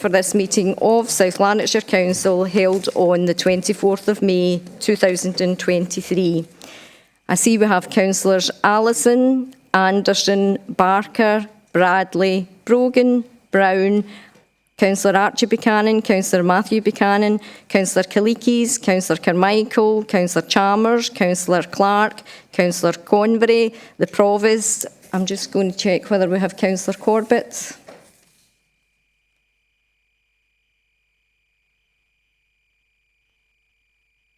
for this meeting of South Lanarkshire Council held on the 24th of May 2023. I see we have Councillors Allison, Anderson, Barker, Bradley, Brogan, Brown, Councillor Archie Buchanan, Councillor Matthew Buchanan, Councillor Kalikis, Councillor Carmichael, Councillor Chalmers, Councillor Clark, Councillor Convery, the Provost. I'm just going to check whether we have Councillor Corbett.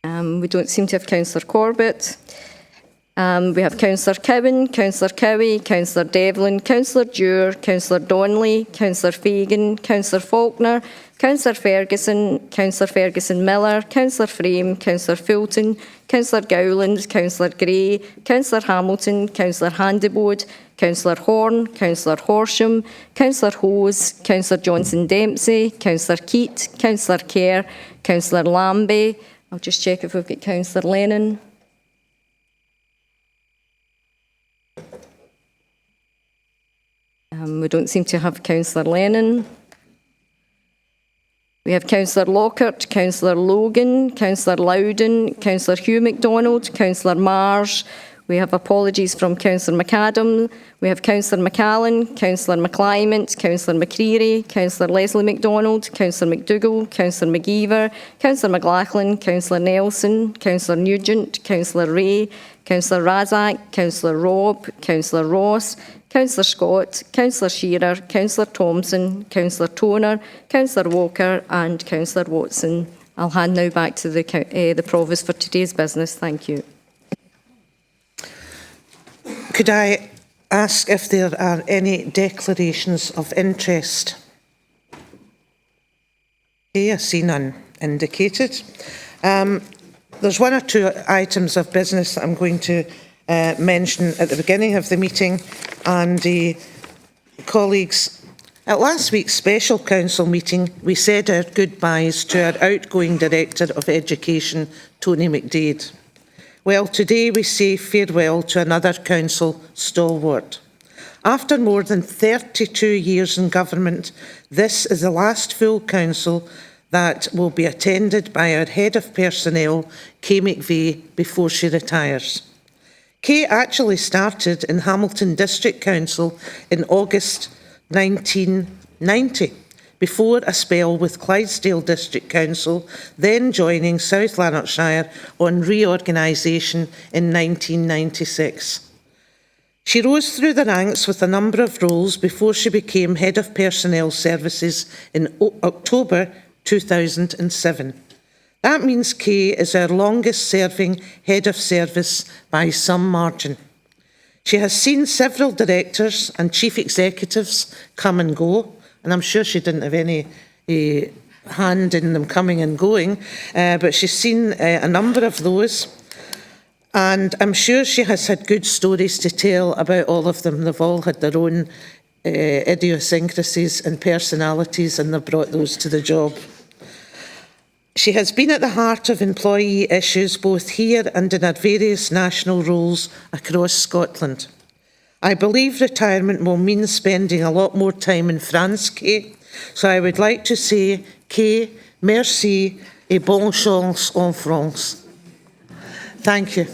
We don't seem to have Councillor Corbett. We have Councillor Cowan, Councillor Cowie, Councillor Devlin, Councillor Dewar, Councillor Donnelly, Councillor Fagan, Councillor Faulkner, Councillor Ferguson Miller, Councillor Frame, Councillor Fulton, Councillor Gowland, Councillor Gray, Councillor Hamilton, Councillor Handybode, Councillor Horn, Councillor Horsham, Councillor Hose, Councillor Johnson Dempsey, Councillor Keat, Councillor Kerr, Councillor Lambie. I'll just check if we've got Councillor Lennon. We don't seem to have Councillor Lennon. We have Councillor Lockhart, Councillor Logan, Councillor Loudon, Councillor Hugh MacDonald, Councillor Marsh. We have apologies from Councillor McAdam. We have Councillor McAllen, Councillor McClymont, Councillor McCreary, Councillor Leslie MacDonald, Councillor McDougall, Councillor McGeever, Councillor McLachlan, Councillor Nelson, Councillor Nugent, Councillor Ray, Councillor Razak, Councillor Robb, Councillor Ross, Councillor Scott, Councillor Shearer, Councillor Thompson, Councillor Toner, Councillor Walker and Councillor Watson. I'll hand now back to the Provost for today's business. Thank you. Could I ask if there are any declarations of interest? Okay, I see none indicated. There's one or two items of business that I'm going to mention at the beginning of the meeting, and colleagues, at last week's special council meeting we said our goodbyes to our outgoing Director of Education, Tony McDade. Well, today we say farewell to another council stalwart. After more than 32 years in government, this is the last full council that will be attended by our Head of Personnel, Kay McVeigh, before she retires. Kay actually started in Hamilton District Council in August 1990, before a spell with Clydesdale District Council, then joining South Lanarkshire on reorganisation in 1996. She rose through the ranks with a number of roles before she became Head of Personnel Services in October 2007. That means Kay is our longest serving Head of Service by some margin. She has seen several directors and chief executives come and go, and I'm sure she didn't have any hand in them coming and going, but she's seen a number of those, and I'm sure she has had good stories to tell about all of them. They've all had their own idiosyncrasies and personalities, and they've brought those to the job. She has been at the heart of employee issues both here and in her various national roles across Scotland. I believe retirement will mean spending a lot more time in France, Kay, so I would like to say, Kay, merci et bonne chance en France. Thank you.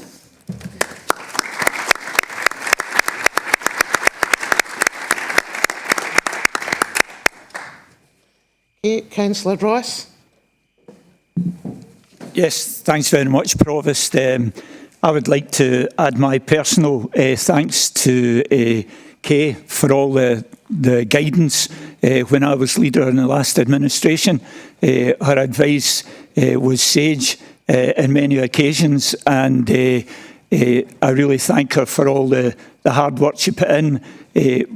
Okay, Councillor Ross. Yes, thanks very much, Provost. I would like to add my personal thanks to Kay for all the guidance when I was leader in the last administration. Her advice was sage on many occasions, and I really thank her for all the hard work she put in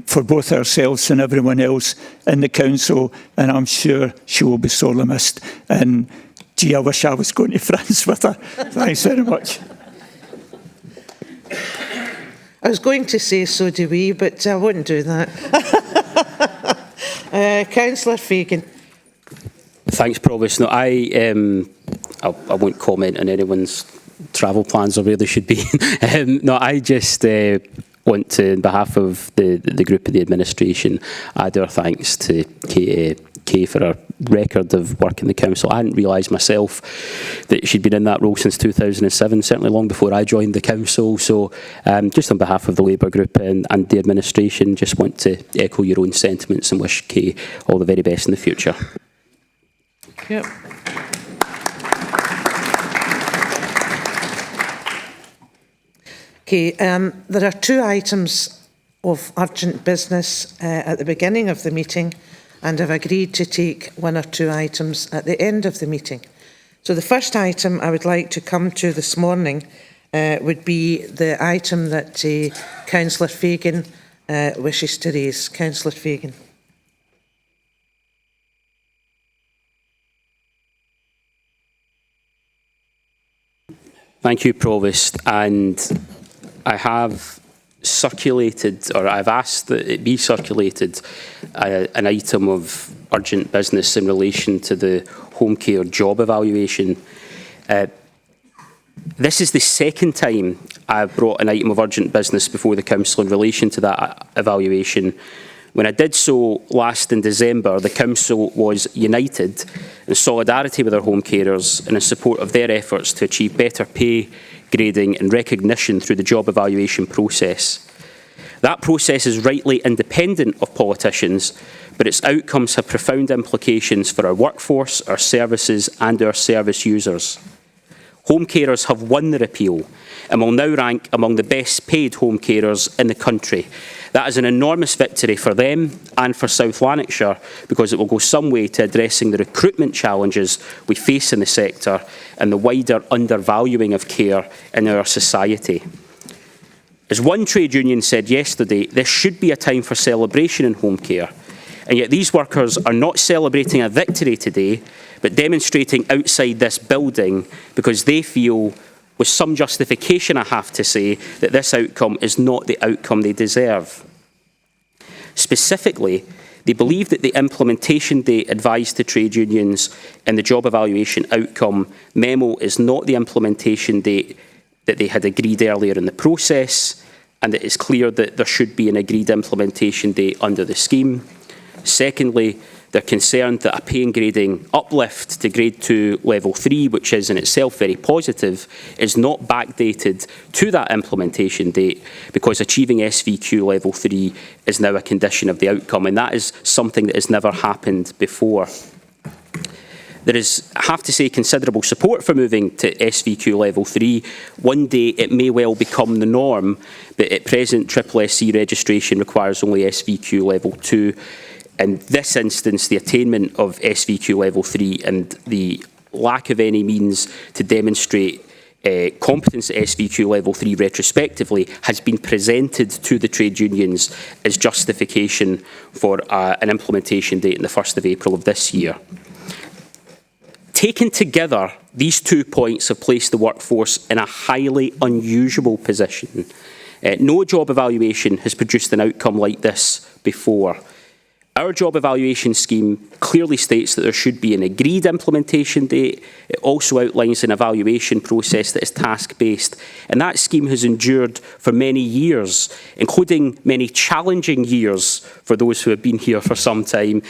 for both ourselves and everyone else in the council, and I'm sure she will be sorely missed. And gee, I wish I was going to France with her. Thanks very much. I was going to say so do we, but I wouldn't do that. Councillor Fagan. Thanks, Provost. No, I won't comment on anyone's travel plans or where they should be. No, I just want to, on behalf of the group of the administration, add our thanks to Kay Kay for her record of work in the council. I hadn't realised myself that she'd been in that role since 2007, certainly long before I joined the council. So just on behalf of the Labour Group and the administration, just want to echo your own sentiments and wish Kay all the very best in the future. Yep. Okay, there are 2 items of urgent business at the beginning of the meeting, and I've agreed to take 1 or 2 items at the end of the meeting. So the first item I would like to come to this morning would be the item that Councillor Fagan wishes to raise. Councillor Fagan. Thank you, Provost. And I have circulated, or I've asked that it be circulated, an item of urgent business in relation to the home care job evaluation. This is the second time I've brought an item of urgent business before the Council in relation to that evaluation. When I did so last in December, the Council was united in solidarity with our home carers and in support of their efforts to achieve better pay, grading and recognition through the job evaluation process. That process is rightly independent of politicians, but its outcomes have profound implications for our workforce, our services and our service users. Home carers have won their appeal and will now rank among the best paid home carers in the country. That is an enormous victory for them and for South Lanarkshire, because it will go some way to addressing the recruitment challenges we face in the sector and the wider undervaluing of care in our society. As one trade union said yesterday, this should be a time for celebration in home care. And yet these workers are not celebrating a victory today, but demonstrating outside this building because they feel, with some justification I have to say, that this outcome is not the outcome they deserve. Specifically, they believe that the implementation date advised to trade unions in the job evaluation outcome memo is not the implementation date that they had agreed earlier in the process, and it is clear that there should be an agreed implementation date under the scheme. Secondly, they're concerned that a pay and grading uplift to grade 2 level 3, which is in itself very positive, is not backdated to that implementation date because achieving SVQ level 3 is now a condition of the outcome, and that is something that has never happened before. There is, I have to say, considerable support for moving to SVQ level 3. One day it may well become the norm, but at present SSSC registration requires only SVQ level 2. In this instance, the attainment of SVQ level 3 and the lack of any means to demonstrate competence at SVQ level 3 retrospectively has been presented to the trade unions as justification for an implementation date on the 1st of April of this year. Taken together, these 2 points have placed the workforce in a highly unusual position. No job evaluation has produced an outcome like this before. Our job evaluation scheme clearly states that there should be an agreed implementation date. It also outlines an evaluation process that is task-based. And that scheme has endured for many years, including many challenging years for those who have been here for some time,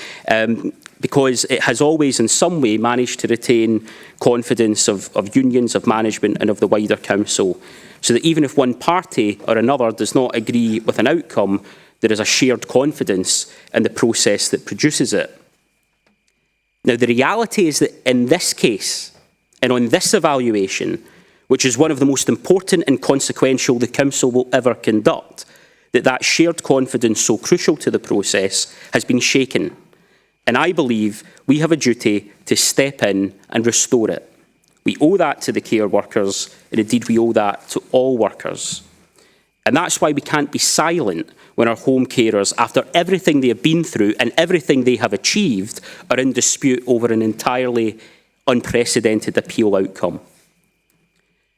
because it has always in some way managed to retain confidence of unions, of management and of the wider council, so that even if one party or another does not agree with an outcome, there is a shared confidence in the process that produces it. Now, the reality is that in this case, and on this evaluation, which is one of the most important and consequential the Council will ever conduct, that shared confidence so crucial to the process has been shaken. And I believe we have a duty to step in and restore it. We owe that to the care workers, and indeed we owe that to all workers. And that's why we can't be silent when our home carers, after everything they have been through and everything they have achieved, are in dispute over an entirely unprecedented appeal outcome.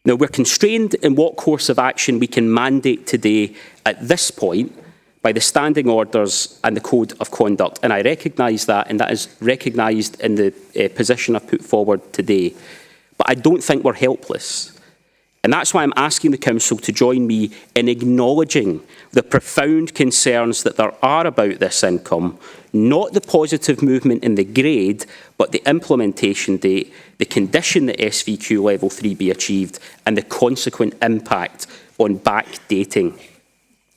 Now, we're constrained in what course of action we can mandate today at this point by the standing orders and the code of conduct. And I recognise that, and that is recognised in the position I've put forward today. But I don't think we're helpless. And that's why I'm asking the Council to join me in acknowledging the profound concerns that there are about this income, not the positive movement in the grade, but the implementation date, the condition that SVQ Level 3 be achieved, and the consequent impact on backdating.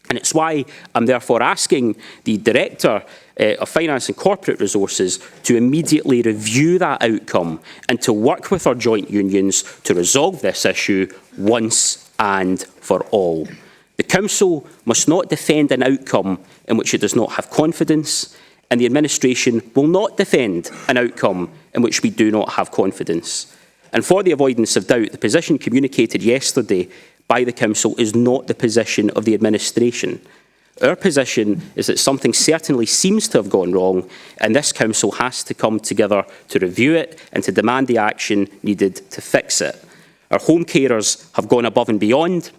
And it's why I'm therefore asking the Director of Finance and Corporate Resources to immediately review that outcome and to work with our joint unions to resolve this issue once and for all. The Council must not defend an outcome in which it does not have confidence, and the administration will not defend an outcome in which we do not have confidence. And for the avoidance of doubt, the position communicated yesterday by the Council is not the position of the administration. Our position is that something certainly seems to have gone wrong, and this Council has to come together to review it and to demand the action needed to fix it. Our home carers have gone above and beyond.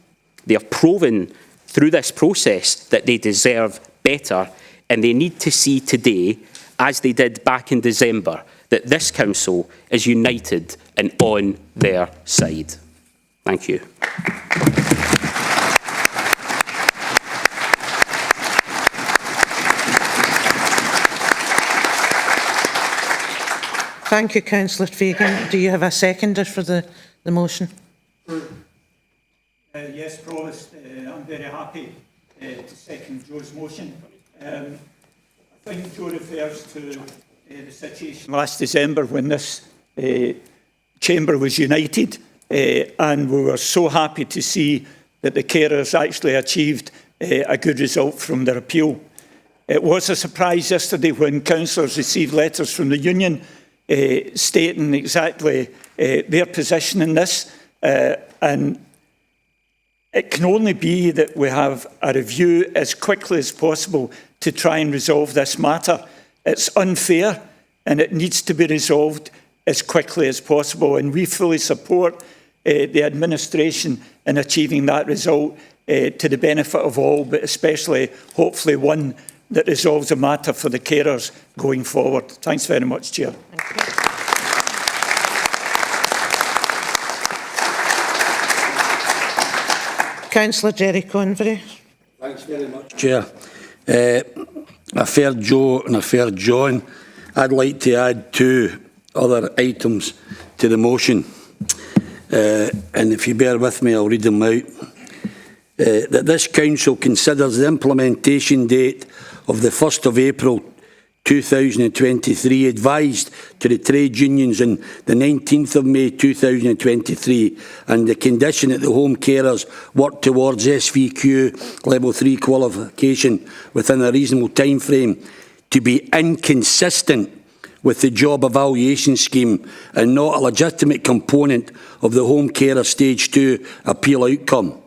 They have proven through this process that they deserve better, and they need to see today, as they did back in December, that this Council is united and on their side. Thank you. Thank you, Councillor Fagan. Do you have a seconder for the motion? Yes, Provost. I'm very happy to second Joe's motion. I think Joe refers to the situation last December when this chamber was united, and we were so happy to see that the carers actually achieved a good result from their appeal. It was a surprise yesterday when councillors received letters from the union stating exactly their position in this, and it can only be that we have a review as quickly as possible to try and resolve this matter. It's unfair and it needs to be resolved as quickly as possible, and we fully support the administration in achieving that result to the benefit of all, but especially, hopefully, one that resolves the matter for the carers going forward. Thanks very much, Chair. Councillor Jerry Convery. Thanks very much, Chair. I've heard Joe and I've heard John. I'd like to add two other items to the motion. And if you bear with me, I'll read them out. That this Council considers the implementation date of the 1st of April 2023 advised to the trade unions on the 19th of May 2023, and the condition that the home carers work towards SVQ Level 3 qualification within a reasonable time frame to be inconsistent with the job evaluation scheme and not a legitimate component of the home carer Stage 2 appeal outcome.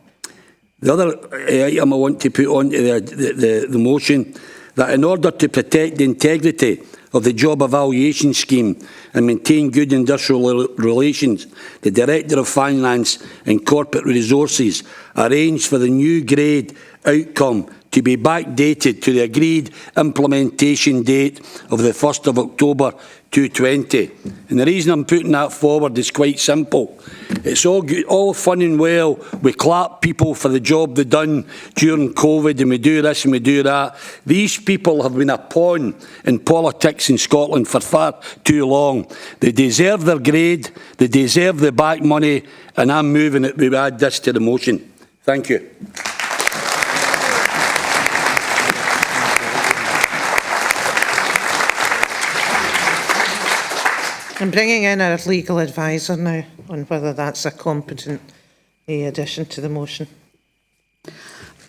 The other item I want to put onto the motion, that in order to protect the integrity of the job evaluation scheme and maintain good industrial relations, the Director of Finance and Corporate Resources arranged for the new grade outcome to be backdated to the agreed implementation date of the 1st of October 2020. And the reason I'm putting that forward is quite simple. It's all good, all fun and well. We clap people for the job they've done during COVID, and we do this and we do that. These people have been a pawn in politics in Scotland for far too long. They deserve their grade, they deserve the back money, and I'm moving it. We add this to the motion. Thank you. I'm bringing in our legal advisor now on whether that's a competent addition to the motion.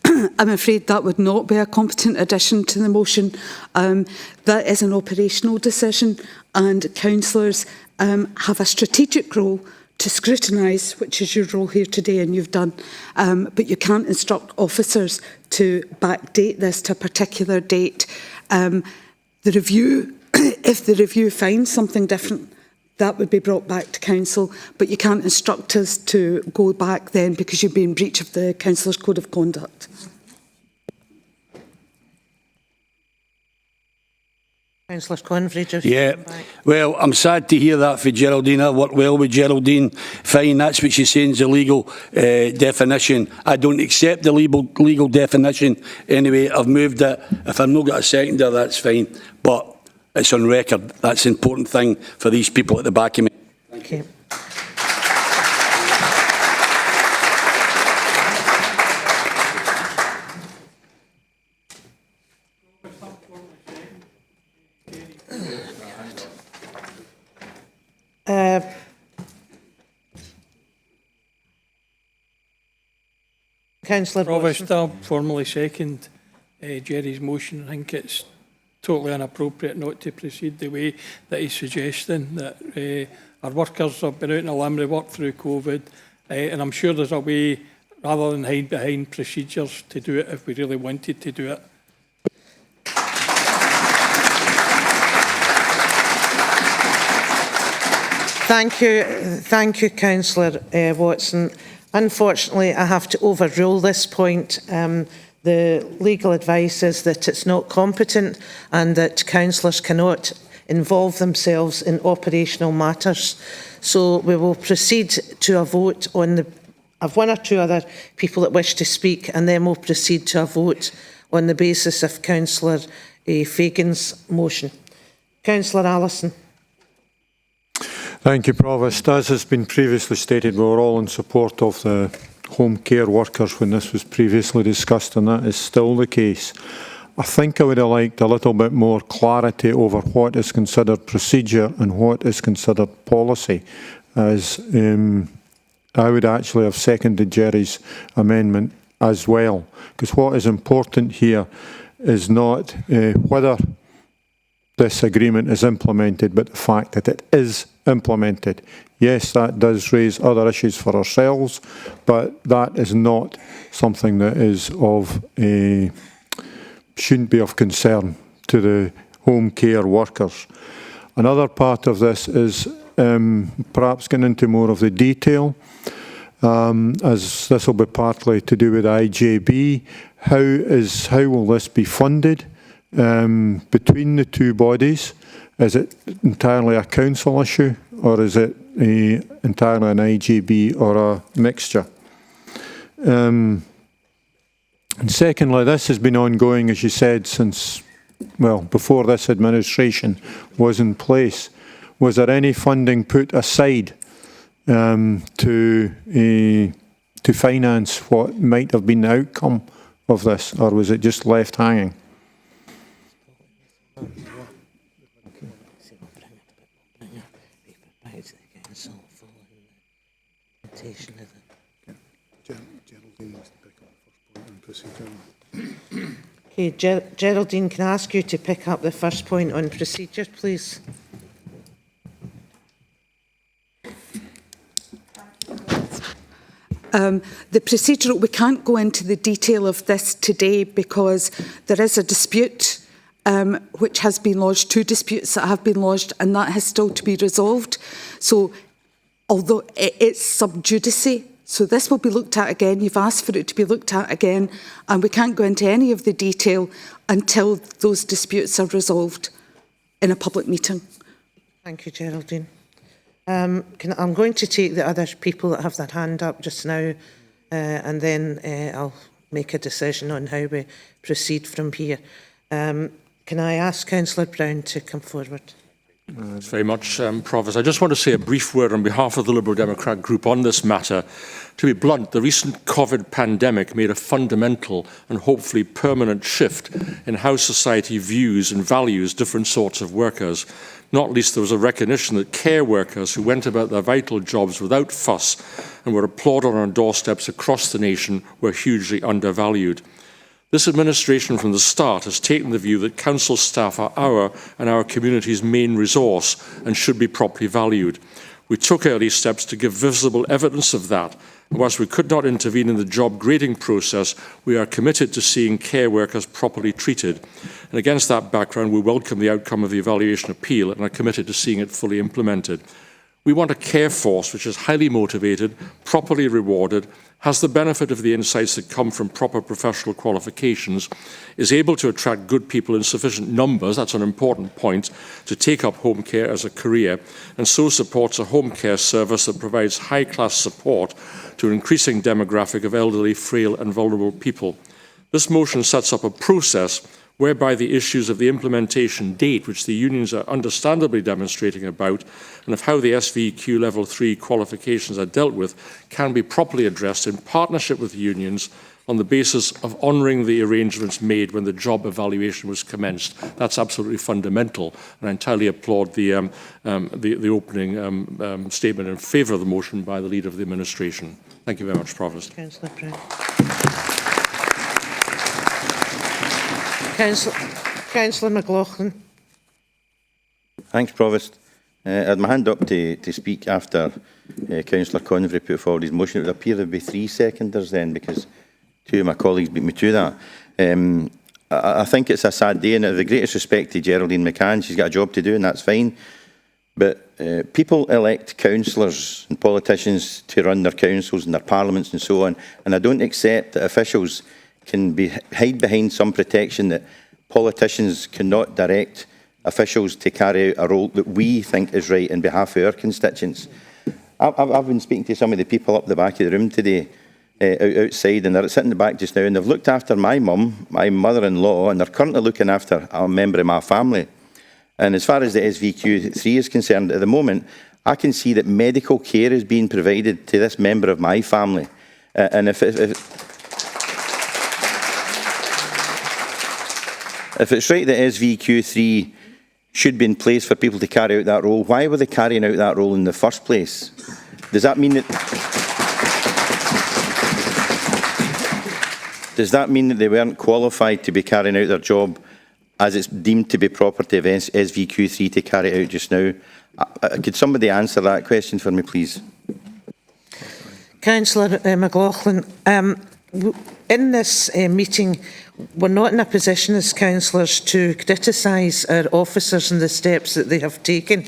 I'm afraid that would not be a competent addition to the motion. That is an operational decision, and councillors have a strategic role to scrutinise, which is your role here today, and you've done. But you can't instruct officers to backdate this to a particular date. The review, if the review finds something different, that would be brought back to council, but you can't instruct us to go back then because you'd be in breach of the councillor's code of conduct. Councillor Convery, just Yeah, well, I'm sad to hear that for Geraldine. I worked well with Geraldine. Fine, that's what she's saying is the legal definition. I don't accept the legal definition. Anyway, I've moved it. If I've not got a seconder, that's fine. But it's on record. That's an important thing for these people at the back of me. Thank you. Councillor Provost, I'll formally second Jerry's motion. I think it's totally inappropriate not to proceed the way that he's suggesting, that our workers have been out in a limb, they worked through COVID, and I'm sure there's a way, rather than hide behind procedures, to do it if we really wanted to do it. Thank you, Councillor Watson. Unfortunately, I have to overrule this point. The legal advice is that it's not competent and that councillors cannot involve themselves in operational matters. So we will proceed to a vote on the... I've one or two other people that wish to speak, and then we'll proceed to a vote on the basis of Councillor Fagan's motion. Councillor Allison. Thank you, Provost. As has been previously stated, we were all in support of the home care workers when this was previously discussed, and that is still the case. I think I would have liked a little bit more clarity over what is considered procedure and what is considered policy, as I would actually have seconded Jerry's amendment as well, because what is important here is not whether this agreement is implemented, but the fact that it is implemented. Yes, that does raise other issues for ourselves, but that is not something that is of shouldn't be of concern to the home care workers. Another part of this is perhaps getting into more of the detail, as this will be partly to do with IJB. How will this be funded between the two bodies? Is it entirely a council issue, or is it entirely an IJB or a mixture? And secondly, this has been ongoing, as you said, since, well, before this administration was in place. Was there any funding put aside to finance what might have been the outcome of this, or was it just left hanging? Okay, Geraldine, can I ask you to pick up the first point on procedure, please? The procedural, we can't go into the detail of this today because there is a dispute which has been lodged, two disputes that have been lodged, and that has still to be resolved. So although it's sub judice, so this will be looked at again. You've asked for it to be looked at again, and we can't go into any of the detail until those disputes are resolved in a public meeting. Thank you, Geraldine. I'm going to take the other people that have their hand up just now, and then I'll make a decision on how we proceed from here. Can I ask Councillor Brown to come forward? Thanks very much, Provost. I just want to say a brief word on behalf of the Liberal Democrat group on this matter. To be blunt, the recent COVID pandemic made a fundamental and hopefully permanent shift in how society views and values different sorts of workers. Not least, there was a recognition that care workers who went about their vital jobs without fuss and were applauded on our doorsteps across the nation were hugely undervalued. This administration from the start has taken the view that council staff are our and our community's main resource and should be properly valued. We took early steps to give visible evidence of that. And whilst we could not intervene in the job grading process, we are committed to seeing care workers properly treated. And against that background, we welcome the outcome of the evaluation appeal and are committed to seeing it fully implemented. We want a care force which is highly motivated, properly rewarded, has the benefit of the insights that come from proper professional qualifications, is able to attract good people in sufficient numbers, that's an important point, to take up home care as a career, and so supports a home care service that provides high-class support to an increasing demographic of elderly, frail and vulnerable people. This motion sets up a process whereby the issues of the implementation date, which the unions are understandably demonstrating about, and of how the SVQ Level 3 qualifications are dealt with, can be properly addressed in partnership with the unions on the basis of honouring the arrangements made when the job evaluation was commenced. That's absolutely fundamental, and I entirely applaud the opening statement in favour of the motion by the Leader of the Administration. Thank you very much, Provost. Councillor Brown. Councillor McLaughlin. Thanks, Provost. I had my hand up to speak after Councillor Convery put forward his motion. It would appear there would be 3 seconders then, because two of my colleagues beat me to that. I think it's a sad day, and the greatest respect to Geraldine McCann. She's got a job to do, and that's fine. But people elect councillors and politicians to run their councils and their parliaments and so on, and I don't accept that officials can hide behind some protection that politicians cannot direct officials to carry out a role that we think is right on behalf of our constituents. I've been speaking to some of the people up the back of the room today, outside, and they're sitting in the back just now, and they've looked after my mum, my mother-in-law, and they're currently looking after a member of my family. And as far as the SVQ3 is concerned, at the moment, I can see that medical care is being provided to this member of my family. And if it's right that SVQ3 should be in place for people to carry out that role, why were they carrying out that role in the first place? Does that mean that they weren't qualified to be carrying out their job as it's deemed to be property of SVQ3 to carry it out just now? Could somebody answer that question for me, please? Councillor McLaughlin, in this meeting, we're not in a position as councillors to criticise our officers and the steps that they have taken.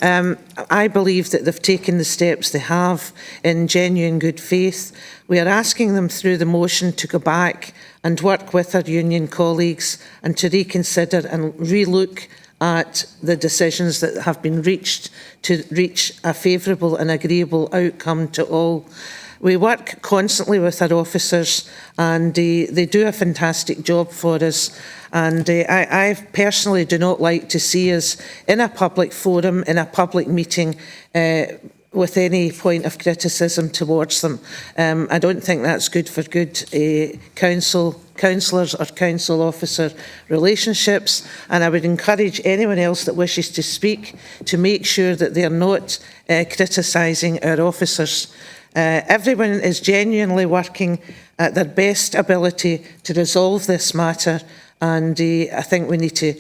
I believe that they've taken the steps they have in genuine good faith. We are asking them through the motion to go back and work with our union colleagues and to reconsider and relook at the decisions that have been reached to reach a favourable and agreeable outcome to all. We work constantly with our officers, and they do a fantastic job for us. And I personally do not like to see us in a public forum, in a public meeting, with any point of criticism towards them. I don't think that's good for good councillors or council officer relationships, and I would encourage anyone else that wishes to speak to make sure that they are not criticising our officers. Everyone is genuinely working at their best ability to resolve this matter, and I think we need to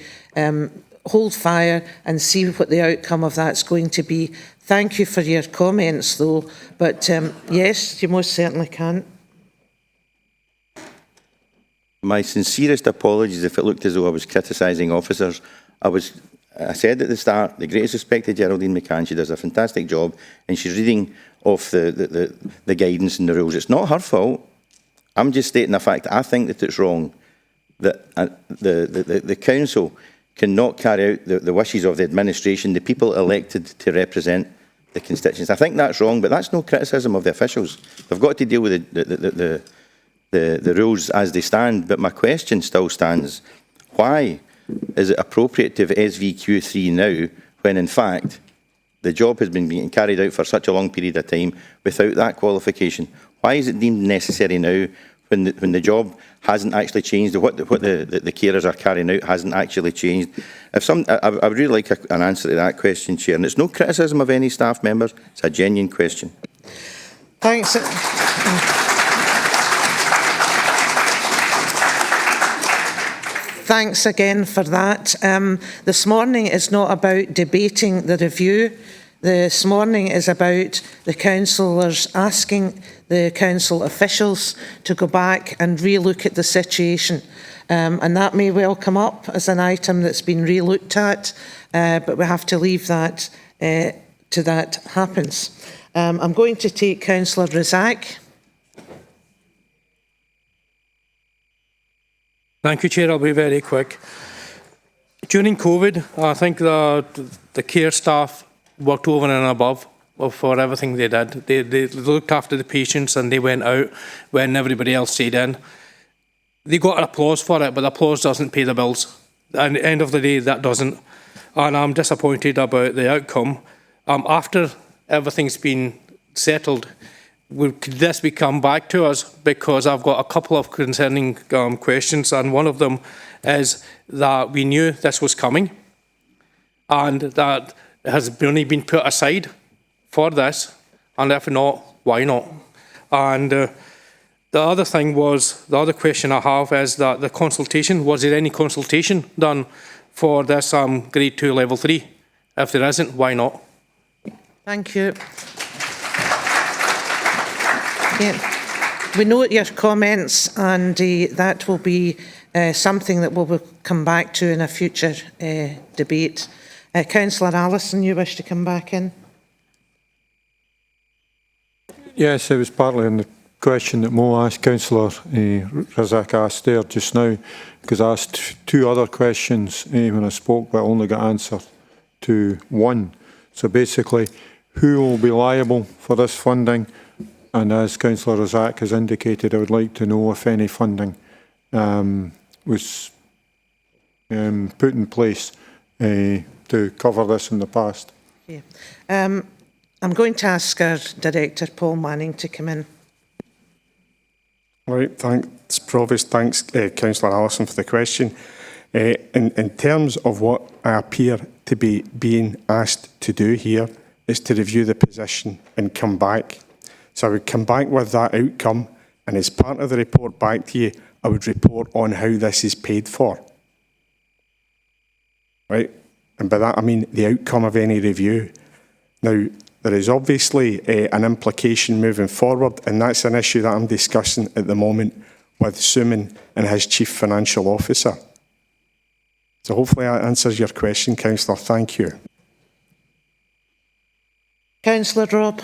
hold fire and see what the outcome of that's going to be. Thank you for your comments, though, but yes, you most certainly can. My sincerest apologies if it looked as though I was criticising officers. I said at the start, the greatest respect to Geraldine McCann. She does a fantastic job, and she's reading off the guidance and the rules. It's not her fault. I'm just stating the fact that I think that it's wrong that the council cannot carry out the wishes of the administration, the people elected to represent the constituents. I think that's wrong, but that's no criticism of the officials. They've got to deal with the rules as they stand. But my question still stands: why is it appropriate to have SVQ3 now when, in fact, the job has been being carried out for such a long period of time without that qualification? Why is it deemed necessary now when the job hasn't actually changed, what the carers are carrying out hasn't actually changed? I would really like an answer to that question, Chair. And it's no criticism of any staff members, it's a genuine question. Thanks. Thanks again for that. This morning is not about debating the review. This morning is about the councillors asking the council officials to go back and relook at the situation. And that may well come up as an item that's been relooked at, but we have to leave that to that happens. I'm going to take Councillor Razak. Thank you, Chair. I'll be very quick. During COVID, I think the care staff worked over and above for everything they did. They looked after the patients and they went out when everybody else stayed in. They got applause for it, but applause doesn't pay the bills. At the end of the day, that doesn't. And I'm disappointed about the outcome. After everything's been settled, could this be come back to us? Because I've got a couple of concerning questions, and one of them is that we knew this was coming and that it has only been put aside for this, and if not, why not? And the other thing was, the other question I have is that the consultation, was there any consultation done for this grade 2 level 3? If there isn't, why not? Thank you. Yeah. We note your comments, and that will be something that we will come back to in a future debate. Councillor Allison, you wish to come back in? Yes, it was partly in the question that Mo asked, Councillor Razak asked there just now, because I asked two other questions when I spoke, but only got answered to one. So basically, who will be liable for this funding? And as Councillor Razak has indicated, I would like to know if any funding was put in place to cover this in the past. Yeah. I'm going to ask our Director, Paul Manning, to come in. All right, thanks, Provost. Thanks, Councillor Allison, for the question. In terms of what I appear to be being asked to do here is to review the position and come back. So I would come back with that outcome, and as part of the report back to you, I would report on how this is paid for. Right? And by that I mean the outcome of any review. Now, there is obviously an implication moving forward, and that's an issue that I'm discussing at the moment with Suman and his Chief Financial Officer. So hopefully that answers your question, Councillor. Thank you. Councillor Robb.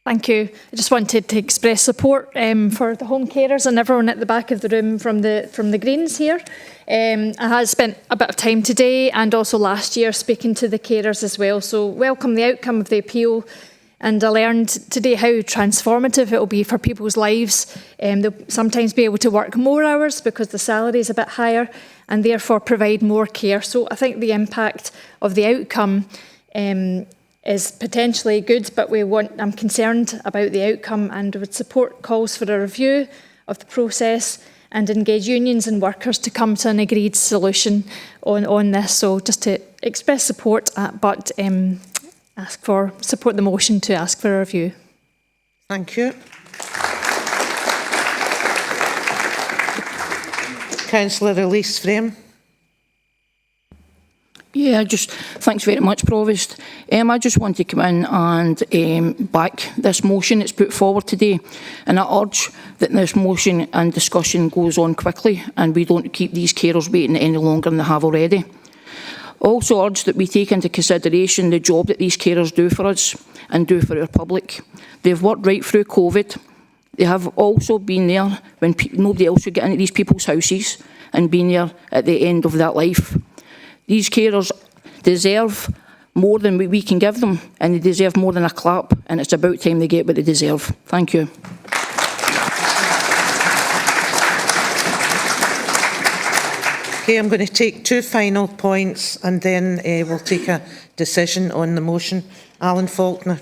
Thank you. I just wanted to express support for the home carers and everyone at the back of the room from the Greens here. I have spent a bit of time today and also last year speaking to the carers as well, so welcome the outcome of the appeal, and I learned today how transformative it will be for people's lives. They'll sometimes be able to work more hours because the salary is a bit higher and therefore provide more care. So I think the impact of the outcome is potentially good, but I'm concerned about the outcome and would support calls for a review of the process and engage unions and workers to come to an agreed solution on this. So just to express support, but ask for support the motion to ask for a review. Thank you. Councillor Elise Frame. Yeah, thanks very much, Provost. I just want to come in and back this motion that's put forward today, and I urge that this motion and discussion goes on quickly and we don't keep these carers waiting any longer than they have already. I also urge that we take into consideration the job that these carers do for us and do for our public. They've worked right through COVID. They have also been there when nobody else would get into these people's houses and been there at the end of that life. These carers deserve more than we can give them, and they deserve more than a clap, and it's about time they get what they deserve. Thank you. Okay, I'm going to take two final points and then we'll take a decision on the motion. Alan Faulkner.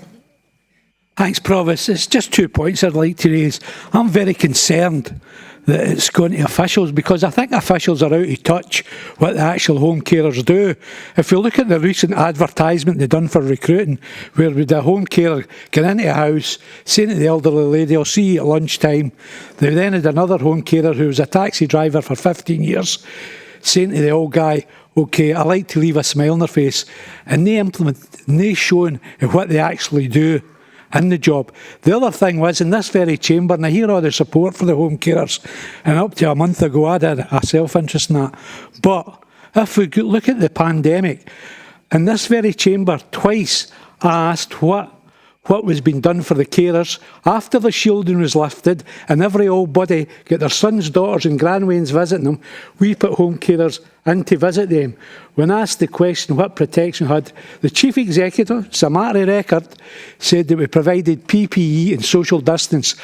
Thanks, Provost. It's just 2 points I'd like to raise. I'm very concerned that it's going to officials, because I think officials are out of touch what the actual home carers do. If you look at the recent advertisement they've done for recruiting, where would a home carer get into a house, saying to the elderly lady, "I'll see you at lunchtime." They then had another home carer who was a taxi driver for 15 years, saying to the old guy, "Okay, I like to leave a smile on their face," and they showing what they actually do in the job. The other thing was, in this very chamber, and I hear all the support for the home carers, and up to a month ago I had a self-interest in that, but if we look at the pandemic, In this very chamber, twice I asked what was being done for the carers after the shielding was lifted and every old body got their sons, daughters and grandwains visiting them. We put home carers in to visit them. When asked the question what protection had, the Chief Executive, it's a matter of record, said that we provided PPE and social distance.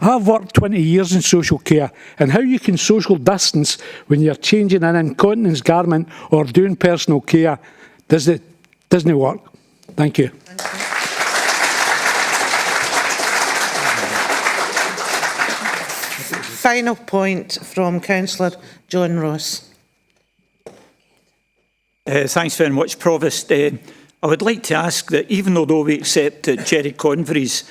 I've worked 20 years in social care, and how you can social distance when you're changing an incontinence garment or doing personal care doesn't work. Thank you. Final point from Councillor John Ross. Thanks very much, Provost. I would like to ask that even though we accept that Jerry Convery's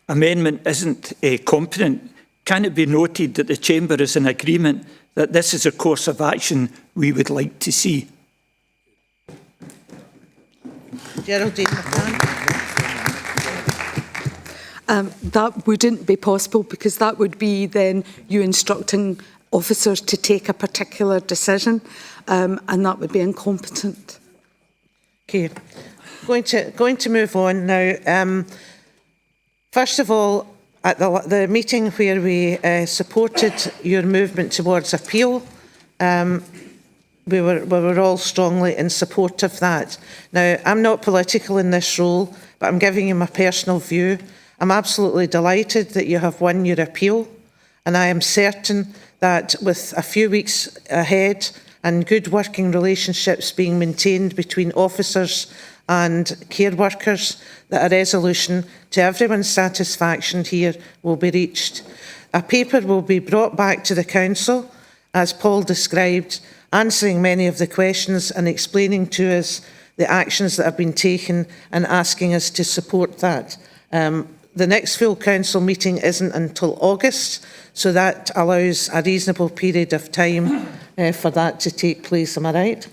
amendment isn't competent, can it be noted that the Chamber is in agreement that this is a course of action we would like to see? Geraldine McCann. That wouldn't be possible because that would be then you instructing officers to take a particular decision and that would be incompetent. Okay, going to move on now. First of all, at the meeting where we supported your movement towards appeal, we were all strongly in support of that. Now, I'm not political in this role, but I'm giving you my personal view. I'm absolutely delighted that you have won your appeal, and I am certain that with a few weeks ahead and good working relationships being maintained between officers and care workers, that a resolution to everyone's satisfaction here will be reached. A paper will be brought back to the Council, as Paul described, answering many of the questions and explaining to us the actions that have been taken and asking us to support that. The next full Council meeting isn't until August, so that allows a reasonable period of time for that to take place, am I right?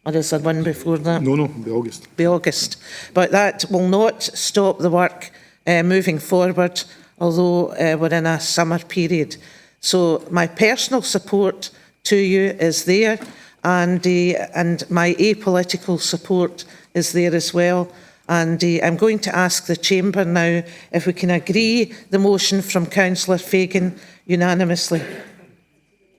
Or is there one before that? No, it'll be August. Be August. But that will not stop the work moving forward, although we're in a summer period. So my personal support to you is there, and my apolitical support is there as well. And I'm going to ask the Chamber now if we can agree the motion from Councillor Fagan unanimously.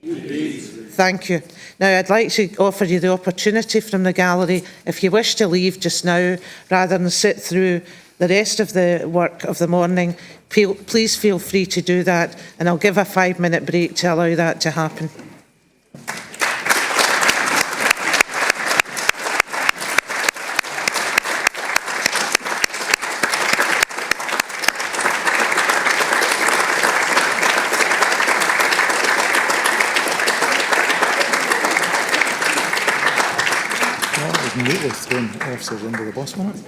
Thank you. Now, I'd like to offer you the opportunity from the gallery, if you wish to leave just now, rather than sit through the rest of the work of the morning, please feel free to do that, and I'll give a 5-minute break to allow that to happen. Neatly thrown officers under the bus, wasn't it?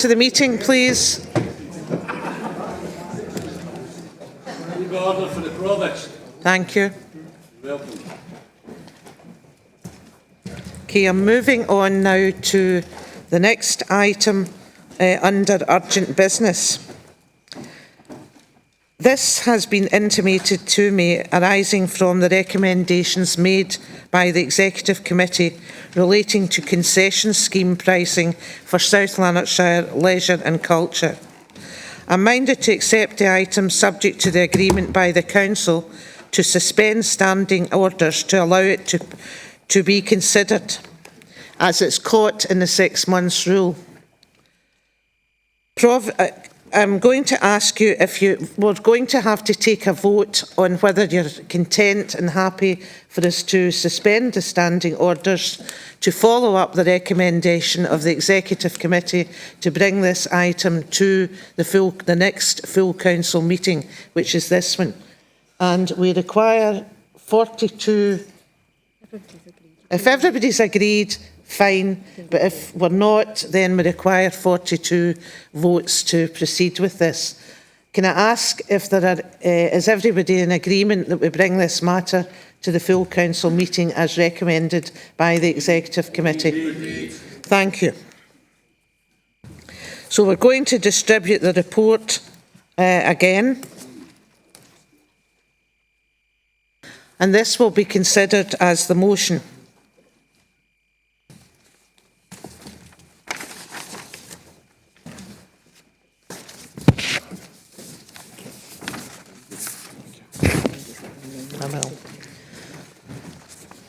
to the meeting, please. Order for the Provost. Thank you. Welcome. Okay, I'm moving on now to the next item under urgent business. This has been intimated to me arising from the recommendations made by the Executive Committee relating to concession scheme pricing for South Lanarkshire leisure and culture. I'm minded to accept the item subject to the agreement by the Council to suspend standing orders to allow it to be considered, as it's caught in the 6 months rule. I'm going to ask you if we're going to have to take a vote on whether you're content and happy for us to suspend the standing orders to follow up the recommendation of the Executive Committee to bring this item to the next full Council meeting, which is this one. And we require 42. If everybody's agreed, fine, but if we're not, then we require 42 votes to proceed with this. Can I ask if is everybody in agreement that we bring this matter to the full Council meeting as recommended by the Executive Committee? Agreed. Thank you. So we're going to distribute the report again. And this will be considered as the motion.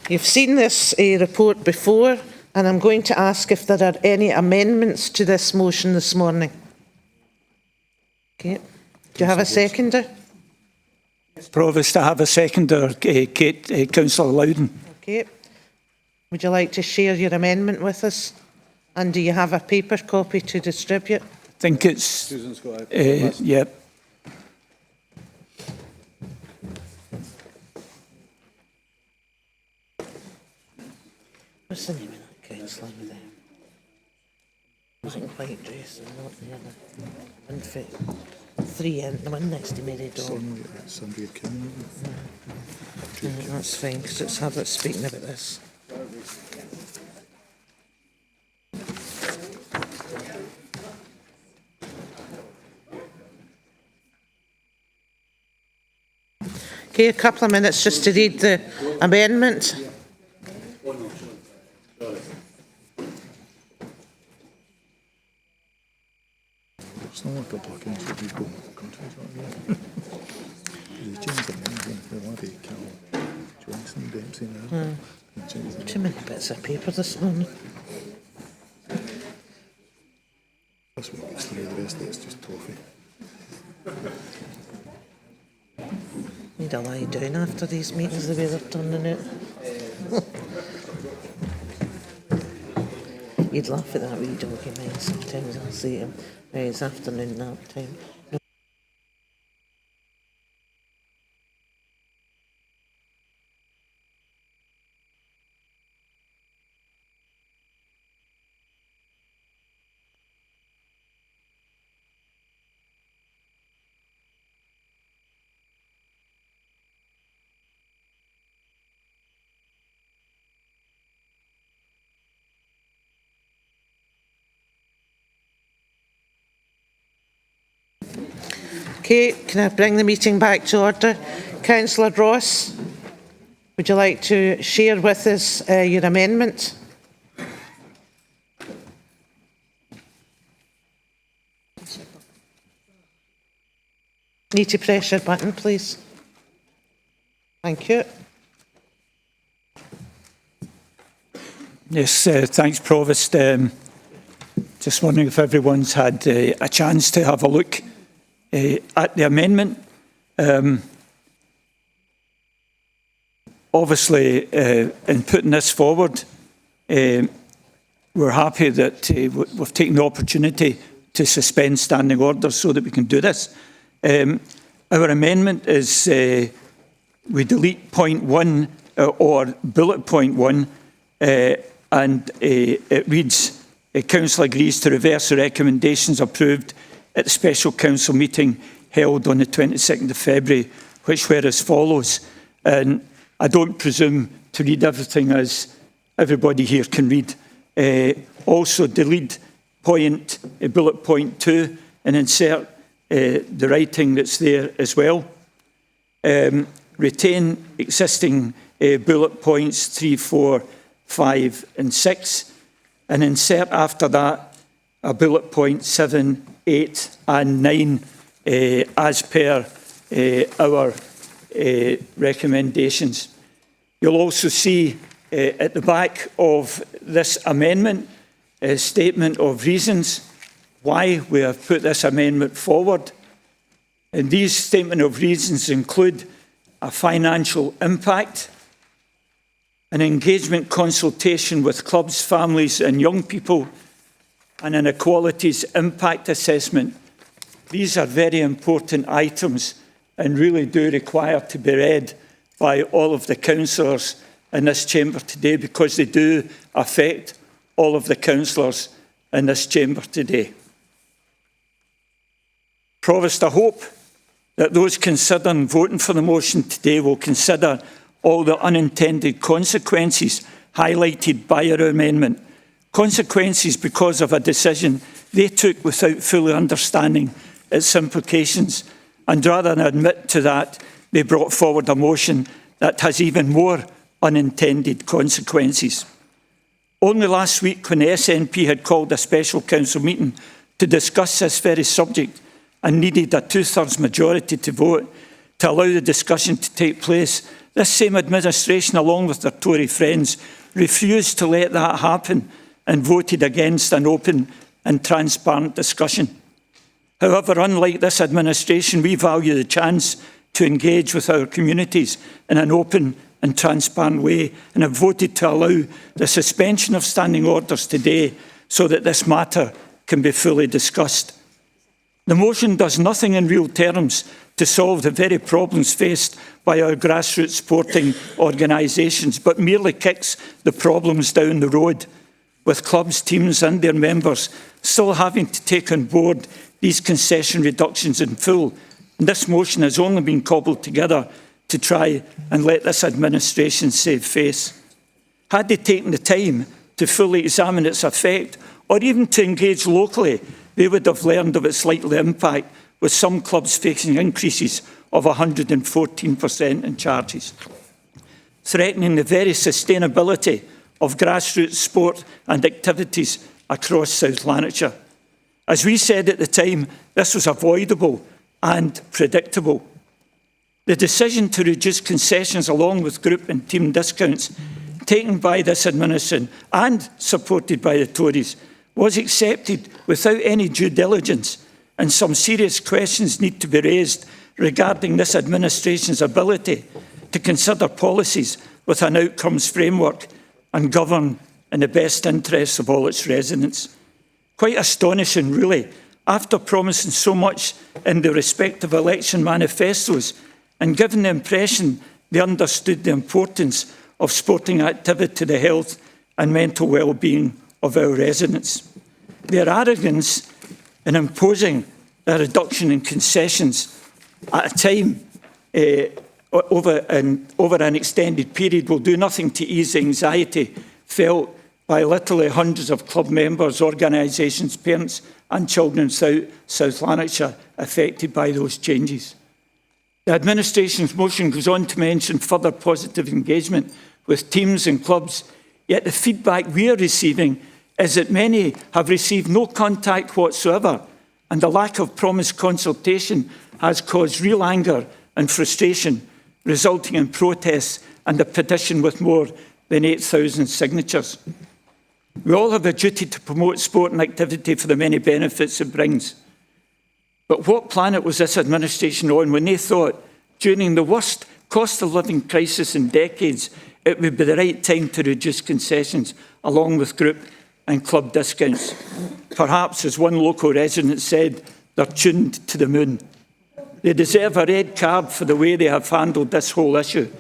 You've seen this report before, and I'm going to ask if there are any amendments to this motion this morning. Okay. Do you have a seconder? Provost, I have a seconder, Councillor Loudon. Okay. Would you like to share your amendment with us? And do you have a paper copy to distribute? I think it's... Susan's got it. Yep. What's the name of that councillor with them? Was it in white dress and not the other? One foot. Three in, the one next to Mary Dawn. Somebody coming. That's fine, because it's Herbert speaking about this. Okay, a couple of minutes just to read the amendment. It's not like a couple of council people countries, aren't they? They changed their name, the lady, Carol Johnson, Dempsey now. Too many bits of paper this morning. That's what gets through, the rest of it's just toffee. Need to lie down after these meetings, the way they're turning out. You'd laugh at that wee dog of mine sometimes. I'll see him. It's afternoon nap time. Okay, can I bring the meeting back to order? Councillor Ross, would you like to share with us your amendment? Need to press your button, please. Thank you. Yes, thanks, Provost. Just wondering if everyone's had a chance to have a look at the amendment. Obviously, in putting this forward, we're happy that we've taken the opportunity to suspend standing orders so that we can do this. Our amendment is we delete point 1 or bullet point 1 and it reads Council agrees to reverse the recommendations approved at the special council meeting held on the 22nd of February, which were as follows. And I don't presume to read everything as everybody here can read. Also delete bullet point 2 and insert the writing that's there as well. Retain existing bullet points 3, 4, 5 and 6 and insert after that a bullet point 7, 8 and 9 as per our recommendations. You'll also see at the back of this amendment a statement of reasons why we have put this amendment forward. And these statement of reasons include a financial impact, an engagement consultation with clubs, families and young people, and an equalities impact assessment. These are very important items and really do require to be read by all of the councillors in this chamber today, because they do affect all of the councillors in this chamber today. Provost, I hope that those considering voting for the motion today will consider all the unintended consequences highlighted by our amendment. Consequences because of a decision they took without fully understanding its implications. And rather than admit to that, they brought forward a motion that has even more unintended consequences. Only last week, when the SNP had called a special council meeting to discuss this very subject and needed a 2/3 majority to vote to allow the discussion to take place, this same administration, along with their Tory friends, refused to let that happen and voted against an open and transparent discussion. However, unlike this administration, we value the chance to engage with our communities in an open and transparent way, and have voted to allow the suspension of standing orders today so that this matter can be fully discussed. The motion does nothing in real terms to solve the very problems faced by our grassroots sporting organisations, but merely kicks the problems down the road, with clubs, teams and their members still having to take on board these concession reductions in full. And this motion has only been cobbled together to try and let this administration save face. Had they taken the time to fully examine its effect, or even to engage locally, they would have learned of its likely impact, with some clubs facing increases of 114% in charges, threatening the very sustainability of grassroots sport and activities across South Lanarkshire. As we said at the time, this was avoidable and predictable. The decision to reduce concessions along with group and team discounts taken by this administration and supported by the Tories was accepted without any due diligence, and some serious questions need to be raised regarding this administration's ability to consider policies with an outcomes framework and govern in the best interests of all its residents. Quite astonishing, really, after promising so much in the respective election manifestos and given the impression they understood the importance of sporting activity to the health and mental well-being of our residents. Their arrogance in imposing a reduction in concessions at a time over an extended period will do nothing to ease the anxiety felt by literally hundreds of club members, organisations, parents and children in South Lanarkshire affected by those changes. The administration's motion goes on to mention further positive engagement with teams and clubs, yet the feedback we are receiving is that many have received no contact whatsoever, and the lack of promised consultation has caused real anger and frustration, resulting in protests and a petition with more than 8,000 signatures. We all have a duty to promote sport and activity for the many benefits it brings. But what planet was this administration on when they thought, during the worst cost of living crisis in decades, it would be the right time to reduce concessions along with group and club discounts? Perhaps, as one local resident said, they're tuned to the moon. They deserve a red card for the way they have handled this whole issue.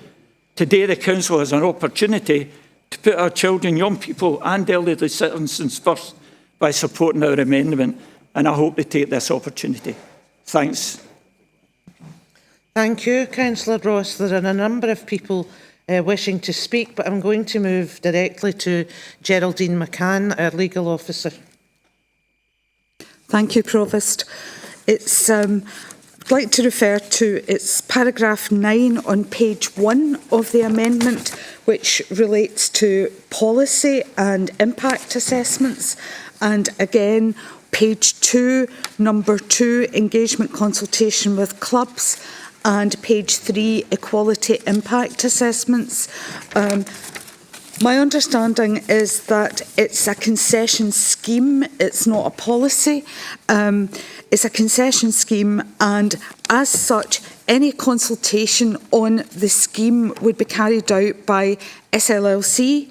Today, the council has an opportunity to put our children, young people and elderly citizens first by supporting our amendment, and I hope they take this opportunity. Thanks. Thank you, Councillor Ross. There are a number of people wishing to speak, but I'm going to move directly to Geraldine McCann, our legal officer. Thank you, Provost. I'd like to refer to paragraph 9 on page 1 of the amendment, which relates to policy and impact assessments. And again, page 2, number 2, engagement consultation with clubs, and page 3, equality impact assessments. My understanding is that it's a concession scheme, it's not a policy. It's a concession scheme, and as such, any consultation on the scheme would be carried out by SLLC,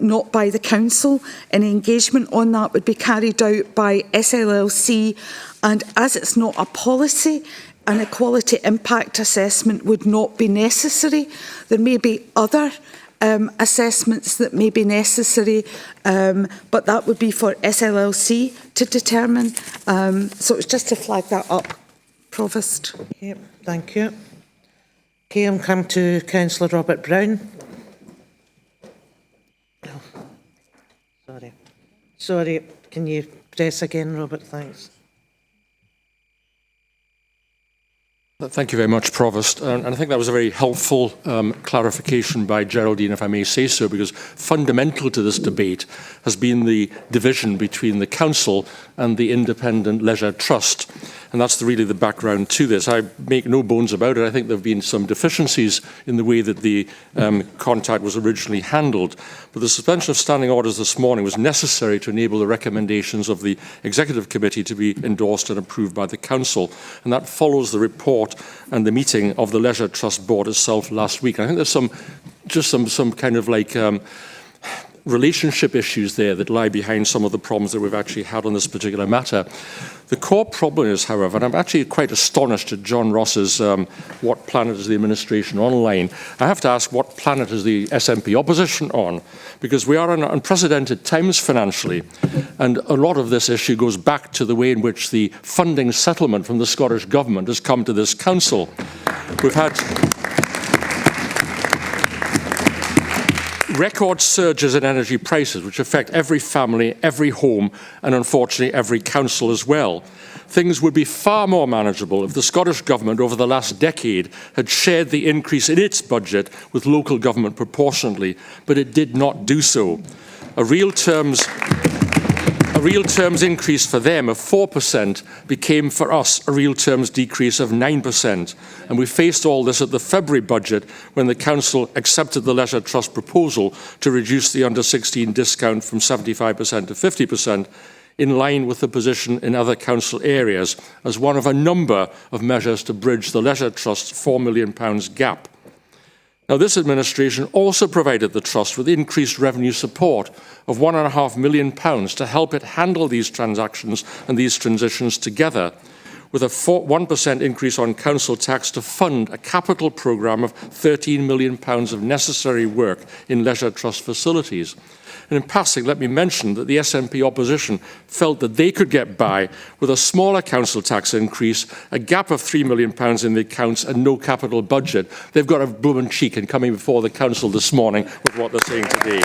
not by the council. Any engagement on that would be carried out by SLLC, and as it's not a policy, an equality impact assessment would not be necessary. There may be other assessments that may be necessary, but that would be for SLLC to determine. So it's just to flag that up, Provost. Okay, thank you. Okay, I'm come to Councillor Robert Brown. Oh, sorry, can you press again, Robert? Thanks. Thank you very much, Provost. And I think that was a very helpful clarification by Geraldine, if I may say so, because fundamental to this debate has been the division between the Council and the Independent Leisure Trust. And that's really the background to this. I make no bones about it. I think there have been some deficiencies in the way that the contact was originally handled. But the suspension of standing orders this morning was necessary to enable the recommendations of the Executive Committee to be endorsed and approved by the Council. And that follows the report and the meeting of the Leisure Trust Board itself last week. And I think there's some kind of like relationship issues there that lie behind some of the problems that we've actually had on this particular matter. The core problem is, however, and I'm actually quite astonished at John Ross's what planet is the administration online. I have to ask, what planet is the SNP opposition on? Because we are in unprecedented times financially, and a lot of this issue goes back to the way in which the funding settlement from the Scottish Government has come to this council. We've had record surges in energy prices, which affect every family, every home, and unfortunately every council as well. Things would be far more manageable if the Scottish Government over the last decade had shared the increase in its budget with local government proportionately, but it did not do so. A real terms increase for them of 4% became for us a real terms decrease of 9%. And we faced all this at the February budget when the Council accepted the Leisure Trust proposal to reduce the under-16 discount from 75% to 50%, in line with the position in other council areas, as one of a number of measures to bridge the Leisure Trust's £4 million gap. Now, this administration also provided the Trust with increased revenue support of £1.5 million to help it handle these transactions and these transitions together, with a 1% increase on council tax to fund a capital programme of £13 million of necessary work in Leisure Trust facilities. And in passing, let me mention that the SNP opposition felt that they could get by with a smaller council tax increase, a gap of £3 million in the accounts and no capital budget. They've got a blooming cheek in coming before the council this morning with what they're saying today.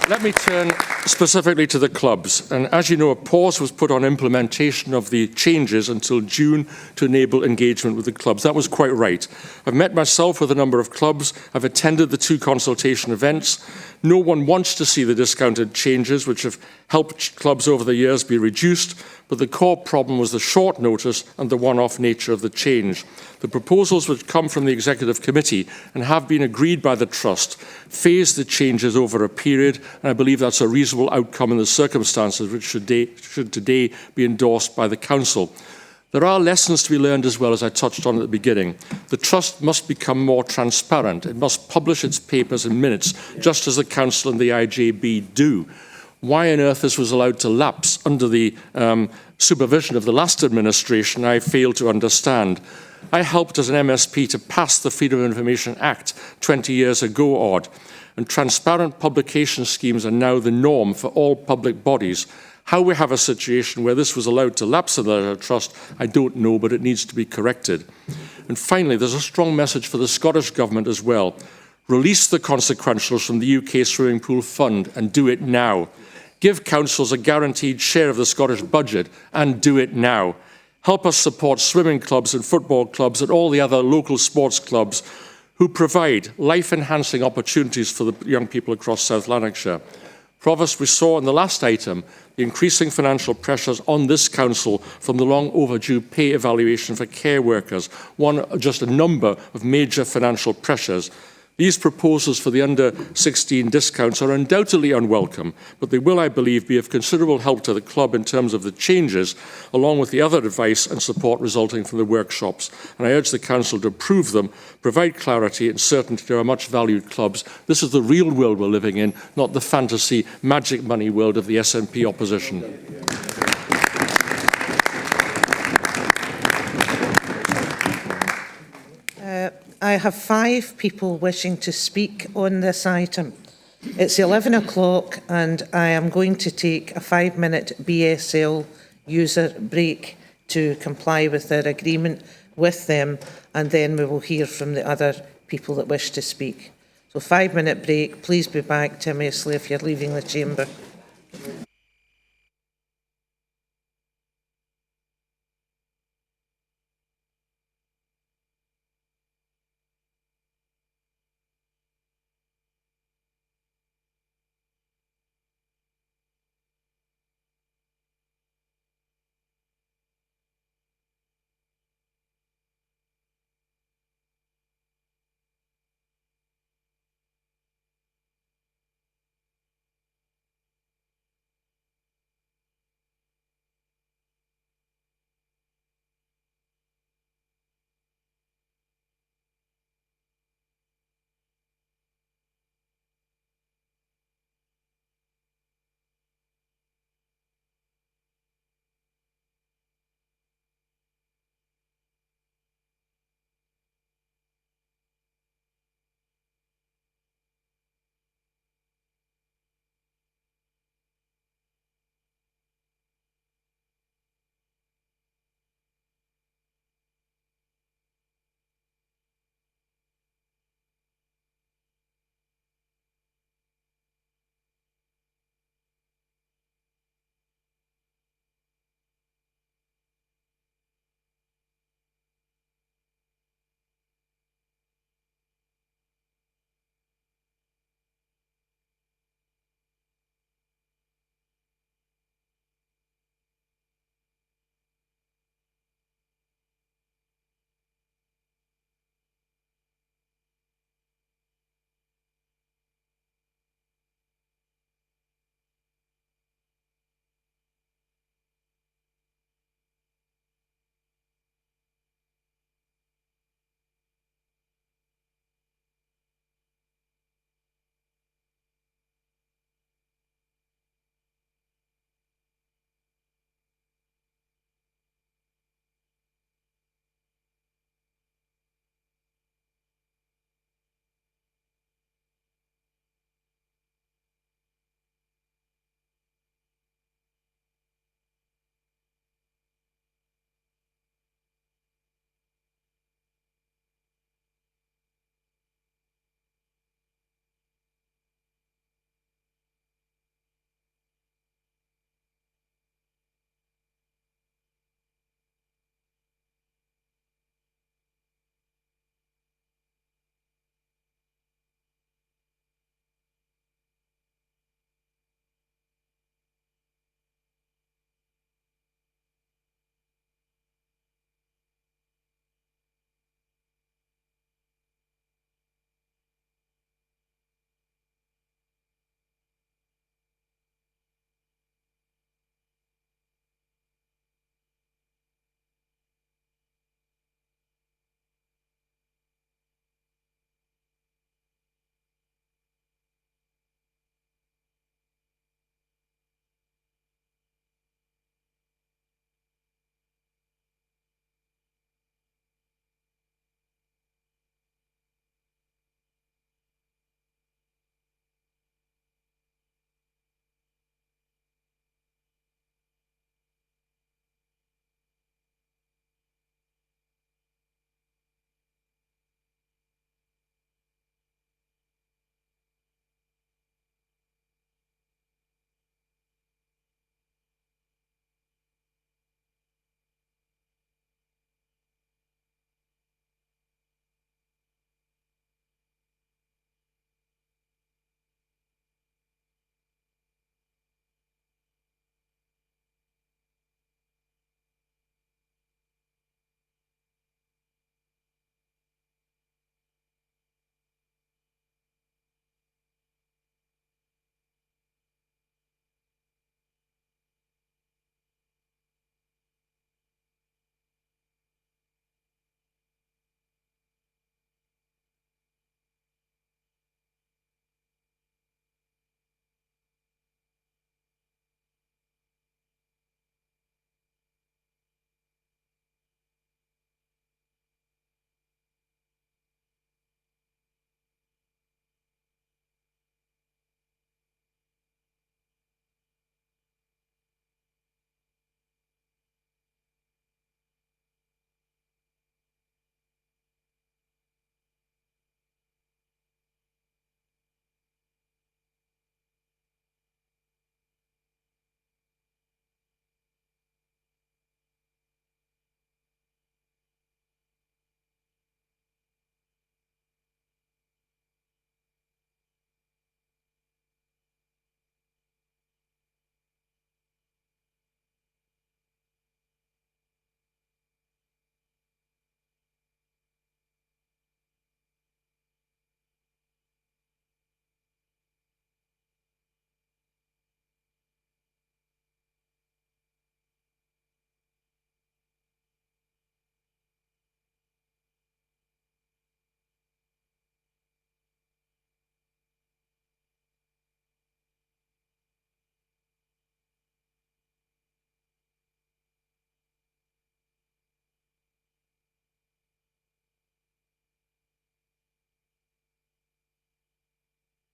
Let me turn specifically to the clubs. And as you know, a pause was put on implementation of the changes until June to enable engagement with the clubs. That was quite right. I've met myself with a number of clubs. I've attended the 2 consultation events. No one wants to see the discounted changes, which have helped clubs over the years, be reduced, but the core problem was the short notice and the one-off nature of the change. The proposals which come from the Executive Committee and have been agreed by the Trust phase the changes over a period, and I believe that's a reasonable outcome in the circumstances which should today be endorsed by the Council. There are lessons to be learned as well, as I touched on at the beginning. The Trust must become more transparent. It must publish its papers and minutes, just as the Council and the IJB do. Why on earth this was allowed to lapse under the supervision of the last administration, I fail to understand. I helped as an MSP to pass the Freedom of Information Act 20 years ago odd, and transparent publication schemes are now the norm for all public bodies. How we have a situation where this was allowed to lapse in the trust, I don't know, but it needs to be corrected. And finally, there's a strong message for the Scottish Government as well. Release the consequentials from the UK Swimming Pool Fund and do it now. Give councils a guaranteed share of the Scottish budget and do it now. Help us support swimming clubs and football clubs and all the other local sports clubs who provide life-enhancing opportunities for the young people across South Lanarkshire. Provost, we saw in the last item the increasing financial pressures on this council from the long overdue pay evaluation for care workers, just a number of major financial pressures. These proposals for the under-16 discounts are undoubtedly unwelcome, but they will, I believe, be of considerable help to the club in terms of the changes, along with the other advice and support resulting from the workshops. And I urge the Council to approve them, provide clarity and certainty to our much-valued clubs. This is the real world we're living in, not the fantasy, magic money world of the SNP opposition. I have 5 people wishing to speak on this item. It's 11 o'clock and I am going to take a 5-minute BSL user break to comply with their agreement with them, and then we will hear from the other people that wish to speak. So 5-minute break. Please be back, Tim Aisley, if you're leaving the chamber.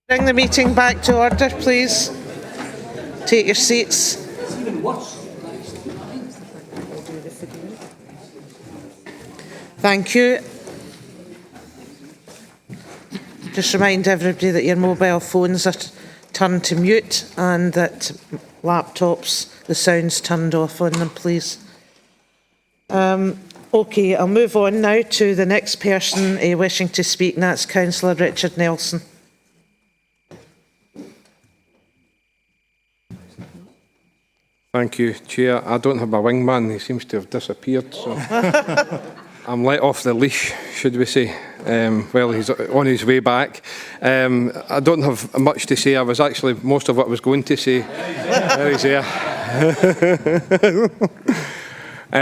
Bring the meeting back to order, please. Take your seats. Thank you. Just remind everybody that your mobile phones are turned to mute and that laptops, the sound's turned off on them, please. OK, I'll move on now to the next person wishing to speak, and that's Councillor Richard Nelson. Thank you, Chair. I don't have my wingman. He seems to have disappeared. So I'm let off the leash, should we say. Well, he's on his way back. I don't have much to say. I was actually most of what I was going to say. There he's there.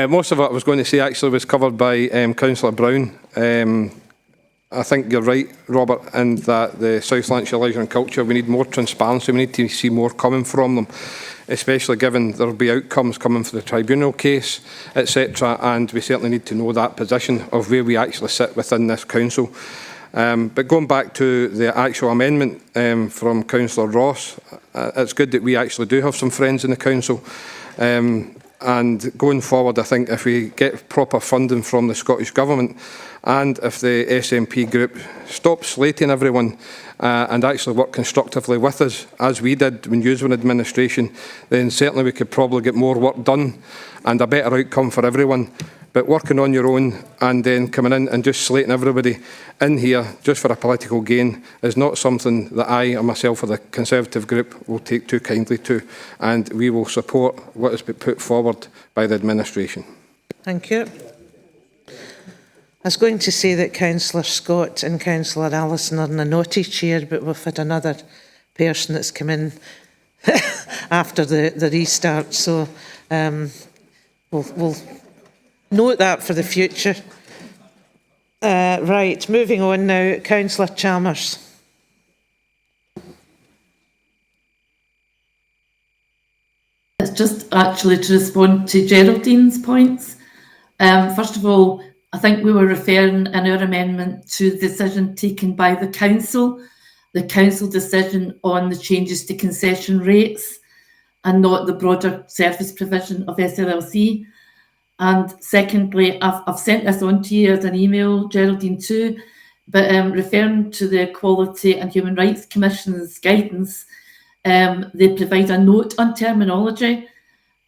Most of what I was going to say actually was covered by Councillor Brown. I think you're right, Robert, in that the South Lanarkshire Leisure and Culture, we need more transparency. We need to see more coming from them, especially given there will be outcomes coming for the tribunal case, etc. And we certainly need to know that position of where we actually sit within this council. But going back to the actual amendment from Councillor Ross, it's good that we actually do have some friends in the council. And going forward, I think if we get proper funding from the Scottish Government and if the SNP group stops slating everyone and actually work constructively with us, as we did when you were in administration, then certainly we could probably get more work done and a better outcome for everyone. But working on your own and then coming in and just slating everybody in here just for a political gain is not something that I or myself or the Conservative group will take too kindly to, and we will support what has been put forward by the administration. Thank you. I was going to say that Councillor Scott and Councillor Allison are in a naughty chair, but we've had another person that's come in after the restart, so we'll note that for the future. Right, moving on now, Councillor Chalmers. It's just actually to respond to Geraldine's points. First of all, I think we were referring in our amendment to the decision taken by the council decision on the changes to concession rates and not the broader service provision of SLLC. And secondly, I've sent this on to you as an email, Geraldine too, but referring to the Equality and Human Rights Commission's guidance, they provide a note on terminology,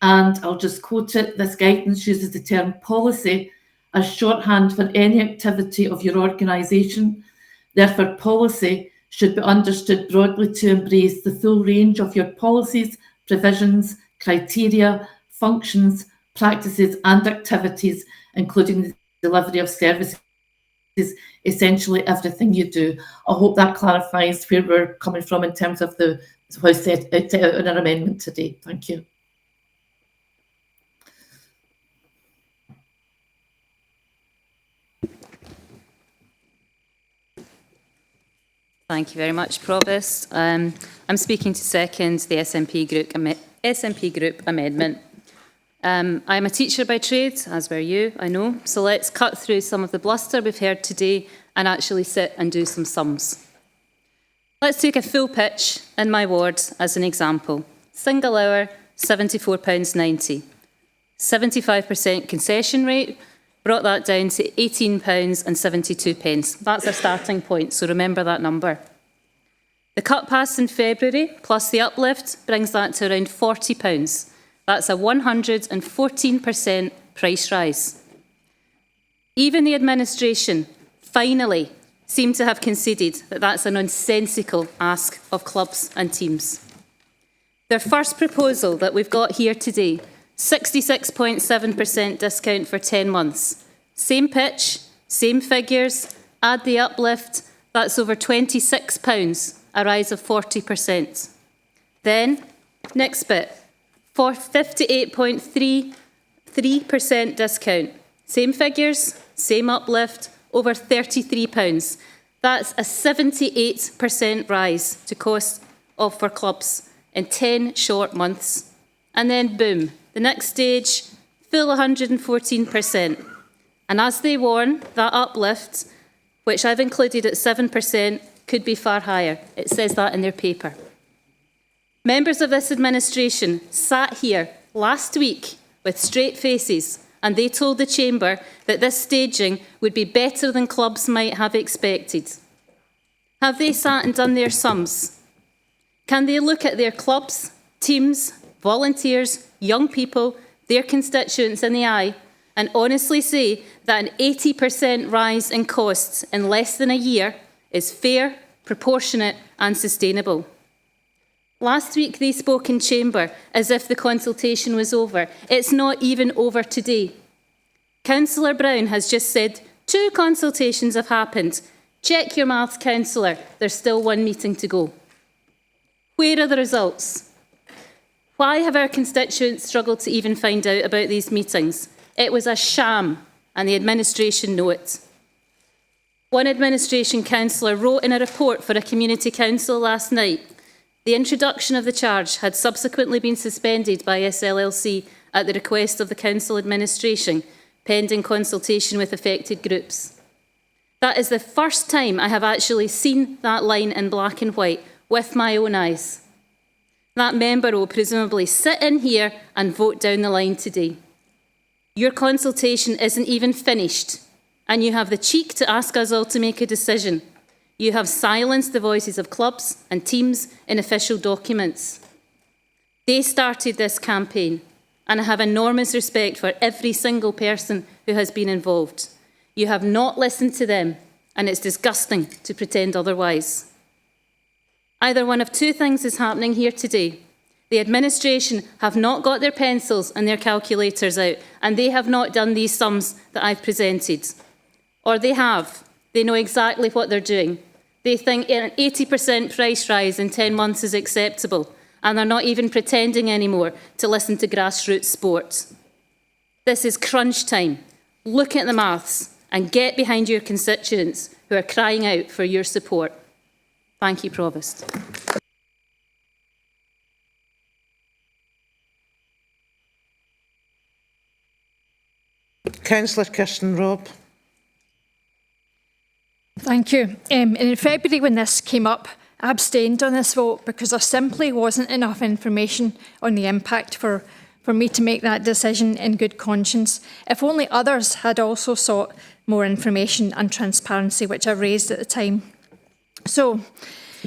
and I'll just quote it. This guidance uses the term policy as shorthand for any activity of your organisation. Therefore, policy should be understood broadly to embrace the full range of your policies, provisions, criteria, functions, practices and activities, including the delivery of services, essentially everything you do. I hope that clarifies where we're coming from in terms of the how set out in our amendment today. Thank you. Thank you very much, Provost. I'm speaking to second the SNP group amendment. I'm a teacher by trade, as were you, I know, so let's cut through some of the bluster we've heard today and actually sit and do some sums. Let's take a full pitch in my ward as an example. Single hour, £74.90. 75% concession rate brought that down to £18.72. That's our starting point, so remember that number. The cut passed in February, plus the uplift, brings that to around £40. That's a 114% price rise. Even the administration, finally, seem to have conceded that that's a nonsensical ask of clubs and teams. Their first proposal that we've got here today, 66.7% discount for 10 months. Same pitch, same figures, add the uplift, that's over £26, a rise of 40%. Then, next bit, for 58.33% discount. Same figures, same uplift, over £33. That's a 78% rise to cost for clubs in 10 short months. And then boom, the next stage, full 114%. And as they warn, that uplift, which I've included at 7%, could could be far higher. It says that in their paper. Members of this administration sat here last week with straight faces, and they told the Chamber that this staging would be better than clubs might have expected. Have they sat and done their sums? Can they look at their clubs, teams, volunteers, young people, their constituents in the eye and honestly say that an 80% rise in costs in less than a year is fair, proportionate and sustainable? Last week they spoke in Chamber as if the consultation was over. It's not even over today. Councillor Brown has just said 2 consultations have happened. Check your maths, Councillor. There's still 1 meeting to go. Where are the results? Why have our constituents struggled to even find out about these meetings? It was a sham, and the administration know it. One administration councillor wrote in a report for a community council last night, the introduction of the charge had subsequently been suspended by SLLC at the request of the council administration, pending consultation with affected groups. That is the first time I have actually seen that line in black and white with my own eyes. That member will presumably sit in here and vote down the line today. Your consultation isn't even finished, and you have the cheek to ask us all to make a decision. You have silenced the voices of clubs and teams in official documents. They started this campaign, and I have enormous respect for every single person who has been involved. You have not listened to them, and it's disgusting to pretend otherwise. Either one of 2 things is happening here today. The administration have not got their pencils and their calculators out, and they have not done these sums that I've presented. Or they have. They know exactly what they're doing. They think an 80% price rise in 10 months is acceptable, and they're not even pretending anymore to listen to grassroots sport. This is crunch time. Look at the maths and get behind your constituents who are crying out for your support. Thank you, Provost. Councillor Kirsten Robb. Thank you. In February, when this came up, I abstained on this vote because there simply wasn't enough information on the impact for me to make that decision in good conscience. If only others had also sought more information and transparency, which I raised at the time. So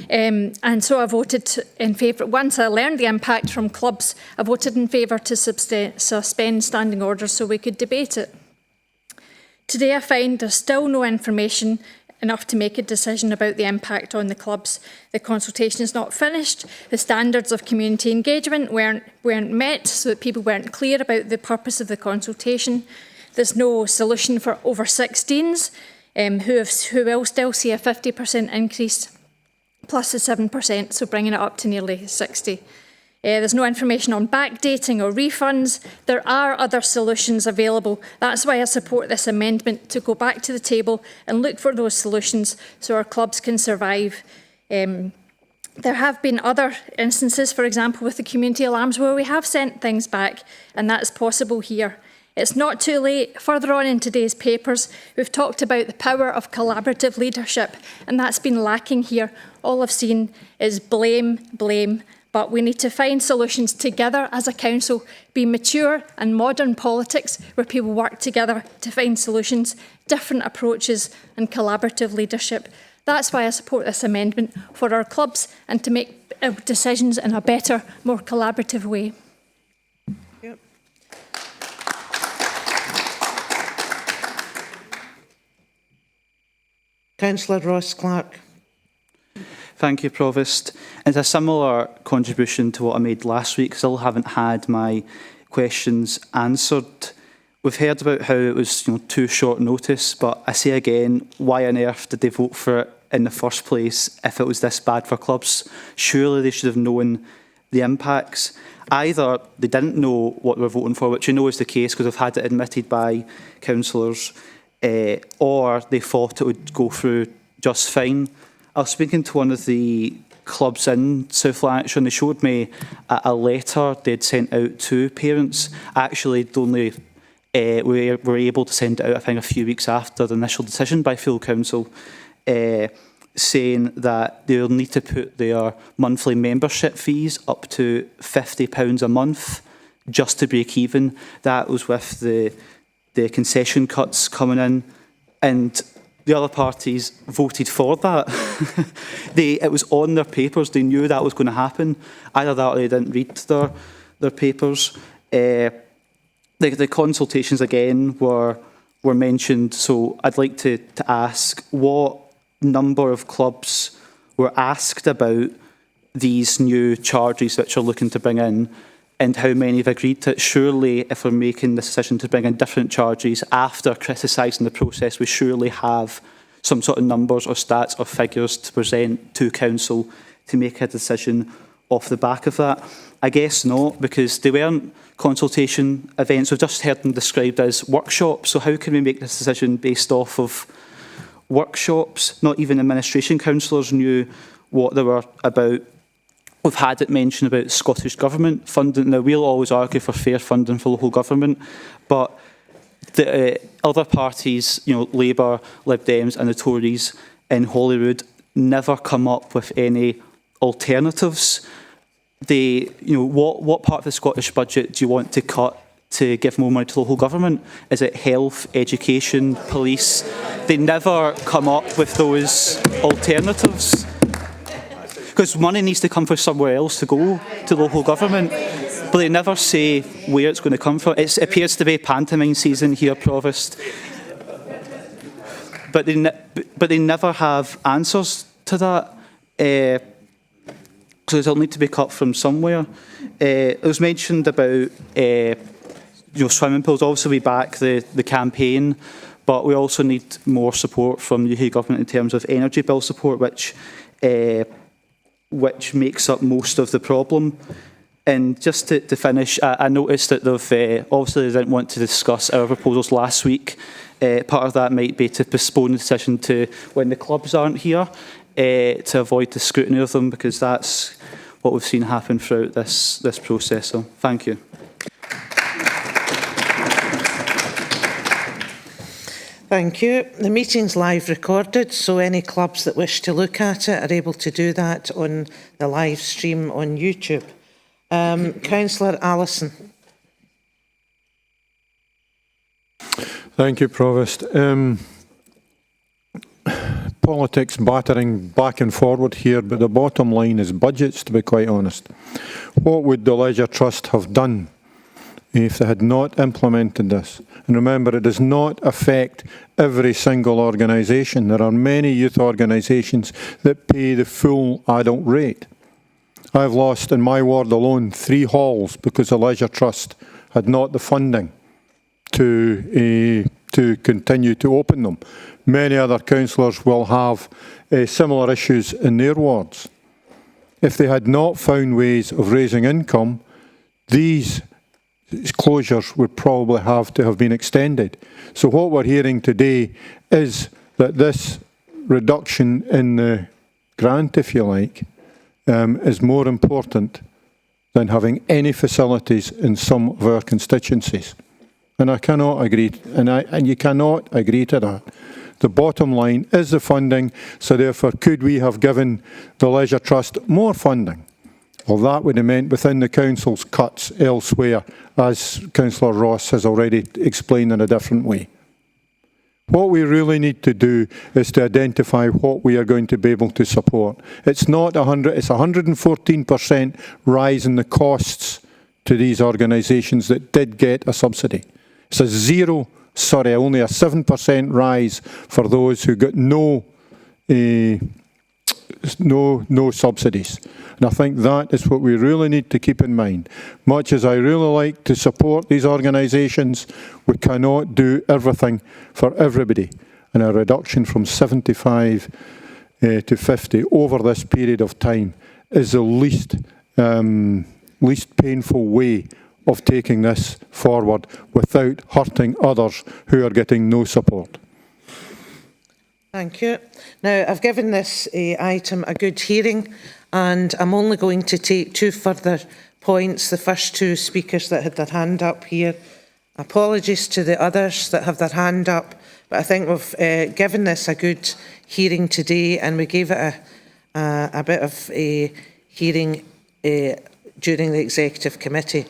I voted in favour. Once I learned the impact from clubs, I voted in favour to suspend standing orders so we could debate it. Today I find there's still no information enough to make a decision about the impact on the clubs. The consultation is not finished. The standards of community engagement weren't met, so that people weren't clear about the purpose of the consultation. There's no solution for over 16s who will still see a 50% increase, plus the 7%, so bringing it up to nearly 60. There's no information on backdating or refunds. There are other solutions available. That's why I support this amendment, to go back to the table and look for those solutions so our clubs can survive. There have been other instances, for example, with the community alarms, where we have sent things back, and that's possible here. It's not too late. Further on in today's papers, we've talked about the power of collaborative leadership, and that's been lacking here. All I've seen is blame, blame, but we need to find solutions together as a council, be mature and modern politics where people work together to find solutions, different approaches and collaborative leadership. That's why I support this amendment, for our clubs and to make decisions in a better, more collaborative way. Yep. Councillor Ross-Clark. Thank you, Provost. It's a similar contribution to what I made last week. Still haven't had my questions answered. We've heard about how it was too short notice, but I say again, why on earth did they vote for it in the first place if it was this bad for clubs? Surely they should have known the impacts. Either they didn't know what they were voting for, which is the case because I've had it admitted by councillors, or they thought it would go through just fine. I was speaking to one of the clubs in South Lanarkshire and they showed me a letter they'd sent out to parents. Actually, we were able to send it out, I think, a few weeks after the initial decision by full council, saying that they'll need to put their monthly membership fees up to £50 a month just to break even. That was with the concession cuts coming in, and the other parties voted for that. It was on their papers. They knew that was going to happen. Either that or they didn't read their papers. The consultations again were mentioned, so I'd like to ask what number of clubs were asked about these new charges which are looking to bring in, and how many have agreed to it. Surely, if we're making the decision to bring in different charges after criticising the process, we surely have some sort of numbers or stats or figures to present to council to make a decision off the back of that. I guess not, because they weren't consultation events. We've just heard them described as workshops. So how can we make this decision based off of workshops? Not even administration councillors knew what they were about. We've had it mentioned about Scottish Government funding. Now, we'll always argue for fair funding for local government, but the other parties, Labour, Lib Dems and the Tories in Holyrood, never come up with any alternatives. What part of the Scottish budget do you want to cut to give more money to local government? Is it health, education, police? They never come up with those alternatives. Because money needs to come from somewhere else to go to local government. But they never say where it's going to come from. It appears to be pantomime season here, Provost. But they never have answers to that. Because it'll need to be cut from somewhere. It was mentioned about swimming pools. Obviously, we back the campaign, but we also need more support from the UK government in terms of energy bill support, which makes up most of the problem. And just to finish, I noticed that they've obviously they didn't want to discuss our proposals last week. Part of that might be to postpone the decision to when the clubs aren't here, to avoid the scrutiny of them, because that's what we've seen happen throughout this process. So, thank you. Thank you. The meeting's live recorded, so any clubs that wish to look at it are able to do that on the live stream on YouTube. Councillor Allison. Thank you, Provost. Politics battering back and forward here, but the bottom line is budgets, to be quite honest. What would the Leisure Trust have done if they had not implemented this? And remember, it does not affect every single organisation. There are many youth organisations that pay the full adult rate. I've lost, in my ward alone, 3 halls because the Leisure Trust had not the funding to continue to open them. Many other councillors will have similar issues in their wards. If they had not found ways of raising income, these closures would probably have to have been extended. So what we're hearing today is that this reduction in the grant, if you like, is more important than having any facilities in some of our constituencies. And I cannot agree, and you cannot agree to that. The bottom line is the funding, so therefore could we have given the Leisure Trust more funding? Well, that would have meant within the council's cuts elsewhere, as Councillor Ross has already explained in a different way. What we really need to do is to identify what we are going to be able to support. It's not 100, it's 114% rise in the costs to these organisations that did get a subsidy. It's only a 7% rise for those who got no subsidies. And I think that is what we really need to keep in mind. Much as I really like to support these organisations, we cannot do everything for everybody. And a reduction from 75 to 50 over this period of time is the least painful way of taking this forward without hurting others who are getting no support. Thank you. Now, I've given this item a good hearing, and I'm only going to take 2 further points. The first 2 speakers that had their hand up here Apologies to the others that have their hand up, but I think we've given this a good hearing today, and we gave it a bit of a hearing during the Executive Committee.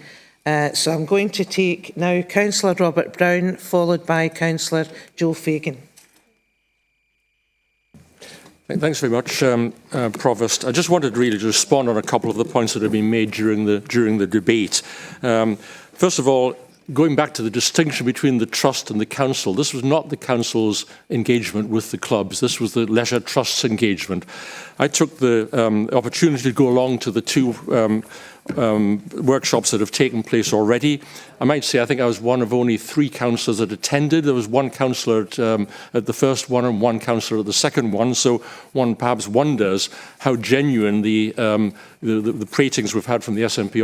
So I'm going to take now Councillor Robert Brown, followed by Councillor Joe Fagan. Thanks very much, Provost. I just wanted really to respond on a couple of the points that have been made during the debate. First of all, going back to the distinction between the Trust and the Council, this was not the Council's engagement with the clubs. This was the Leisure Trust's engagement. I took the opportunity to go along to the two workshops that have taken place already. I might say I think I was one of only 3 councillors that attended. There was one councillor at the first one and one councillor at the second one, so one perhaps wonders how genuine the pratings we've had from the SNP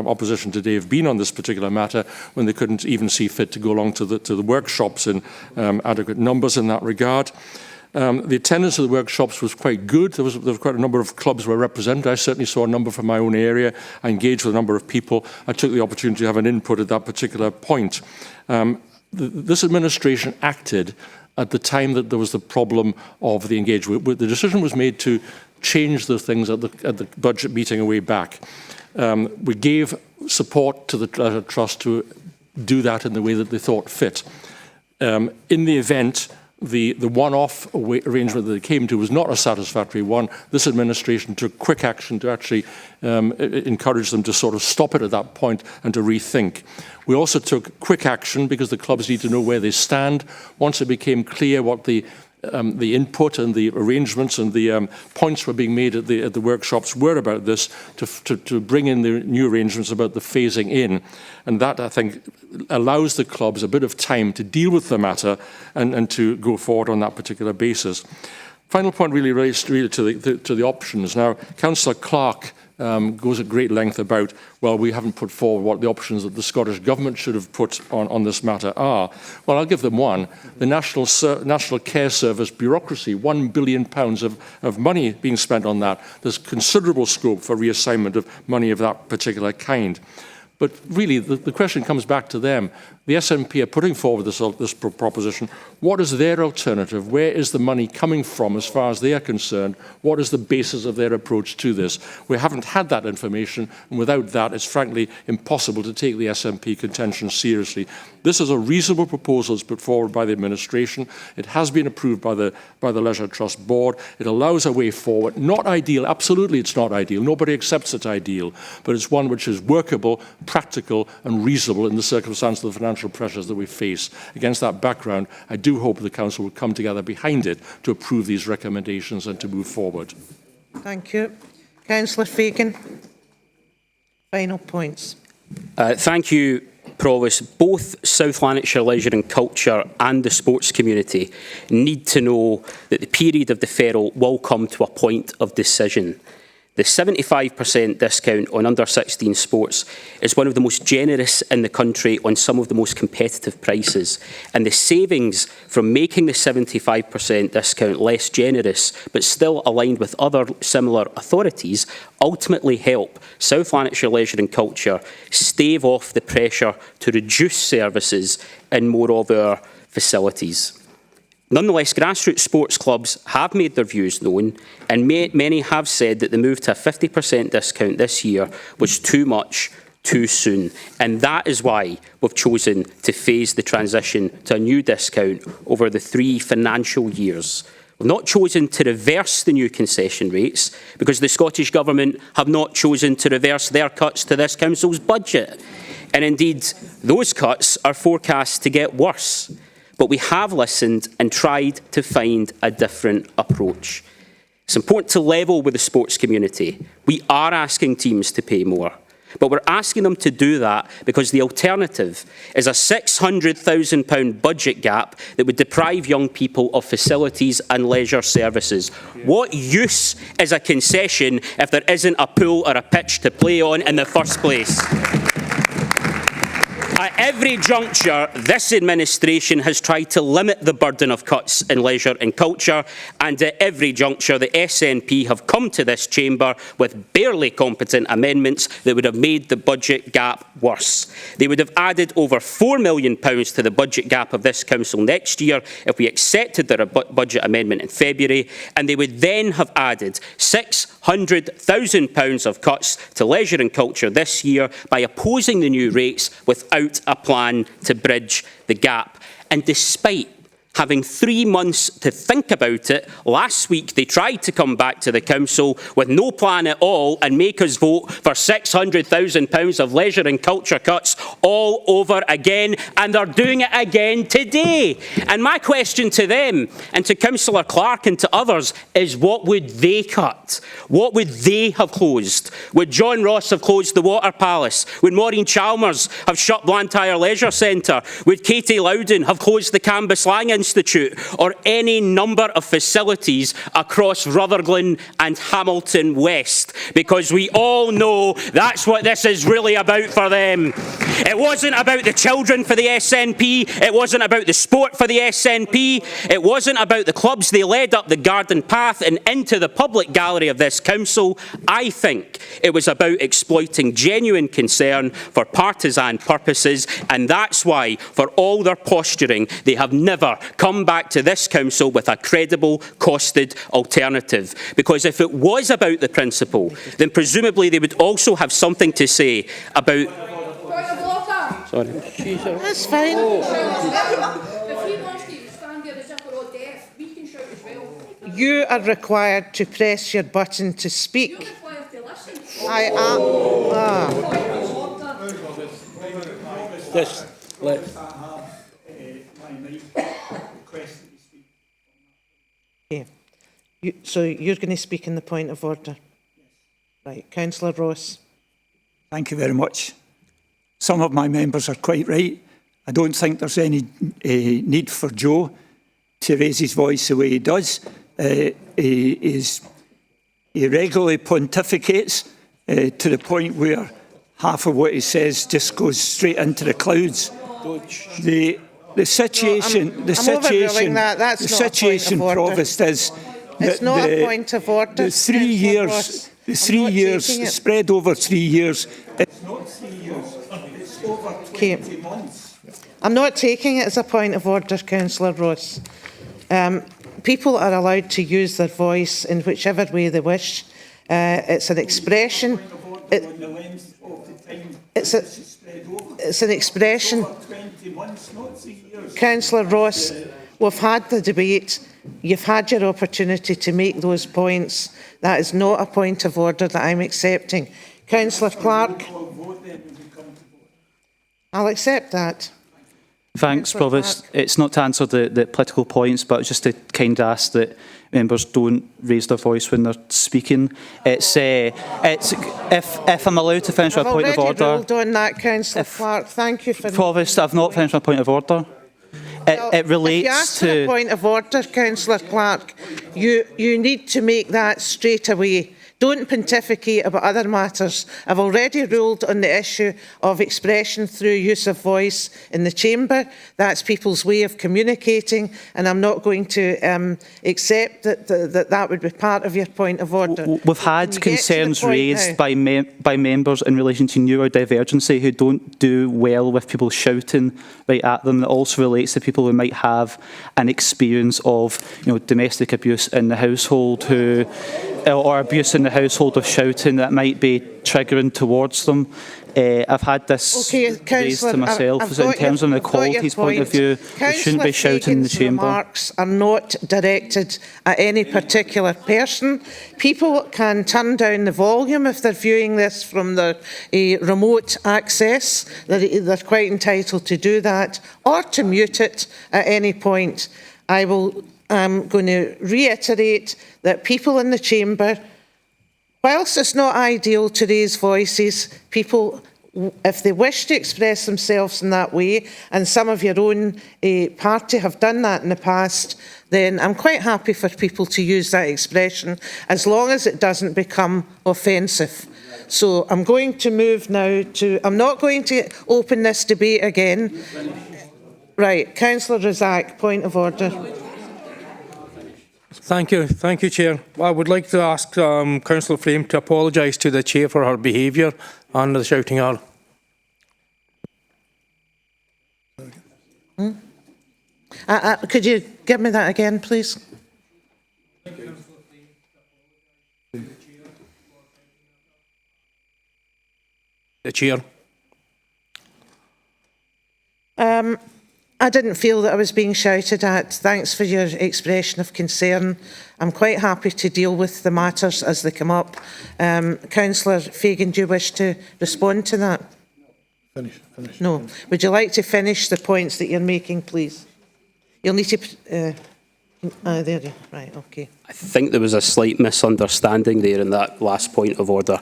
opposition today have been on this particular matter, when they couldn't even see fit to go along to the workshops in adequate numbers in that regard. The attendance of the workshops was quite good. There was quite a number of clubs were represented. I certainly saw a number from my own area. I engaged with a number of people. I took the opportunity to have an input at that particular point. This administration acted at the time that there was the problem of the engagement. The decision was made to change the things at the budget meeting a way back. We gave support to the Leisure Trust to do that in the way that they thought fit. In the event, the one-off arrangement that they came to was not a satisfactory one. This administration took quick action to actually encourage them to sort of stop it at that point and to rethink. We also took quick action because the clubs need to know where they stand. Once it became clear what the input and the arrangements and the points were being made at the workshops were about this, to bring in the new arrangements about the phasing in. And that, I think, allows the clubs a bit of time to deal with the matter and to go forward on that particular basis. Final point really relates to the options. Now, Councillor Clark goes at great length about, well, we haven't put forward what the options that the Scottish Government should have put on this matter are. Well, I'll give them one. The National Care Service bureaucracy, £1 billion of money being spent on that. There's considerable scope for reassignment of money of that particular kind. But really, the question comes back to them. The SNP are putting forward this proposition. What is their alternative? Where is the money coming from as far as they are concerned? What is the basis of their approach to this? We haven't had that information, and without that, it's frankly impossible to take the SNP contention seriously. This is a reasonable proposal that's put forward by the administration. It has been approved by the Leisure Trust Board. It allows a way forward. Not ideal, absolutely it's not ideal. Nobody accepts it's ideal, but it's one which is workable, practical and reasonable in the circumstances of the financial pressures that we face. Against that background, I do hope the Council will come together behind it to approve these recommendations and to move forward. Thank you. Councillor Fagan. Final points. Thank you, Provost. Both South Lanarkshire Leisure and Culture and the sports community need to know that the period of deferral will come to a point of decision. The 75% discount on under-16 sports is one of the most generous in the country on some of the most competitive prices. And the savings from making the 75% discount less generous, but still aligned with other similar authorities, ultimately help South Lanarkshire Leisure and Culture stave off the pressure to reduce services in more of our facilities. Nonetheless, grassroots sports clubs have made their views known, and many have said that the move to a 50% discount this year was too much, too soon. And that is why we've chosen to phase the transition to a new discount over the 3 financial years. We've not chosen to reverse the new concession rates because the Scottish Government have not chosen to reverse their cuts to this Council's budget. And indeed, those cuts are forecast to get worse. But we have listened and tried to find a different approach. It's important to level with the sports community. We are asking teams to pay more, but we're asking them to do that because the alternative is a £600,000 budget gap that would deprive young people of facilities and leisure services. What use is a concession if there isn't a pool or a pitch to play on in the first place? At every juncture, this administration has tried to limit the burden of cuts in leisure and culture, and at every juncture, the SNP have come to this chamber with barely competent amendments that would have made the budget gap worse. They would have added over £4 million to the budget gap of this council next year if we accepted their budget amendment in February, and they would then have added £600,000 of cuts to leisure and culture this year by opposing the new rates without a plan to bridge the gap. And despite having 3 months to think about it, last week they tried to come back to the council with no plan at all and make us vote for £600,000 of leisure and culture cuts all over again, and they're doing it again today. And my question to them and to Councillor Clark and to others is, what would they cut? What would they have closed? Would John Ross have closed the Water Palace? Would Maureen Chalmers have shut Blantyre Leisure Centre? Would Katie Loudon have closed the Cambuslang Institute, or any number of facilities across Rutherglen and Hamilton West? Because we all know that's what this is really about for them. It wasn't about the children for the SNP, it wasn't about the sport for the SNP, it wasn't about the clubs they led up the garden path and into the public gallery of this council. I think it was about exploiting genuine concern for partisan purposes, and that's why, for all their posturing, they have never come back to this council with a credible, costed alternative. Because if it was about the principle, then presumably they would also have something to say about... Sorry. That's fine. You are required to press your button to speak. I am. Just let. Okay. So you're going to speak in the point of order? Right. Councillor Ross. Thank you very much. Some of my members are quite right. I don't think there's any need for Joe to raise his voice the way he does. He regularly pontificates to the point where half of what he says just goes straight into the clouds. The situation, the situation, Provost, is it's not a point of order. The 3 years, spread over 3 years. It's not 3 years. It's over 20 months. I'm not taking it as a point of order, Councillor Ross. People are allowed to use their voice in whichever way they wish. It's an expression. It's an expression. Councillor Ross, we've had the debate. You've had your opportunity to make those points. That is not a point of order that I'm accepting. Councillor Clark. I'll accept that. Thanks, Provost. It's not to answer the political points, but just to kind of ask that members don't raise their voice when they're speaking. It's if I'm allowed to finish my point of order. I've already ruled on that, Councillor Clark. Thank you for... Provost, I've not finished my point of order. It relates if you ask to... for a point of order, Councillor Clark, you need to make that straight away. Don't pontificate about other matters. I've already ruled on the issue of expression through use of voice in the chamber. That's people's way of communicating, and I'm not going to accept that would be part of your point of order. We've had concerns raised by members in relation to neurodivergency who don't do well with people shouting right at them. That also relates to people who might have an experience of domestic abuse in the household or abuse in the household of shouting that might be triggering towards them. I've had this raised to myself in terms of the equalities point of view. We shouldn't be shouting in the chamber. Remarks are not directed at any particular person. People can turn down the volume if they're viewing this from their remote access. They're quite entitled to do that, or to mute it at any point. I'm going to reiterate that people in the chamber, whilst it's not ideal to raise voices, people, if they wish to express themselves in that way, and some of your own party have done that in the past, then I'm quite happy for people to use that expression, as long as it doesn't become offensive. So I'm going to move now to, I'm not going to open this debate again. Right, Councillor Razak, point of order. Thank you, Chair. I would like to ask Councillor Frame to apologise to the Chair for her behaviour and the shouting her. Could you give me that again, please? The Chair. I didn't feel that I was being shouted at. Thanks for your expression of concern. I'm quite happy to deal with the matters as they come up. Councillor Fagan, do you wish to respond to that? Finish. No. Would you like to finish the points that you're making, please? You'll need to... there you right, okay. I think there was a slight misunderstanding there in that last point of order.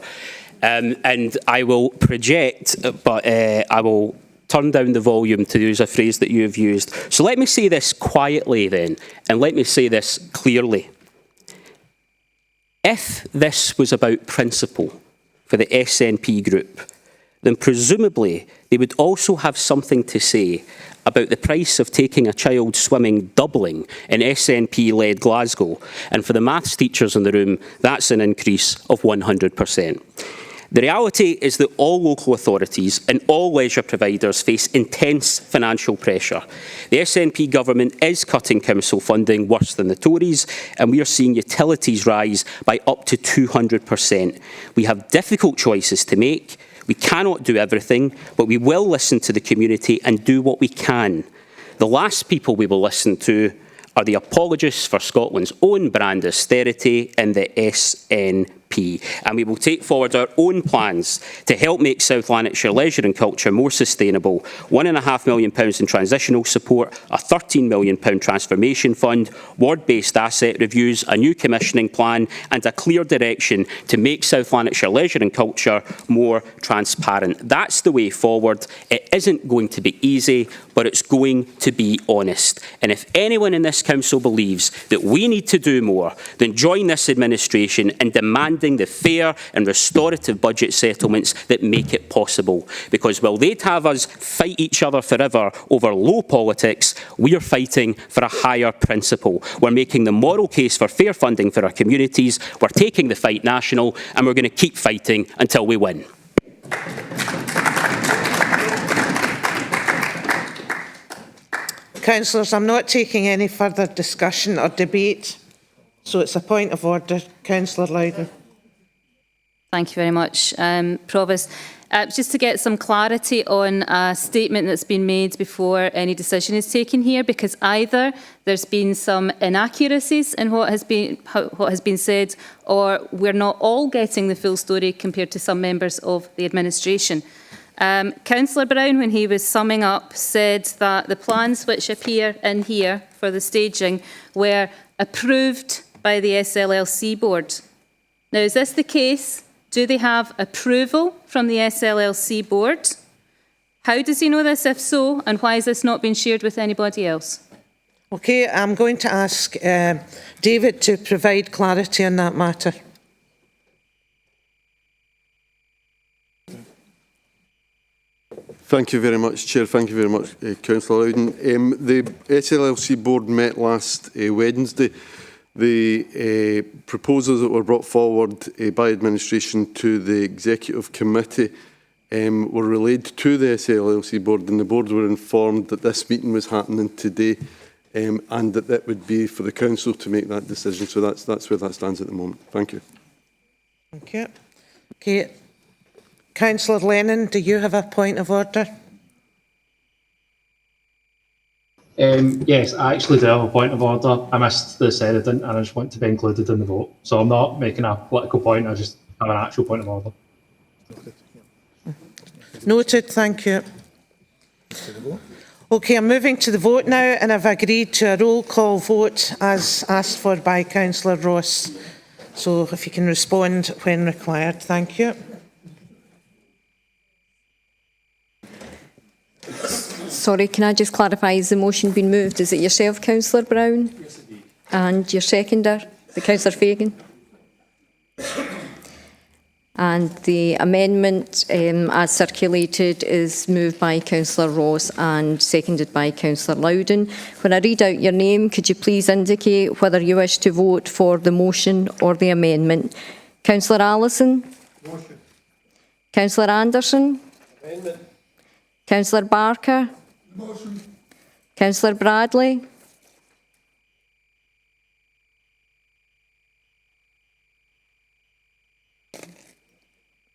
And I will project, but I will turn down the volume to use a phrase that you have used. So let me say this quietly then, and let me say this clearly. If this was about principle for the SNP group, then presumably they would also have something to say about the price of taking a child swimming doubling in SNP-led Glasgow. And for the maths teachers in the room, that's an increase of 100%. The reality is that all local authorities and all leisure providers face intense financial pressure. The SNP government is cutting council funding worse than the Tories, and we are seeing utilities rise by up to 200%. We have difficult choices to make. We cannot do everything, but we will listen to the community and do what we can. The last people we will listen to are the apologists for Scotland's own brand austerity in the SNP. And we will take forward our own plans to help make South Lanarkshire leisure and culture more sustainable. £1.5 million in transitional support, a £13 million transformation fund, ward-based asset reviews, a new commissioning plan and a clear direction to make South Lanarkshire leisure and culture more transparent. That's the way forward. It isn't going to be easy, but it's going to be honest. And if anyone in this council believes that we need to do more, then join this administration in demanding the fair and restorative budget settlements that make it possible. Because while they'd have us fight each other forever over low politics, we are fighting for a higher principle. We're making the moral case for fair funding for our communities, we're taking the fight national, and we're going to keep fighting until we win. Councillors, I'm not taking any further discussion or debate, so it's a point of order. Councillor Loudon. Thank you very much, Provost. Just to get some clarity on a statement that's been made before any decision is taken here, because either there's been some inaccuracies in what has been said, or we're not all getting the full story compared to some members of the administration. Councillor Brown, when he was summing up, said that the plans which appear in here for the staging were approved by the SLLC board. Now, is this the case? Do they have approval from the SLLC board? How does he know this, if so, and why has this not been shared with anybody else? Okay, I'm going to ask David to provide clarity on that matter. Thank you very much, Chair. Thank you very much, Councillor Loudon. The SLLC board met last Wednesday. The proposals that were brought forward by administration to the executive committee were relayed to the SLLC board, and the board were informed that this meeting was happening today, and that it would be for the council to make that decision. So that's where that stands at the moment. Thank you. Thank you. Okay. Councillor Lennon, do you have a point of order? Yes, I actually do have a point of order. I missed the editing and I just want to be included in the vote. So I'm not making a political point, I just have an actual point of order. Noted, thank you. Okay, I'm moving to the vote now, and I've agreed to a roll call vote as asked for by Councillor Ross. So if you can respond when required, thank you. Sorry, can I just clarify, has the motion been moved? Is it yourself, Councillor Brown? Yes, indeed. And your seconder, the Councillor Fagan? And the amendment, as circulated, is moved by Councillor Ross and seconded by Councillor Loudon. When I read out your name, could you please indicate whether you wish to vote for the motion or the amendment? Councillor Allison? Motion. Councillor Anderson? Amendment. Councillor Barker? Motion. Councillor Bradley?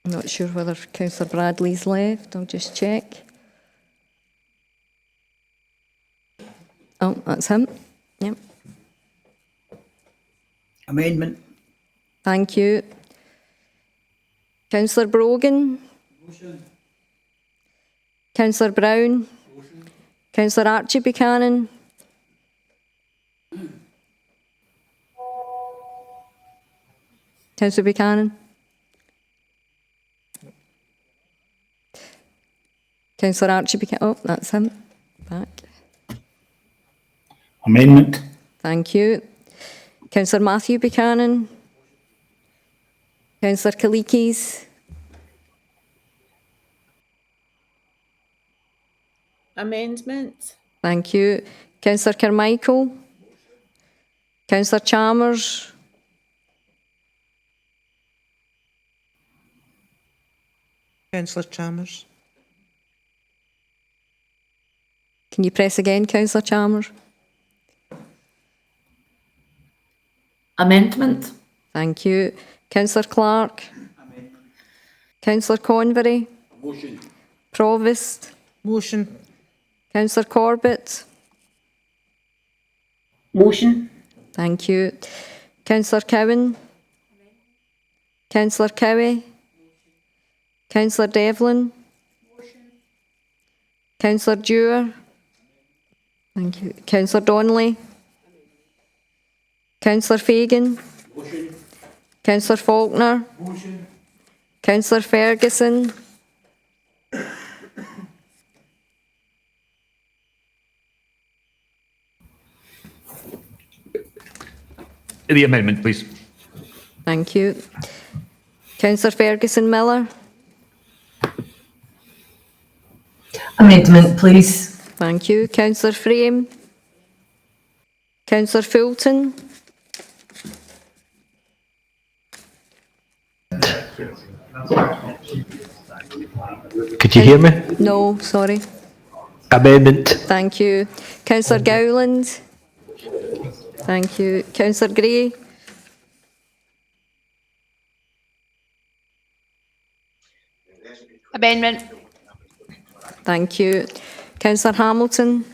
I'm not sure whether Councillor Bradley's left. I'll just check. Oh, that's him. Yep. Amendment. Thank you. Councillor Brogan? Motion. Councillor Brown? Motion. Councillor Archie Buchanan? Councillor Buchanan? Councillor Archie Buchanan. Oh, that's him. Back. Amendment. Thank you. Councillor Matthew Buchanan. Councillor Kalikis. Amendment. Thank you. Councillor Carmichael. Councillor Chalmers. Councillor Chalmers. Can you press again, Councillor Chalmers? Amendment. Thank you. Councillor Clark. Councillor Convery. Motion. Provost. Motion. Councillor Corbett. Motion. Thank you. Councillor Cowan. Councillor Cowie. Councillor Devlin. Councillor Dewar. Thank you. Councillor Donnelly. Councillor Fagan. Motion. Councillor Faulkner. Motion. Councillor Ferguson. The amendment, please. Thank you. Councillor Ferguson Miller. Amendment, please. Thank you. Councillor Frame. Councillor Fulton. Could you hear me? No, sorry. Amendment. Thank you. Councillor Gowland. Thank you. Councillor Gray. Amendment. Thank you. Councillor Hamilton.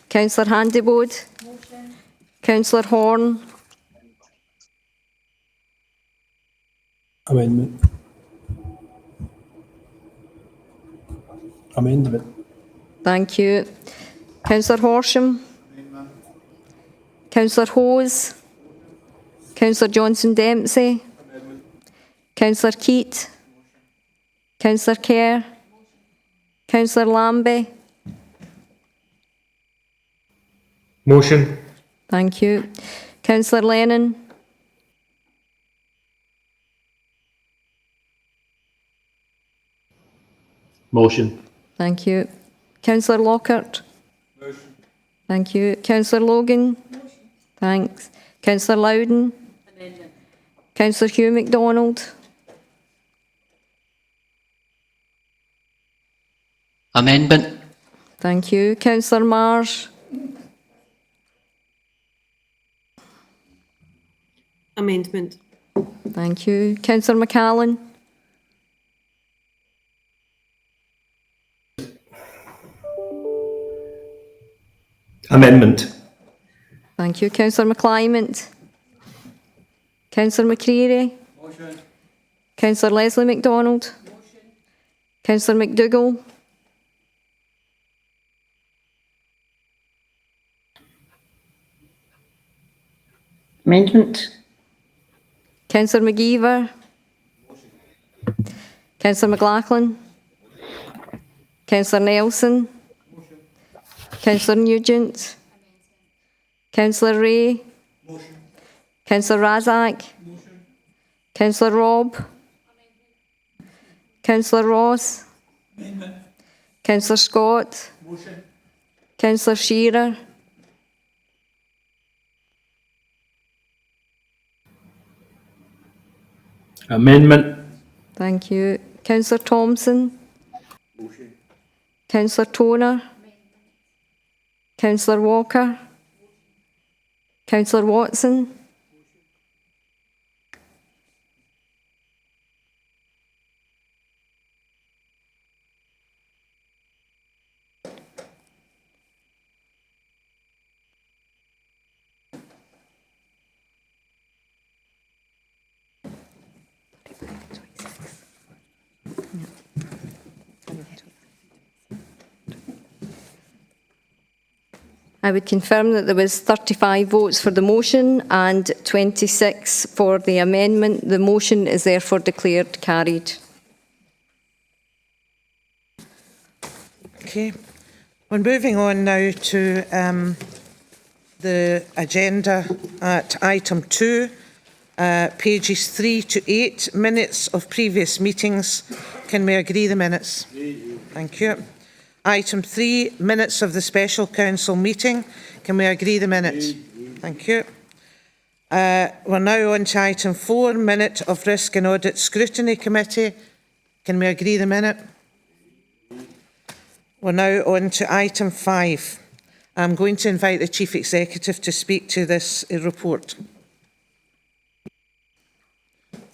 Councillor Handybode. Councillor Horn. Amendment. Amendment. Thank you. Councillor Horsham. Councillor Hose. Councillor Johnson Dempsey. Councillor Keat. Councillor Kerr. Councillor Lambie. Motion. Thank you. Councillor Lennon. Motion. Thank you. Councillor Lockhart. Motion. Thank you. Councillor Logan. Thanks. Councillor Loudon. Amendment. Councillor Hugh MacDonald. Amendment. Thank you. Councillor Marsh. Amendment. Thank you. Councillor McCallan. Amendment. Thank you. Councillor McClymont. Councillor McCreary. Motion. Councillor Leslie MacDonald. Councillor McDougall. Amendment. Councillor McGeever. Councillor McLaughlin. Councillor Nelson. Councillor Nugent. Councillor Ray. Councillor Razak. Councillor Robb. Councillor Ross? Amendment. Councillor Scott? Motion. Councillor Shearer? Amendment. Thank you. Councillor Thompson? Motion. Councillor Toner? Councillor Walker? Councillor Watson? I would confirm that there was 35 votes for the motion and 26 for the amendment. The motion is therefore declared carried. Okay. We're moving on now to the agenda at item 2, pages 3 to 8, minutes of previous meetings. Can we agree the minutes? Thank you. Item 3, minutes of the Special Council meeting. Can we agree the minutes? Thank you. We're now on to item 4, minute of Risk and Audit Scrutiny Committee. Can we agree the minute? We're now on to item 5. I'm going to invite the Chief Executive to speak to this report.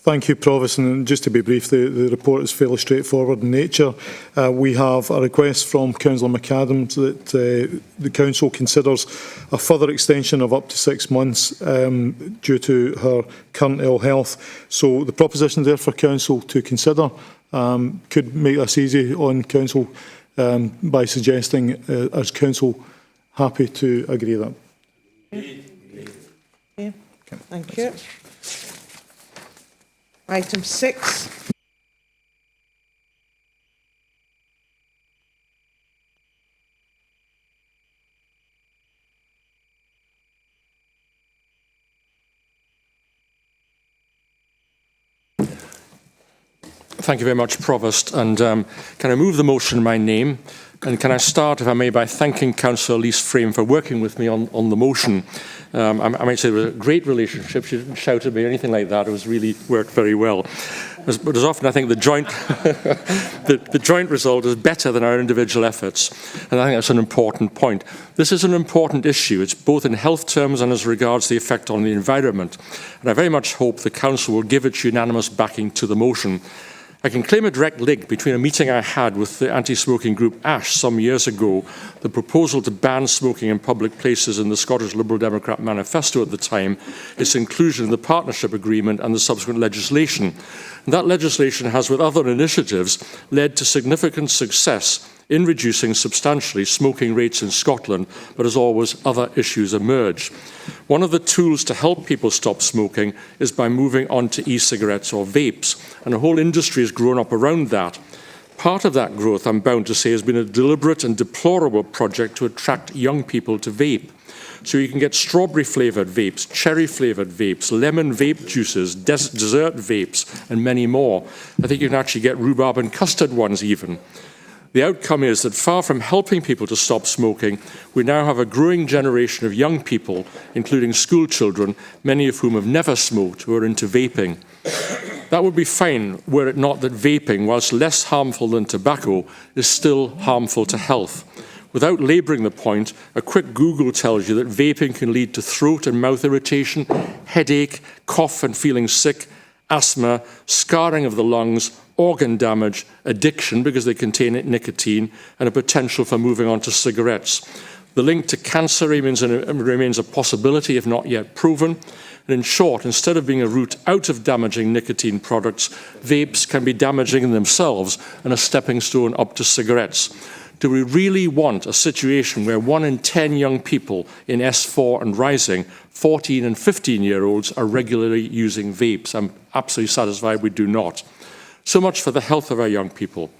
Thank you, Provost. And just to be brief, the report is fairly straightforward in nature. We have a request from Councillor McAdam that the Council considers a further extension of up to 6 months due to her current ill health. So the proposition there for Council to consider could make this easy on Council by suggesting, as Council, happy to agree that. Okay. Thank you. Item 6. Thank you very much, Provost. And can I move the motion in my name? And can I start, if I may, by thanking Councillor Elise Frame for working with me on the motion. I might say it was a great relationship. She didn't shout at me or anything like that. It was really worked very well. But as often, I think the joint, the joint result is better than our individual efforts. And I think that's an important point. This is an important issue. It's both in health terms and as regards the effect on the environment. And I very much hope the Council will give its unanimous backing to the motion. I can claim a direct link between a meeting I had with the anti-smoking group ASH some years ago, the proposal to ban smoking in public places in the Scottish Liberal Democrat manifesto at the time, its inclusion in the partnership agreement and the subsequent legislation. And that legislation has, with other initiatives, led to significant success in reducing substantially smoking rates in Scotland, but as always, other issues emerge. One of the tools to help people stop smoking is by moving on to e-cigarettes or vapes, and a whole industry has grown up around that. Part of that growth, I'm bound to say, has been a deliberate and deplorable project to attract young people to vape. So you can get strawberry-flavoured vapes, cherry-flavoured vapes, lemon vape juices, dessert vapes, and many more. I think you can actually get rhubarb and custard ones even. The outcome is that far from helping people to stop smoking, we now have a growing generation of young people, including school children, many of whom have never smoked, who are into vaping. That would be fine were it not that vaping, whilst less harmful than tobacco, is still harmful to health. Without labouring the point, a quick Google tells you that vaping can lead to throat and mouth irritation, headache, cough and feeling sick, asthma, scarring of the lungs, organ damage, addiction because they contain nicotine, and a potential for moving on to cigarettes. The link to cancer remains a possibility, if not yet proven. And in short, instead of being a route out of damaging nicotine products, vapes can be damaging in themselves and a stepping stone up to cigarettes. Do we really want a situation where 1 in 10 young people in S4 and rising, 14 and 15-year-olds, are regularly using vapes? I'm absolutely satisfied we do not. So much for the health of our young people.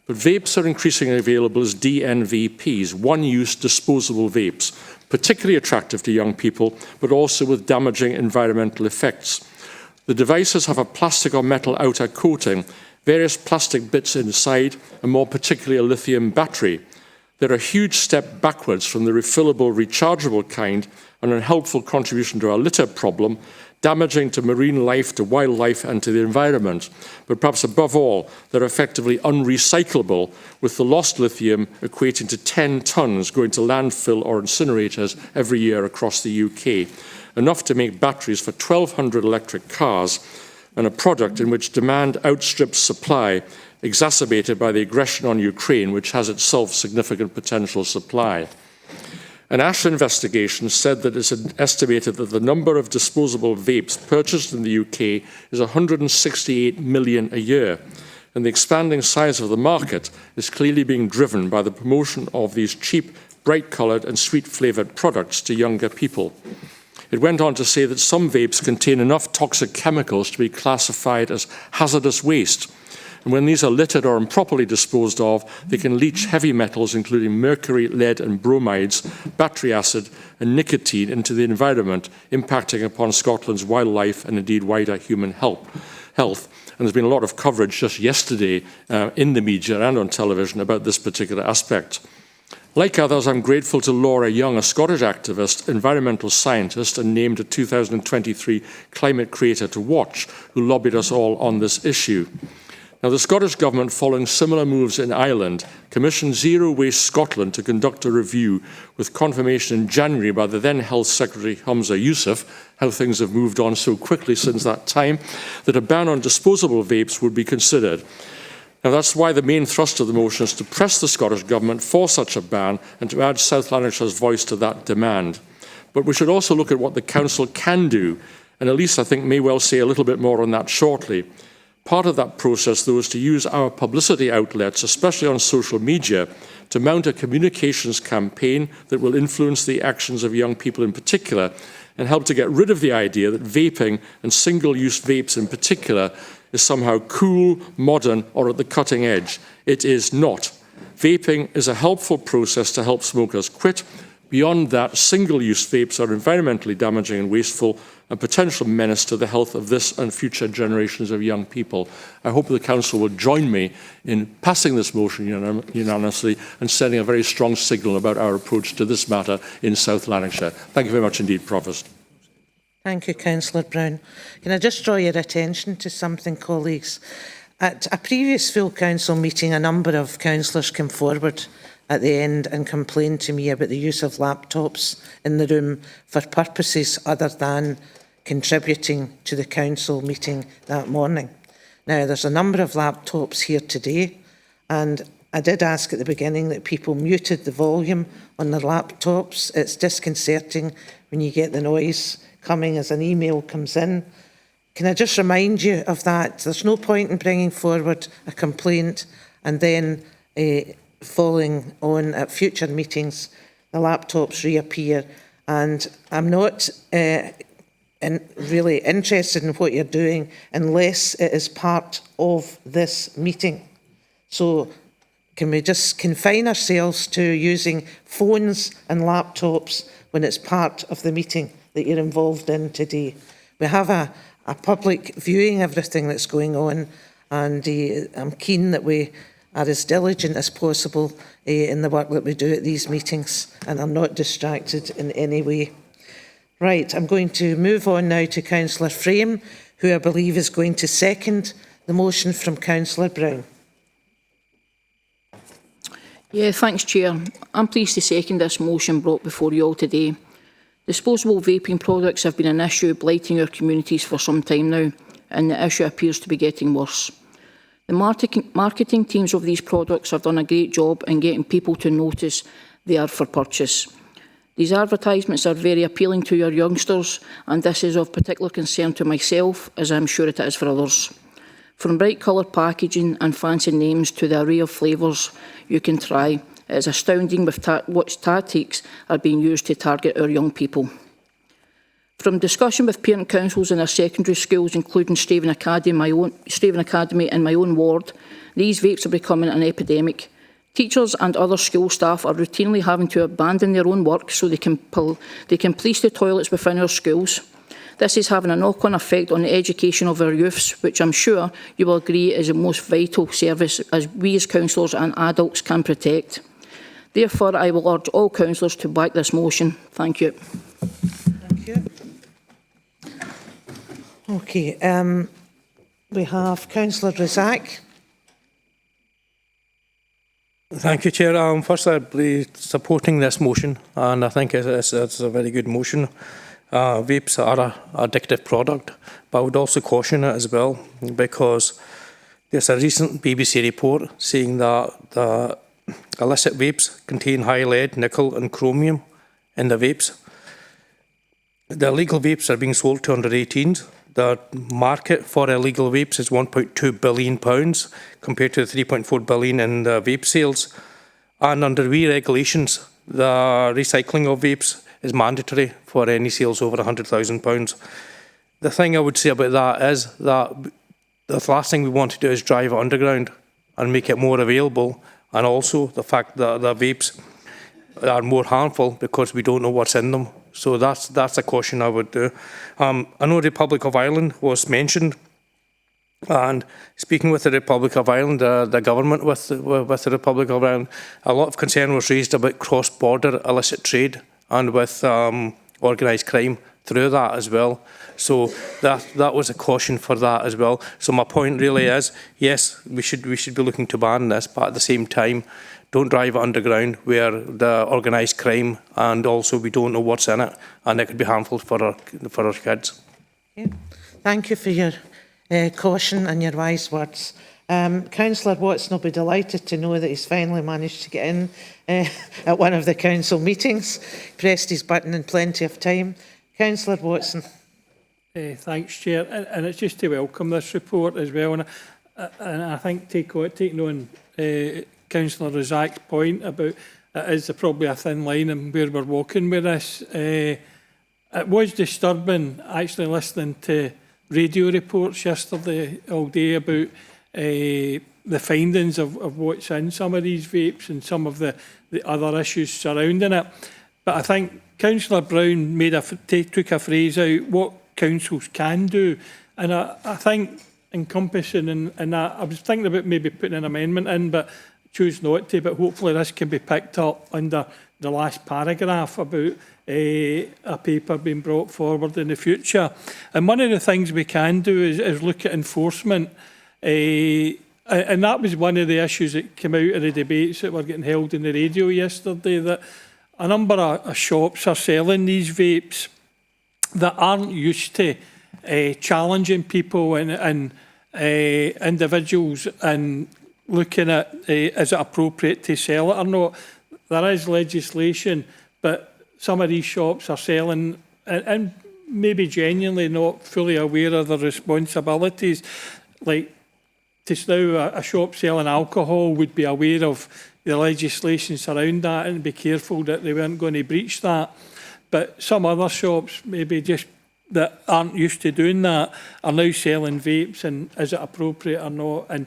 But vapes are increasingly available as DNVPs, one-use disposable vapes, particularly attractive to young people, but also with damaging environmental effects. The devices have a plastic or metal outer coating, various plastic bits inside, and more particularly a lithium battery. They're a huge step backwards from the refillable, rechargeable kind, and an unhelpful contribution to our litter problem, damaging to marine life, to wildlife and to the environment. But perhaps above all, they're effectively unrecyclable, with the lost lithium equating to 10 tonnes going to landfill or incinerators every year across the UK, enough to make batteries for 1,200 electric cars, and a product in which demand outstrips supply, exacerbated by the aggression on Ukraine, which has itself significant potential supply. An ASH investigation said that it's estimated that the number of disposable vapes purchased in the UK is 168 million a year, and the expanding size of the market is clearly being driven by the promotion of these cheap, bright-coloured and sweet-flavoured products to younger people. It went on to say that some vapes contain enough toxic chemicals to be classified as hazardous waste, and when these are littered or improperly disposed of, they can leach heavy metals including mercury, lead and bromides, battery acid and nicotine into the environment, impacting upon Scotland's wildlife and indeed wider human health. And there's been a lot of coverage just yesterday in the media and on television about this particular aspect. Like others, I'm grateful to Laura Young, a Scottish activist, environmental scientist and named a 2023 Climate Creator to Watch, who lobbied us all on this issue. Now, the Scottish Government, following similar moves in Ireland, commissioned Zero Waste Scotland to conduct a review, with confirmation in January by the then Health Secretary Humza Yousaf, how things have moved on so quickly since that time, that a ban on disposable vapes would be considered. Now, that's why the main thrust of the motion is to press the Scottish Government for such a ban and to add South Lanarkshire's voice to that demand. But we should also look at what the Council can do, and Elise, I think, may well say a little bit more on that shortly. Part of that process, though, is to use our publicity outlets, especially on social media, to mount a communications campaign that will influence the actions of young people in particular and help to get rid of the idea that vaping, and single-use vapes in particular, is somehow cool, modern, or at the cutting edge. It is not. Vaping is a helpful process to help smokers quit. Beyond that, single-use vapes are environmentally damaging and wasteful, a potential menace to the health of this and future generations of young people. I hope the Council will join me in passing this motion unanimously and sending a very strong signal about our approach to this matter in South Lanarkshire. Thank you very much indeed, Provost. Thank you, Councillor Brown. Can I just draw your attention to something, colleagues? At a previous full council meeting, a number of councillors came forward at the end and complained to me about the use of laptops in the room for purposes other than contributing to the council meeting that morning. Now, there's a number of laptops here today, and I did ask at the beginning that people muted the volume on their laptops. It's disconcerting when you get the noise coming as an email comes in. Can I just remind you of that? There's no point in bringing forward a complaint and then following on at future meetings, the laptops reappear. And I'm not really interested in what you're doing unless it is part of this meeting. So can we just confine ourselves to using phones and laptops when it's part of the meeting that you're involved in today? We have a public viewing everything that's going on, and I'm keen that we are as diligent as possible in the work that we do at these meetings and are not distracted in any way. Right, I'm going to move on now to Councillor Frame, who I believe is going to second the motion from Councillor Brown. Yeah, thanks, Chair. I'm pleased to second this motion brought before you all today. Disposable vaping products have been an issue blighting our communities for some time now, and the issue appears to be getting worse. The marketing teams of these products have done a great job in getting people to notice they are for purchase. These advertisements are very appealing to your youngsters, and this is of particular concern to myself, as I'm sure it is for others. From bright coloured packaging and fancy names to the array of flavours you can try, it is astounding what tactics are being used to target our young people. From discussion with parent councils in our secondary schools, including Stephen Academy in my own ward, these vapes are becoming an epidemic. Teachers and other school staff are routinely having to abandon their own work so they can police the toilets within our schools. This is having a knock-on effect on the education of our youths, which I'm sure you will agree is the most vital service as we as councillors and adults can protect. Therefore, I will urge all councillors to back this motion. Thank you. Thank you. Okay, we have Councillor Razak. Thank you, Chair. First, I'd be supporting this motion, and I think it's a very good motion. Vapes are an addictive product, but I would also caution it as well, because there's a recent BBC report saying that the illicit vapes contain high lead, nickel and chromium in the vapes. The illegal vapes are being sold to under 18s. The market for illegal vapes is £1.2 billion compared to the £3.4 billion in the vape sales. And under WEEE regulations, the recycling of vapes is mandatory for any sales over £100,000. The thing I would say about that is that the last thing we want to do is drive it underground and make it more available, and also the fact that the vapes are more harmful because we don't know what's in them. So that's a caution I would do. I know Republic of Ireland was mentioned, and speaking with the Republic of Ireland, the government with the Republic of Ireland, a lot of concern was raised about cross-border illicit trade and with organised crime through that as well. So that was a caution for that as well. So my point really is, yes, we should be looking to ban this, but at the same time, don't drive it underground where the organised crime, and also we don't know what's in it, and it could be harmful for our kids. Okay. Thank you for your caution and your wise words. Councillor Watson will be delighted to know that he's finally managed to get in at one of the council meetings. Pressed his button in plenty of time. Councillor Watson. Thanks, Chair. And it's just to welcome this report as well. And I think taking on Councillor Razak's point about it is probably a thin line and where we're walking with this. It was disturbing actually listening to radio reports yesterday all day about the findings of what's in some of these vapes and some of the other issues surrounding it. But I think Councillor Brown took a phrase out, what councils can do. And I think encompassing in that, I was thinking about maybe putting an amendment in, but choose not to, but hopefully this can be picked up under the last paragraph about a paper being brought forward in the future. And one of the things we can do is look at enforcement. And that was one of the issues that came out of the debates that were getting held in the radio yesterday, that a number of shops are selling these vapes that aren't used to challenging people and individuals and looking at is it appropriate to sell it or not. There is legislation, but some of these shops are selling and maybe genuinely not fully aware of their responsibilities. Like, just now, a shop selling alcohol would be aware of the legislation surround that and be careful that they weren't going to breach that. But some other shops, maybe just that aren't used to doing that, are now selling vapes, and is it appropriate or not? And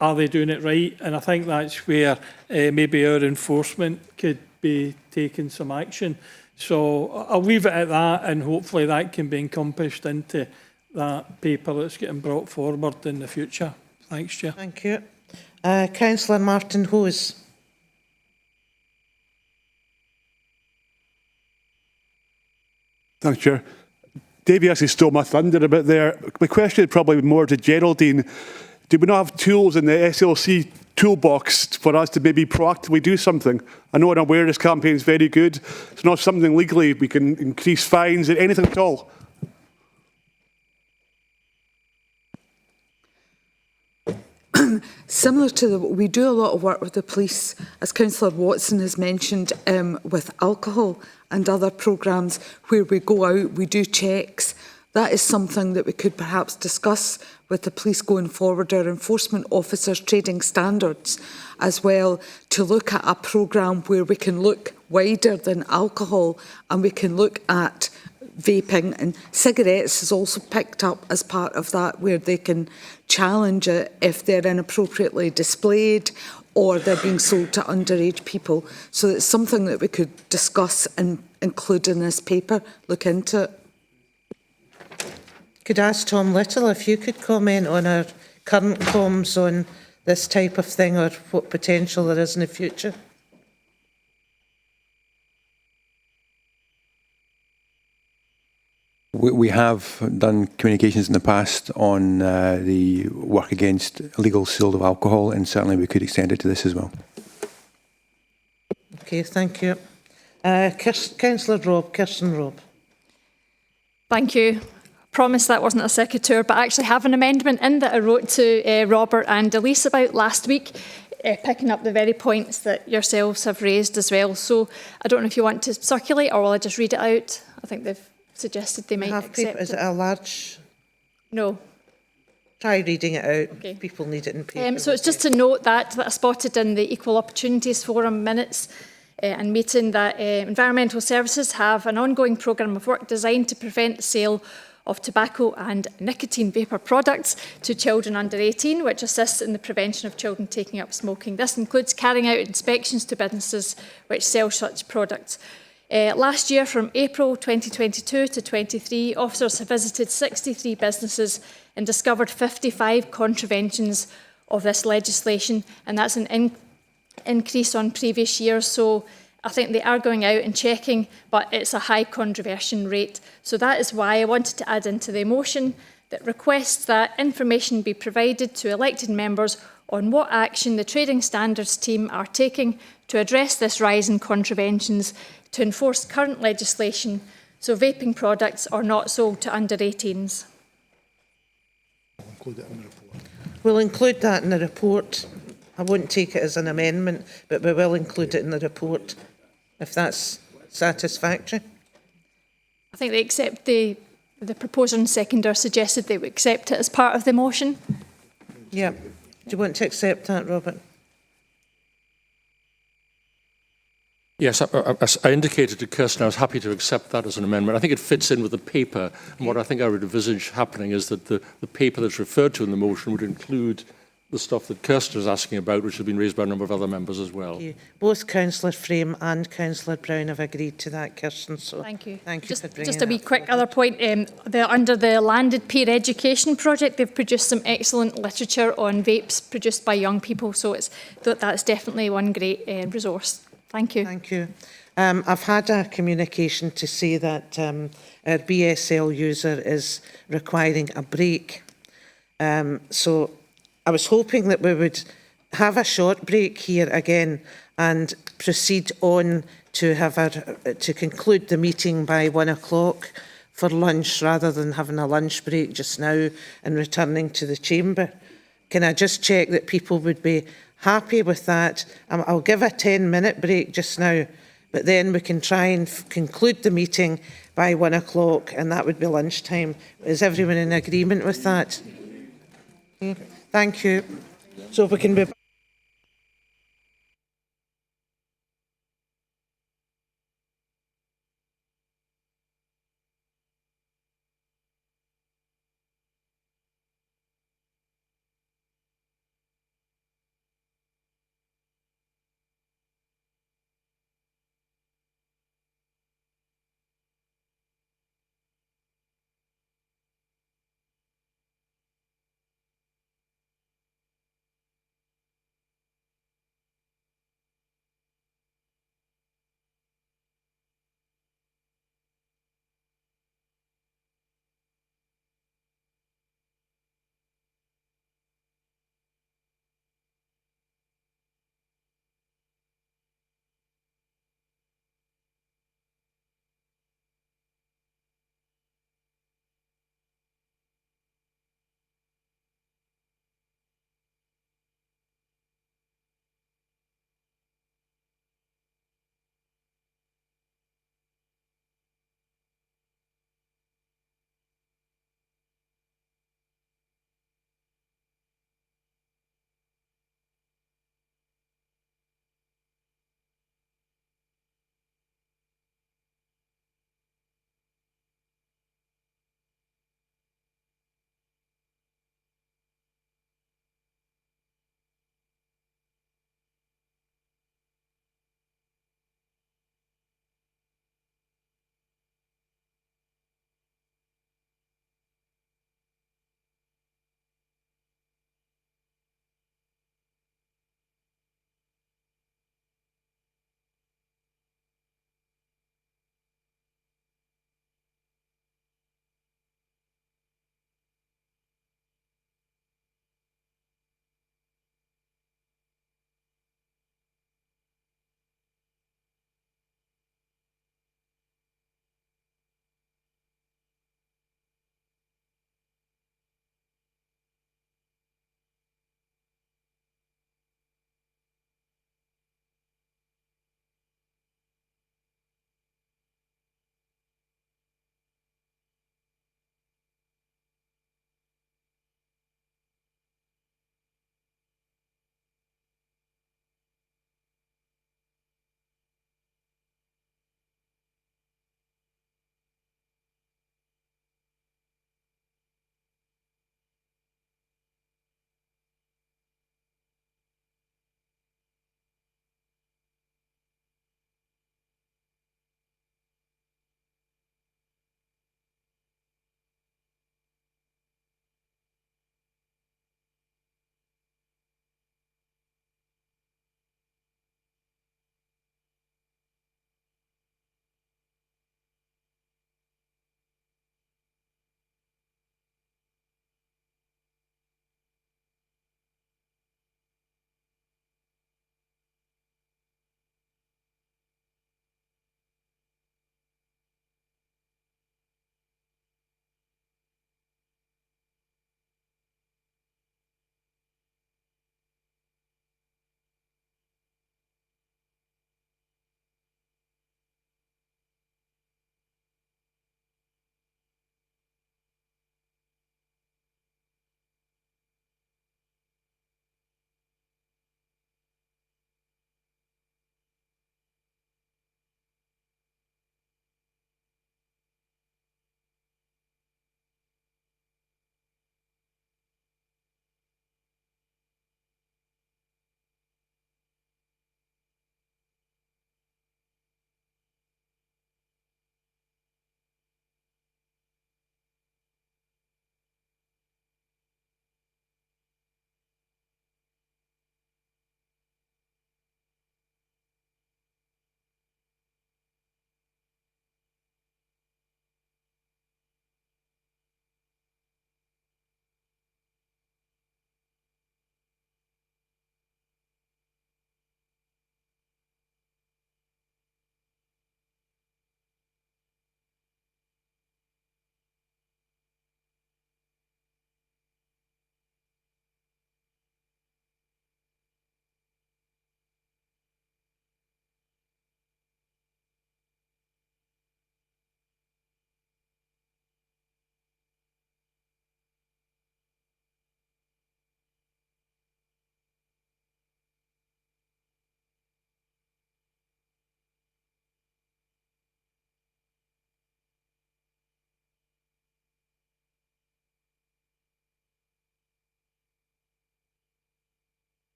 are they doing it right? And I think that's where maybe our enforcement could be taking some action. So I'll leave it at that, and hopefully that can be encompassed into that paper that's getting brought forward in the future. Thanks, Chair. Thank you. Councillor Martin Hose. Thanks, Chair. Davey actually stole my thunder a bit there. My question is probably more to Geraldine. Do we not have tools in the SLC toolbox for us to maybe proactively do something? I know an awareness campaign is very good. It's not something legally we can increase fines, anything at all. Similar to we do a lot of work with the police, as Councillor Watson has mentioned, with alcohol and other programmes where we go out, we do checks. That is something that we could perhaps discuss with the police going forward, our enforcement officers' trading standards as well, to look at a programme where we can look wider than alcohol and we can look at vaping, and cigarettes is also picked up as part of that, where they can challenge it if they're inappropriately displayed or they're being sold to underage people. So it's something that we could discuss and include in this paper, look into it. Could I ask Tom Little if you could comment on our current comms on this type of thing, or what potential there is in the future? We have done communications in the past on the work against illegal sale of alcohol, and certainly we could extend it to this as well. Okay, thank you. Councillor Robb, Kirsten Robb. Thank you. Promise that wasn't a secretary, but I actually have an amendment in that I wrote to Robert and Elise about last week, picking up the very points that yourselves have raised as well. So I don't know if you want to circulate, or will I just read it out? I think they've suggested they might accept Is it a large? No. Try reading it out. Okay. People need it in paper. So it's just to note that I spotted in the Equal Opportunities Forum minutes and meeting that environmental services have an ongoing programme of work designed to prevent the sale of tobacco and nicotine vapour products to children under 18, which assists in the prevention of children taking up smoking. This includes carrying out inspections to businesses which sell such products. Last year, from April 2022 to 23, officers have visited 63 businesses and discovered 55 contraventions of this legislation, and that's an increase on previous years. So I think they are going out and checking, but it's a high contravention rate. So that is why I wanted to add into the motion that requests that information be provided to elected members on what action the Trading Standards team are taking to address this rise in contraventions, to enforce current legislation so vaping products are not sold to under 18s. We'll include that in the report. I won't take it as an amendment, but we will include it in the report, if that's satisfactory. I think they accept the proposer and seconder suggested they would accept it as part of the motion. Yeah. Do you want to accept that, Robert? Yes, I indicated to Kirsten I was happy to accept that as an amendment. I think it fits in with the paper, and what I think I would envisage happening is that the paper that's referred to in the motion would include the stuff that Kirsten is asking about, which has been raised by a number of other members as well. Both Councillor Frame and Councillor Brown have agreed to that, Kirsten. So thank you. Thank you for bringing Just a wee that quick other point. Under the Landed Peer Education Project, they've produced some excellent literature on vapes produced by young people. So that's definitely one great resource. Thank you. Thank you. I've had a communication to say that our BSL user is requiring a break. So I was hoping that we would have a short break here again and proceed on to to conclude the meeting by 1 o'clock for lunch, rather than having a lunch break just now and returning to the chamber. Can I just check that people would be happy with that? I'll give a 10-minute break just now, but then we can try and conclude the meeting by 1 o'clock, and that would be lunchtime. Is everyone in agreement with that? Okay. Thank you. So if we can be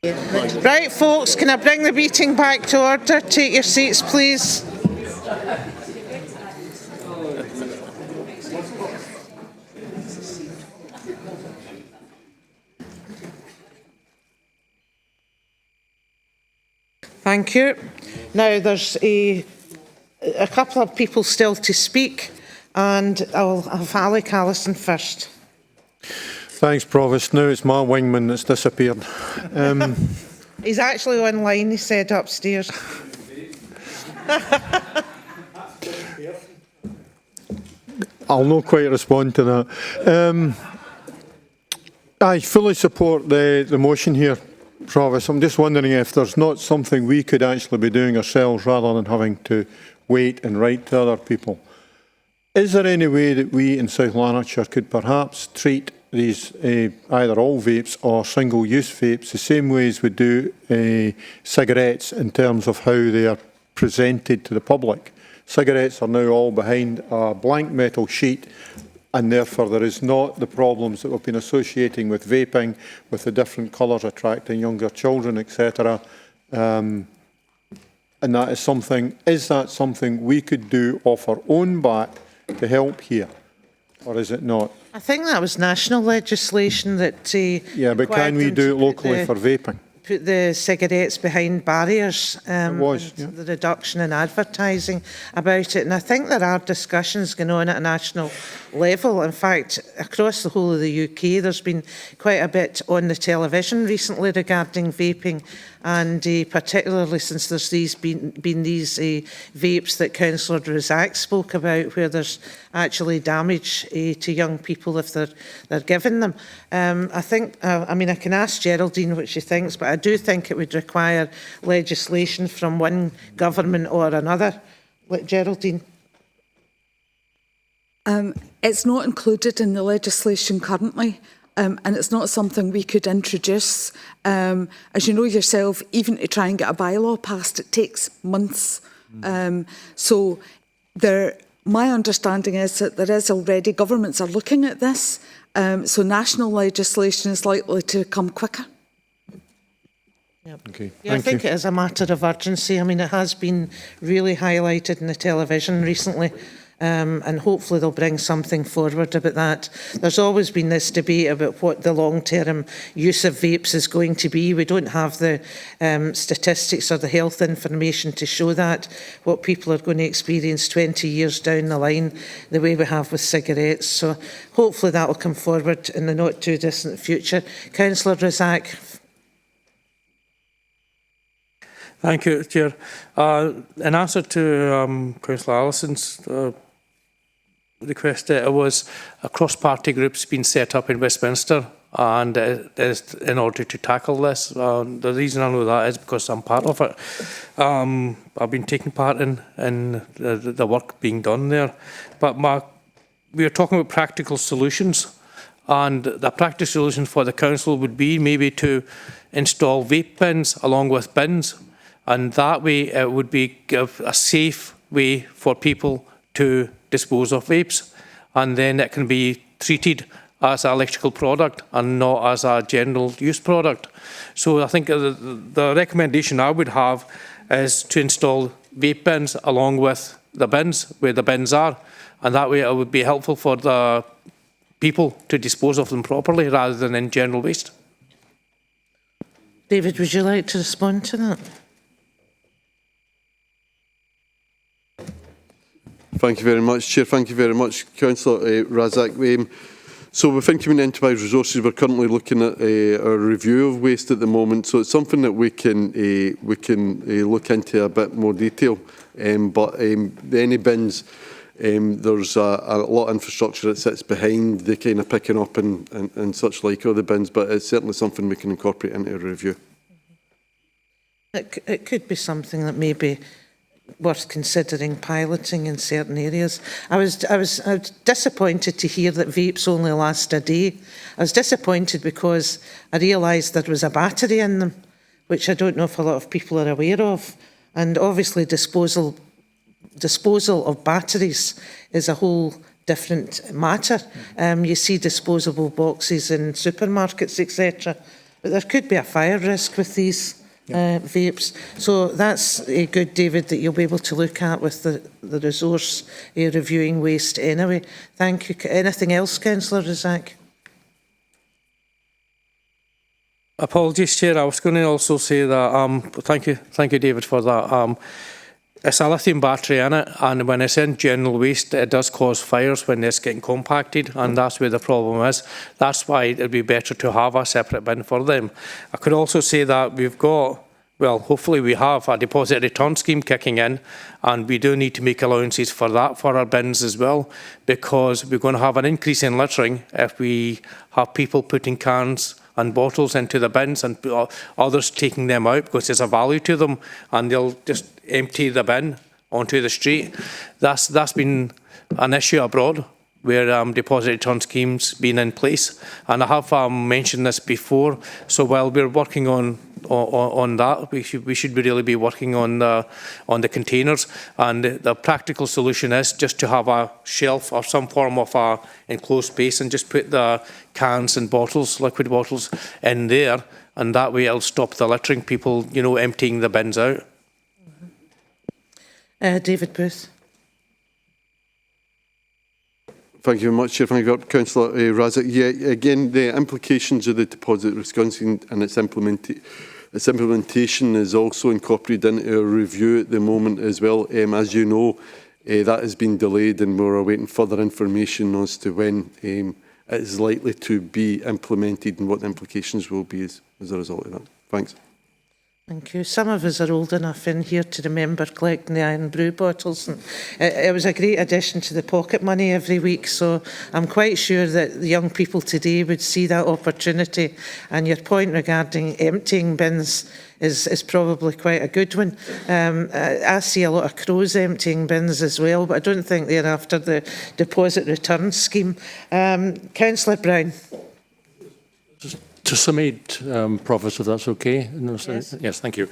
Right, folks, can I bring the meeting back to order? Take your seats, please. Thank you. Now, there's a couple of people still to speak, and I'll have Alec Allison first. Thanks, Provost. Now it's my wingman that's disappeared. He's actually online, he said, upstairs. I'll not quite respond to that. I fully support the motion here, Provost. I'm just wondering if there's not something we could actually be doing ourselves rather than having to wait and write to other people. Is there any way that we in South Lanarkshire could perhaps treat these either all vapes or single-use vapes the same way as we do cigarettes in terms of how they are presented to the public? Cigarettes are now all behind a blank metal sheet, and therefore there is not the problems that we've been associating with vaping, with the different colours attracting younger children, etc. And that is that something we could do off our own back to help here, or is it not? I think that was national legislation that yeah, but can we do it locally for vaping? Put the cigarettes behind barriers, yeah. The reduction in advertising about it. And I think there are discussions going on at a national level. In fact, across the whole of the UK, there's been quite a bit on the television recently regarding vaping, and particularly since there's been these vapes that Councillor Razak spoke about, where there's actually damage to young people if they're given them. I think, I mean, I can ask Geraldine what she thinks, but I do think it would require legislation from one government or another. Geraldine? It's not included in the legislation currently, and it's not something we could introduce. As you know yourself, even to try and get a bylaw passed, it takes months. So my understanding is that there is already, governments are looking at this, so national legislation is likely to come quicker. Yep. Okay. Yeah, I think it is a matter of urgency. I mean, it has been really highlighted in the television recently, and hopefully they'll bring something forward about that. There's always been this debate about what the long-term use of vapes is going to be. We don't have the statistics or the health information to show that, what people are going to experience 20 years down the line, the way we have with cigarettes. So hopefully that will come forward in the not-too-distant future. Councillor Razak. Thank you, Chair. In answer to Councillor Allison's request, it was a cross-party group's been set up in Westminster, and it is in order to tackle this. The reason I know that is because I'm part of it. I've been taking part in the work being done there. But we are talking about practical solutions, and the practical solution for the council would be maybe to install vape bins along with bins. And that way it would be a safe way for people to dispose of vapes, and then it can be treated as an electrical product and not as a general use product. So I think the recommendation I would have is to install vape bins along with the bins where the bins are, and that way it would be helpful for the people to dispose of them properly rather than in general waste. David, would you like to respond to that? Thank you very much, Chair. Thank you very much, Councillor Razak. So within Community Enterprise Resources, we're currently looking at a review of waste at the moment. So it's something that we can look into a bit more detail. But any bins, there's a lot of infrastructure that sits behind the kind of picking up and such like other bins. But it's certainly something we can incorporate into a review. It could be something that maybe worth considering piloting in certain areas. I was disappointed to hear that vapes only last a day. I was disappointed because I realised there was a battery in them, which I don't know if a lot of people are aware of. And obviously disposal of batteries is a whole different matter. You see disposable boxes in supermarkets, etc. but there could be a fire risk with these vapes. So that's good, David, that you'll be able to look at with the resource reviewing waste anyway. Thank you. Anything else, Councillor Razak? Apologies, Chair. I was going to also say that, thank you, David, for that. It's a lithium battery in it, and when it's in general waste, it does cause fires when it's getting compacted, and that's where the problem is. That's why it would be better to have a separate bin for them. I could also say that we've got, well, hopefully we have a deposit return scheme kicking in, and we do need to make allowances for that for our bins as well, because we're going to have an increase in littering if we have people putting cans and bottles into the bins and others taking them out because there's a value to them, and they'll just empty the bin onto the street. That's been an issue abroad where deposit return schemes been in place, and I have mentioned this before. So while we're working on that, we should really be working on the containers, and the practical solution is just to have a shelf or some form of a enclosed space and just put the cans and bottles, liquid bottles, in there, and that way it'll stop the littering, people, you know, emptying the bins out. David Booth. Thank you very much, Chair. Thank you, Councillor Razak. Yeah, again, the implications of the deposit response and its implementation is also incorporated into our review at the moment as well. As you know, that has been delayed, and we're awaiting further information as to when it is likely to be implemented and what the implications will be as a result of that. Thanks. Thank you. Some of us are old enough in here to remember collecting the iron brew bottles, and it was a great addition to the pocket money every week, so I'm quite sure that the young people today would see that opportunity, and your point regarding emptying bins is probably quite a good one. I see a lot of crows emptying bins as well, but I don't think they're after the deposit return scheme. Councillor Brown. To summate, Provost, if that's okay. Yes, thank you.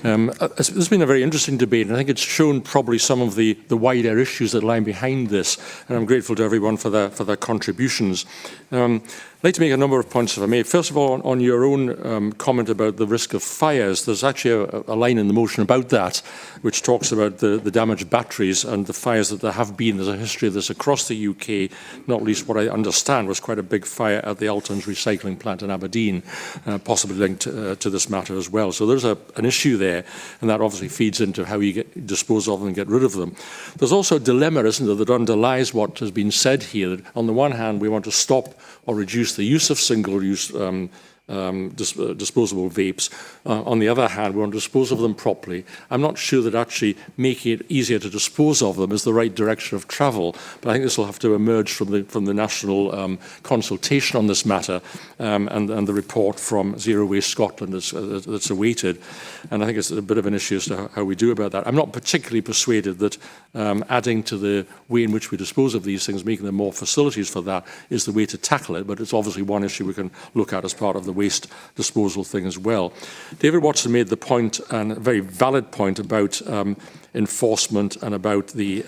This has been a very interesting debate, and I think it's shown probably some of the wider issues that lie behind this, and I'm grateful to everyone for their contributions. I'd like to make a number of points, if I may. First of all, on your own comment about the risk of fires, there's actually a line in the motion about that, which talks about the damaged batteries and the fires that there have been. There's a history of this across the UK, not least what I understand was quite a big fire at the Altons recycling plant in Aberdeen, possibly linked to this matter as well. So there's an issue there, and that obviously feeds into how you dispose of them and get rid of them. There's also a dilemma, isn't there, that underlies what has been said here. That on the one hand, we want to stop or reduce the use of single-use disposable vapes. On the other hand, we want to dispose of them properly. I'm not sure that actually making it easier to dispose of them is the right direction of travel, but I think this will have to emerge from the national consultation on this matter and the report from Zero Waste Scotland that's awaited. And I think it's a bit of an issue as to how we do about that. I'm not particularly persuaded that adding to the way in which we dispose of these things, making them more facilities for that, is the way to tackle it, but it's obviously one issue we can look at as part of the waste disposal thing as well. David Watson made the point, and a very valid point, about enforcement and about the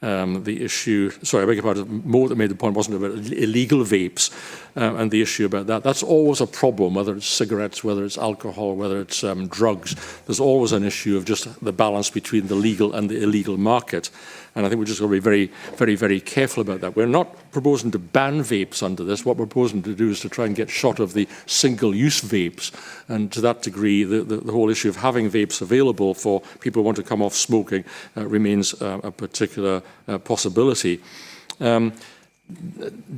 issue. Sorry, I beg your pardon. Mo that made the point wasn't about illegal vapes and the issue about that. That's always a problem, whether it's cigarettes, whether it's alcohol, whether it's drugs. There's always an issue of just the balance between the legal and the illegal market. And I think we're just going to be very, very, very careful about that. We're not proposing to ban vapes under this. What we're proposing to do is to try and get shot of the single-use vapes. And to that degree, the whole issue of having vapes available for people who want to come off smoking remains a particular possibility.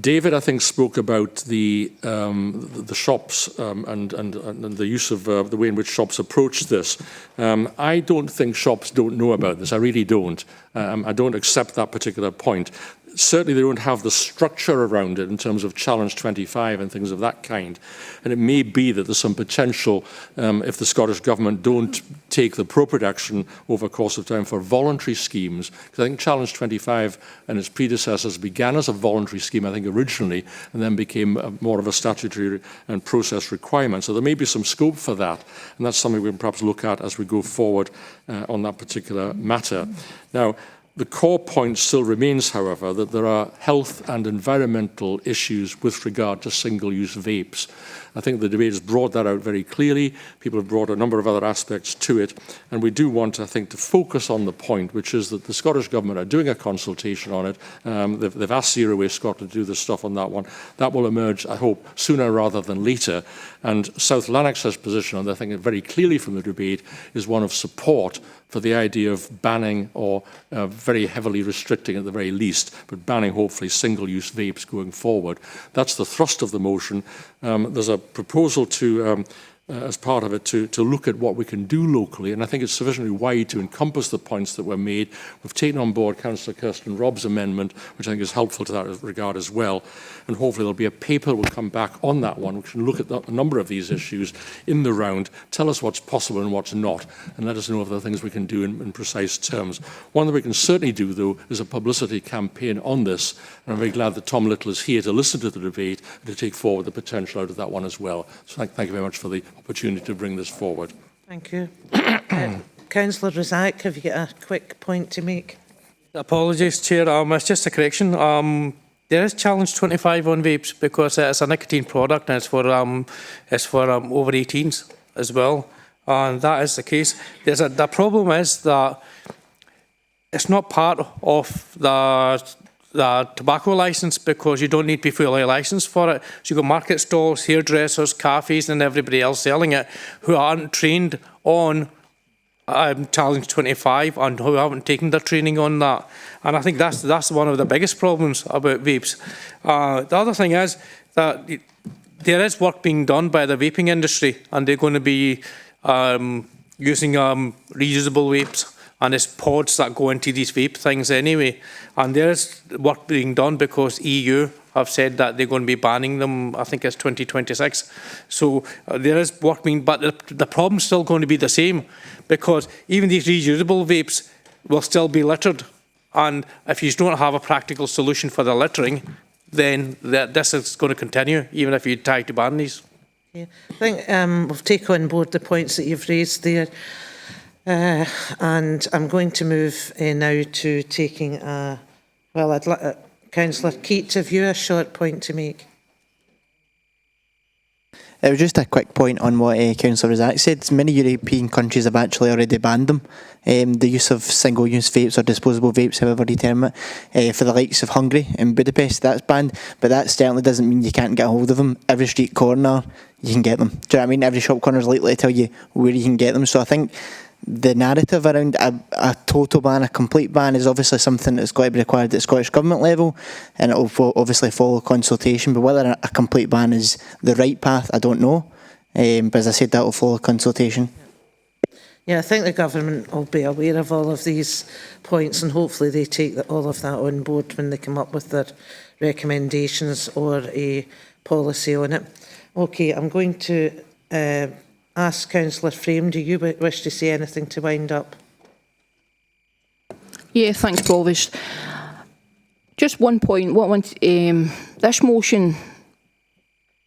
David, I think, spoke about the shops and the use of the way in which shops approach this. I don't think shops don't know about this. I really don't. I don't accept that particular point. Certainly they don't have the structure around it in terms of Challenge 25 and things of that kind. And it may be that there's some potential, if the Scottish Government don't take the appropriate action over a course of time, for voluntary schemes. Because I think Challenge 25 and its predecessors began as a voluntary scheme, I think, originally, and then became more of a statutory and process requirement. So there may be some scope for that. And that's something we can perhaps look at as we go forward on that particular matter. Now, The core point still remains, however, that there are health and environmental issues with regard to single-use vapes. I think the debate has brought that out very clearly. People have brought a number of other aspects to it, and we do want, I think, to focus on the point, which is that the Scottish Government are doing a consultation on it. They've asked Zero Waste Scotland to do the stuff on that one. That will emerge, I hope, sooner rather than later. And South Lanarkshire's position, and I think very clearly from the debate, is one of support for the idea of banning or very heavily restricting at the very least, but banning hopefully single-use vapes going forward. That's the thrust of the motion. There's a proposal to, as part of it, to look at what we can do locally, and I think it's sufficiently wide to encompass the points that were made. We've taken on board Councillor Kirsten Robb's amendment, which I think is helpful to that regard as well, and hopefully there'll be a paper that will come back on that one, which can look at a number of these issues in the round, tell us what's possible and what's not, and let us know if there are things we can do in precise terms. One that we can certainly do, though, is a publicity campaign on this, and I'm very glad that Tom Little is here to listen to the debate and to take forward the potential out of that one as well. So thank you very much for the opportunity to bring this forward. Thank you. Councillor Razak, have you got a quick point to make? Apologies, Chair. It's just a correction. There is challenge 25 on vapes because it's a nicotine product and it's for over 18s as well. And that is the case. The problem is that it's not part of the tobacco licence because you don't need to be fully licensed for it. So you've got market stalls, hairdressers, cafes and everybody else selling it who aren't trained on Challenge 25 and who haven't taken their training on that. And I think that's one of the biggest problems about vapes. The other thing is that there is work being done by the vaping industry and they're going to be using reusable vapes. And it's pods that go into these vape things anyway. And there's work being done because EU have said that they're going to be banning them, I think it's 2026. So there is work being, but the problem's still going to be the same because even these reusable vapes will still be littered. And if you don't have a practical solution for the littering, then this is going to continue, even if you try to ban these. Yeah. I think we'll take on board the points that you've raised there. And I'm going to move now to taking Councillor Keat, have you a short point to make? It was just a quick point on what Councillor Razak said. Many European countries have actually already banned them. The use of single-use vapes or disposable vapes, however you term it, for the likes of Hungary and Budapest, that's banned. But that certainly doesn't mean you can't get a hold of them. Every street corner, you can get them. Do you know what I mean? Every shop corner is likely to tell you where you can get them. So I think the narrative around a total ban, a complete ban, is obviously something that's got to be required at the Scottish Government level, and it will obviously follow consultation. But whether a complete ban is the right path, I don't know. But as I said, that will follow consultation. Yeah, I think the Government will be aware of all of these points and hopefully they take all of that on board when they come up with their recommendations or a policy on it. Okay, I'm going to ask Councillor Frame, do you wish to say anything to wind up? Yeah, thanks, Provost. Just one point. This motion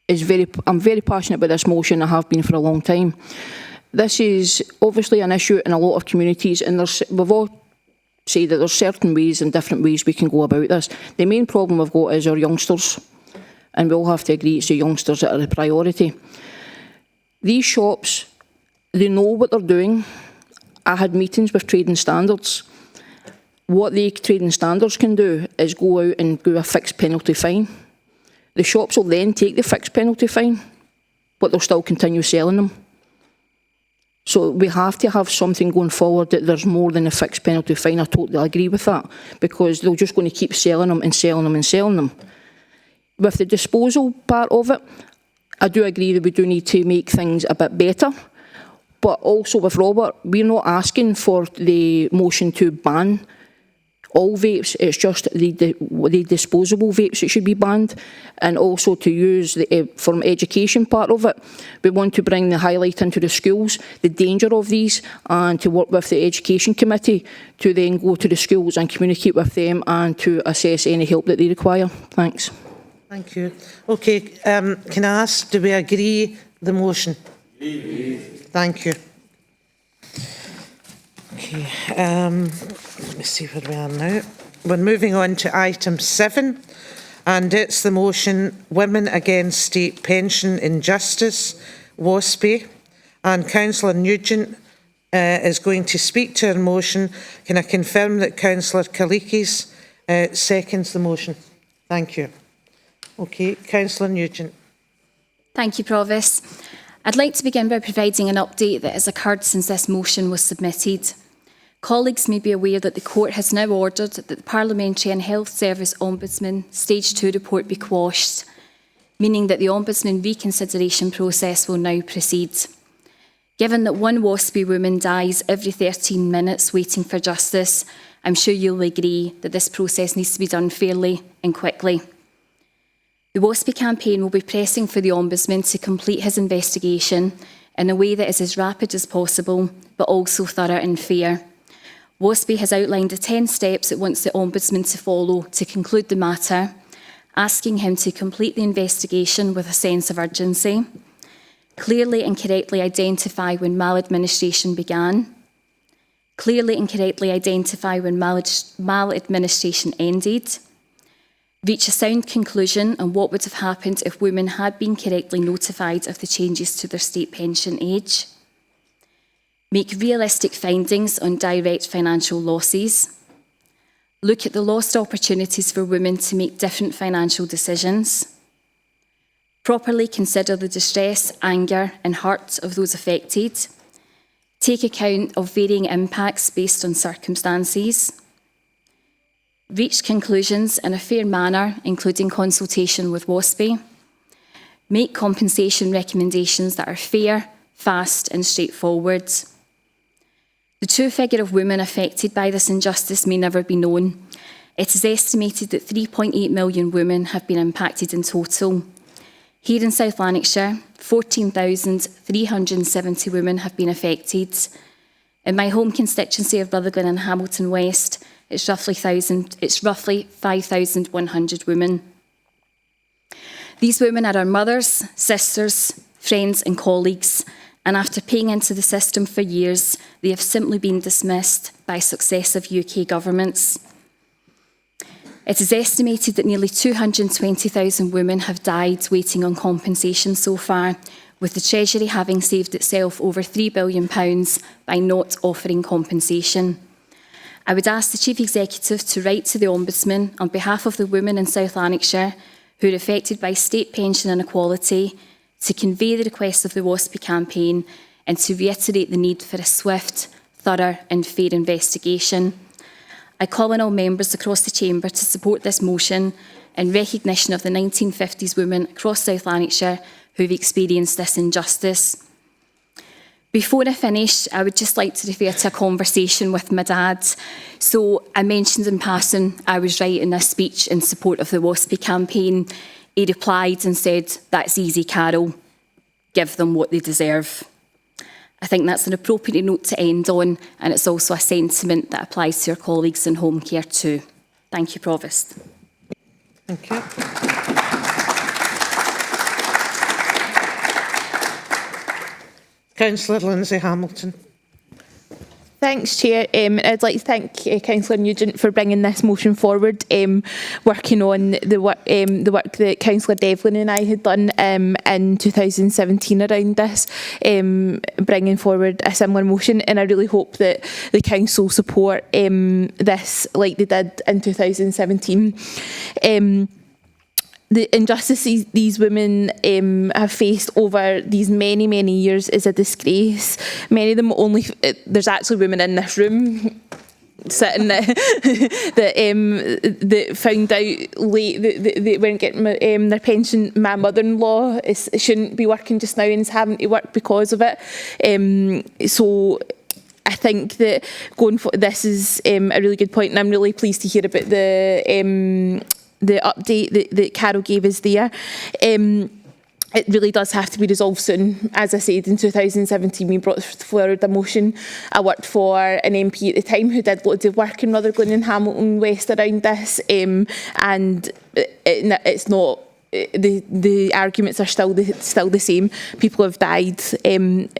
is I'm very passionate about this motion. I have been for a long time. This is obviously an issue in a lot of communities, and we've all said that there's certain ways and different ways we can go about this. The main problem we've got is our youngsters, and we all have to agree it's the youngsters that are the priority. These shops, they know what they're doing. I had meetings with trading standards. What the trading standards can do is go out and do a fixed penalty fine. The shops will then take the fixed penalty fine, but they'll still continue selling them. So we have to have something going forward that there's more than a fixed penalty fine. I totally agree with that, because they're just going to keep selling them and selling them and selling them. With the disposal part of it, I do agree that we do need to make things a bit better. But also with Robert, we're not asking for the motion to ban all vapes. It's just the disposable vapes that should be banned. And also to use from education part of it, we want to bring the highlight into the schools, the danger of these, and to work with the education committee to then go to the schools and communicate with them and to assess any help that they require. Thanks. Thank you. Okay, can I ask, do we agree the motion? Thank you. Okay, Let me see where we are now. We're moving on to item 7, and it's the motion Women Against State Pension Injustice, WASPI, and Councillor Nugent is going to speak to her motion. Can I confirm that Councillor Kalikis seconds the motion? Thank you. Okay, Councillor Nugent. Thank you, Provost. I'd like to begin by providing an update that has occurred since this motion was submitted. Colleagues may be aware that the Court has now ordered that the Parliamentary and Health Service Ombudsman Stage 2 report be quashed, meaning that the Ombudsman reconsideration process will now proceed. Given that one WASPI woman dies every 13 minutes waiting for justice, I'm sure you'll agree that this process needs to be done fairly and quickly. The WASPI campaign will be pressing for the Ombudsman to complete his investigation in a way that is as rapid as possible, but also thorough and fair. WASPI has outlined the 10 steps it wants the Ombudsman to follow to conclude the matter, asking him to complete the investigation with a sense of urgency, clearly and correctly identify when maladministration began, clearly and correctly identify when maladministration ended, reach a sound conclusion on what would have happened if women had been correctly notified of the changes to their state pension age, make realistic findings on direct financial losses, look at the lost opportunities for women to make different financial decisions, properly consider the distress, anger and hurt of those affected, take account of varying impacts based on circumstances, reach conclusions in a fair manner, including consultation with WASPI, make compensation recommendations that are fair, fast and straightforward. The true figure of women affected by this injustice may never be known. It is estimated that 3.8 million women have been impacted in total. Here in South Lanarkshire, 14,370 women have been affected. In my home constituency of Rutherglen and Hamilton West, it's roughly 5,100 women. These women are our mothers, sisters, friends and colleagues, and after paying into the system for years, they have simply been dismissed by successive UK governments. It is estimated that nearly 220,000 women have died waiting on compensation so far, with the Treasury having saved itself over £3 billion by not offering compensation. I would ask the Chief Executive to write to the Ombudsman on behalf of the women in South Lanarkshire who are affected by state pension inequality, to convey the request of the WASPI campaign and to reiterate the need for a swift, thorough and fair investigation. I call on all members across the Chamber to support this motion in recognition of the 1950s women across South Lanarkshire who have experienced this injustice. Before I finish, I would just like to refer to a conversation with my dad. So I mentioned in passing I was writing a speech in support of the WASPI campaign. He replied and said, "That's easy, Carol. Give them what they deserve." I think that's an appropriate note to end on, and it's also a sentiment that applies to our colleagues in home care too. Thank you, Provost. Thank you. Councillor Lindsay Hamilton. Thanks, Chair. I'd like to thank Councillor Nugent for bringing this motion forward, working on the work that Councillor Devlin and I had done in 2017 around this, bringing forward a similar motion, and I really hope that the Council support this like they did in 2017. The injustices these women have faced over these many, many years is a disgrace. Many of them only... there's actually women in this room sitting that found out late that they weren't getting their pension. My mother-in-law shouldn't be working just now and is having to work because of it. So I think that going for this is a really good point, and I'm really pleased to hear about the update that Carol gave us there. It really does have to be resolved soon. As I said, in 2017 we brought forward a motion. I worked for an MP at the time who did loads of work in Rutherglen and Hamilton West around this, and it's not the arguments are still the same. People have died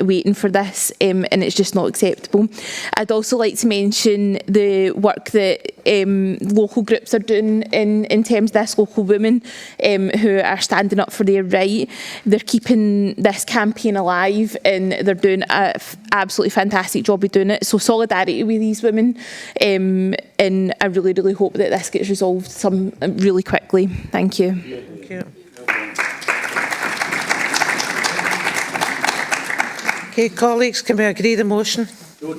waiting for this, and it's just not acceptable. I'd also like to mention the work that local groups are doing in terms of this, local women who are standing up for their right. They're keeping this campaign alive, and they're doing an absolutely fantastic job of doing it. So solidarity with these women, and I really, really hope that this gets resolved really quickly. Thank you. Thank you. Okay, colleagues, can we agree the motion? Don't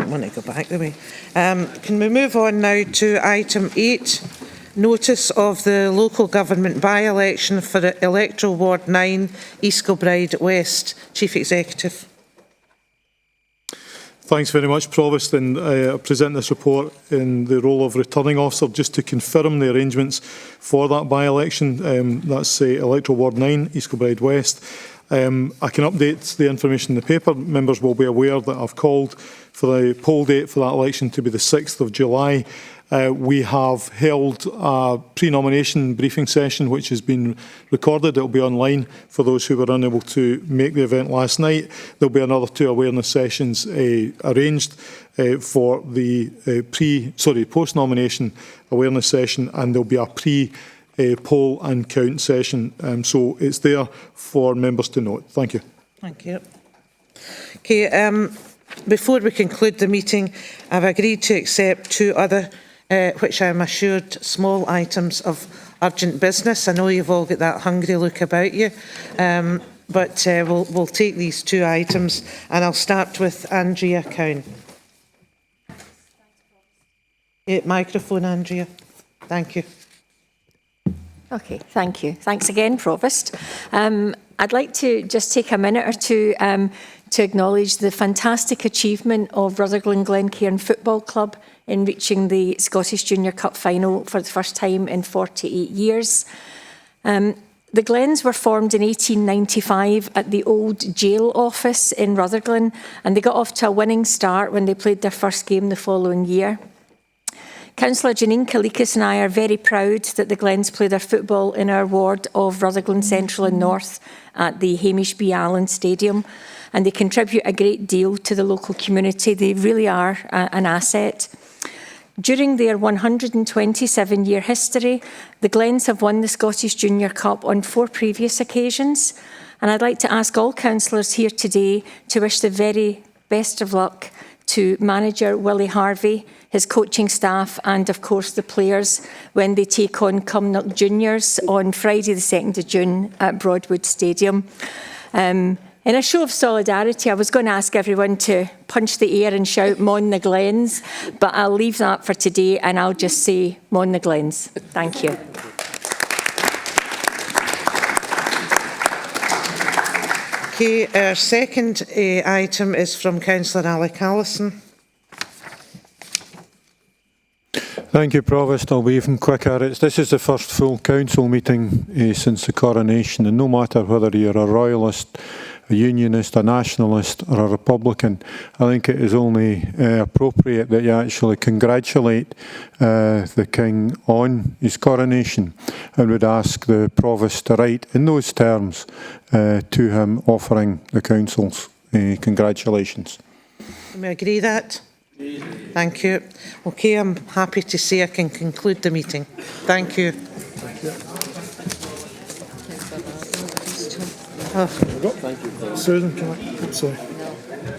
want to go back the way. Can we move on now to item 8, notice of the local government by-election for electoral ward 9, East Kilbride West. Chief Executive. Thanks very much, Provost, and I present this report in the role of returning officer just to confirm the arrangements for that by-election. That's electoral ward 9, East Kilbride West. I can update the information in the paper. Members will be aware that I've called for the poll date for that election to be the 6th of July. We have held a pre-nomination briefing session which has been recorded. It will be online for those who were unable to make the event last night. There will be another 2 awareness sessions arranged for the post-nomination awareness session, and there will be a pre-poll and count session. So it's there for members to note. Thank you. Thank you. Okay, before we conclude the meeting, I've agreed to accept 2 other which I am assured small items of urgent business. I know you've all got that hungry look about you, but we'll take these 2 items, and I'll start with Andrea Cowan. Microphone, Andrea. Thank you. Okay, thank you. Thanks again, Provost. I'd like to just take a minute or two to acknowledge the fantastic achievement of Rutherglen Glencairn Football Club in reaching the Scottish Junior Cup final for the first time in 48 years. The Glens were formed in 1895 at the old jail office in Rutherglen, and they got off to a winning start when they played their first game the following year. Councillor Janine Kalikas and I are very proud that the Glens play their football in our ward of Rutherglen Central and North at the Hamish B. Allen Stadium, and they contribute a great deal to the local community. They really are an asset. During their 127-year history, the Glens have won the Scottish Junior Cup on 4 previous occasions, and I'd like to ask all councillors here today to wish the very best of luck to manager Willie Harvey, his coaching staff, and of course the players when they take on Cumnock Juniors on Friday the 2nd of June at Broadwood Stadium. In a show of solidarity, I was going to ask everyone to punch the air and shout "Mon the Glens," but I'll leave that for today and I'll just say "Mon the Glens." Thank you. Okay, our second item is from Councillor Alec Allison. Thank you, Provost. I'll be even quicker. This is the first full council meeting since the coronation, and no matter whether you're a royalist, a unionist, a nationalist or a republican, I think it is only appropriate that you actually congratulate the King on his coronation, and would ask the Provost to write in those terms to him offering the council's congratulations. Can we agree that? Thank you. Okay, I'm happy to say I can conclude the meeting. Thank you. Thank you. Susan, can I? Sorry.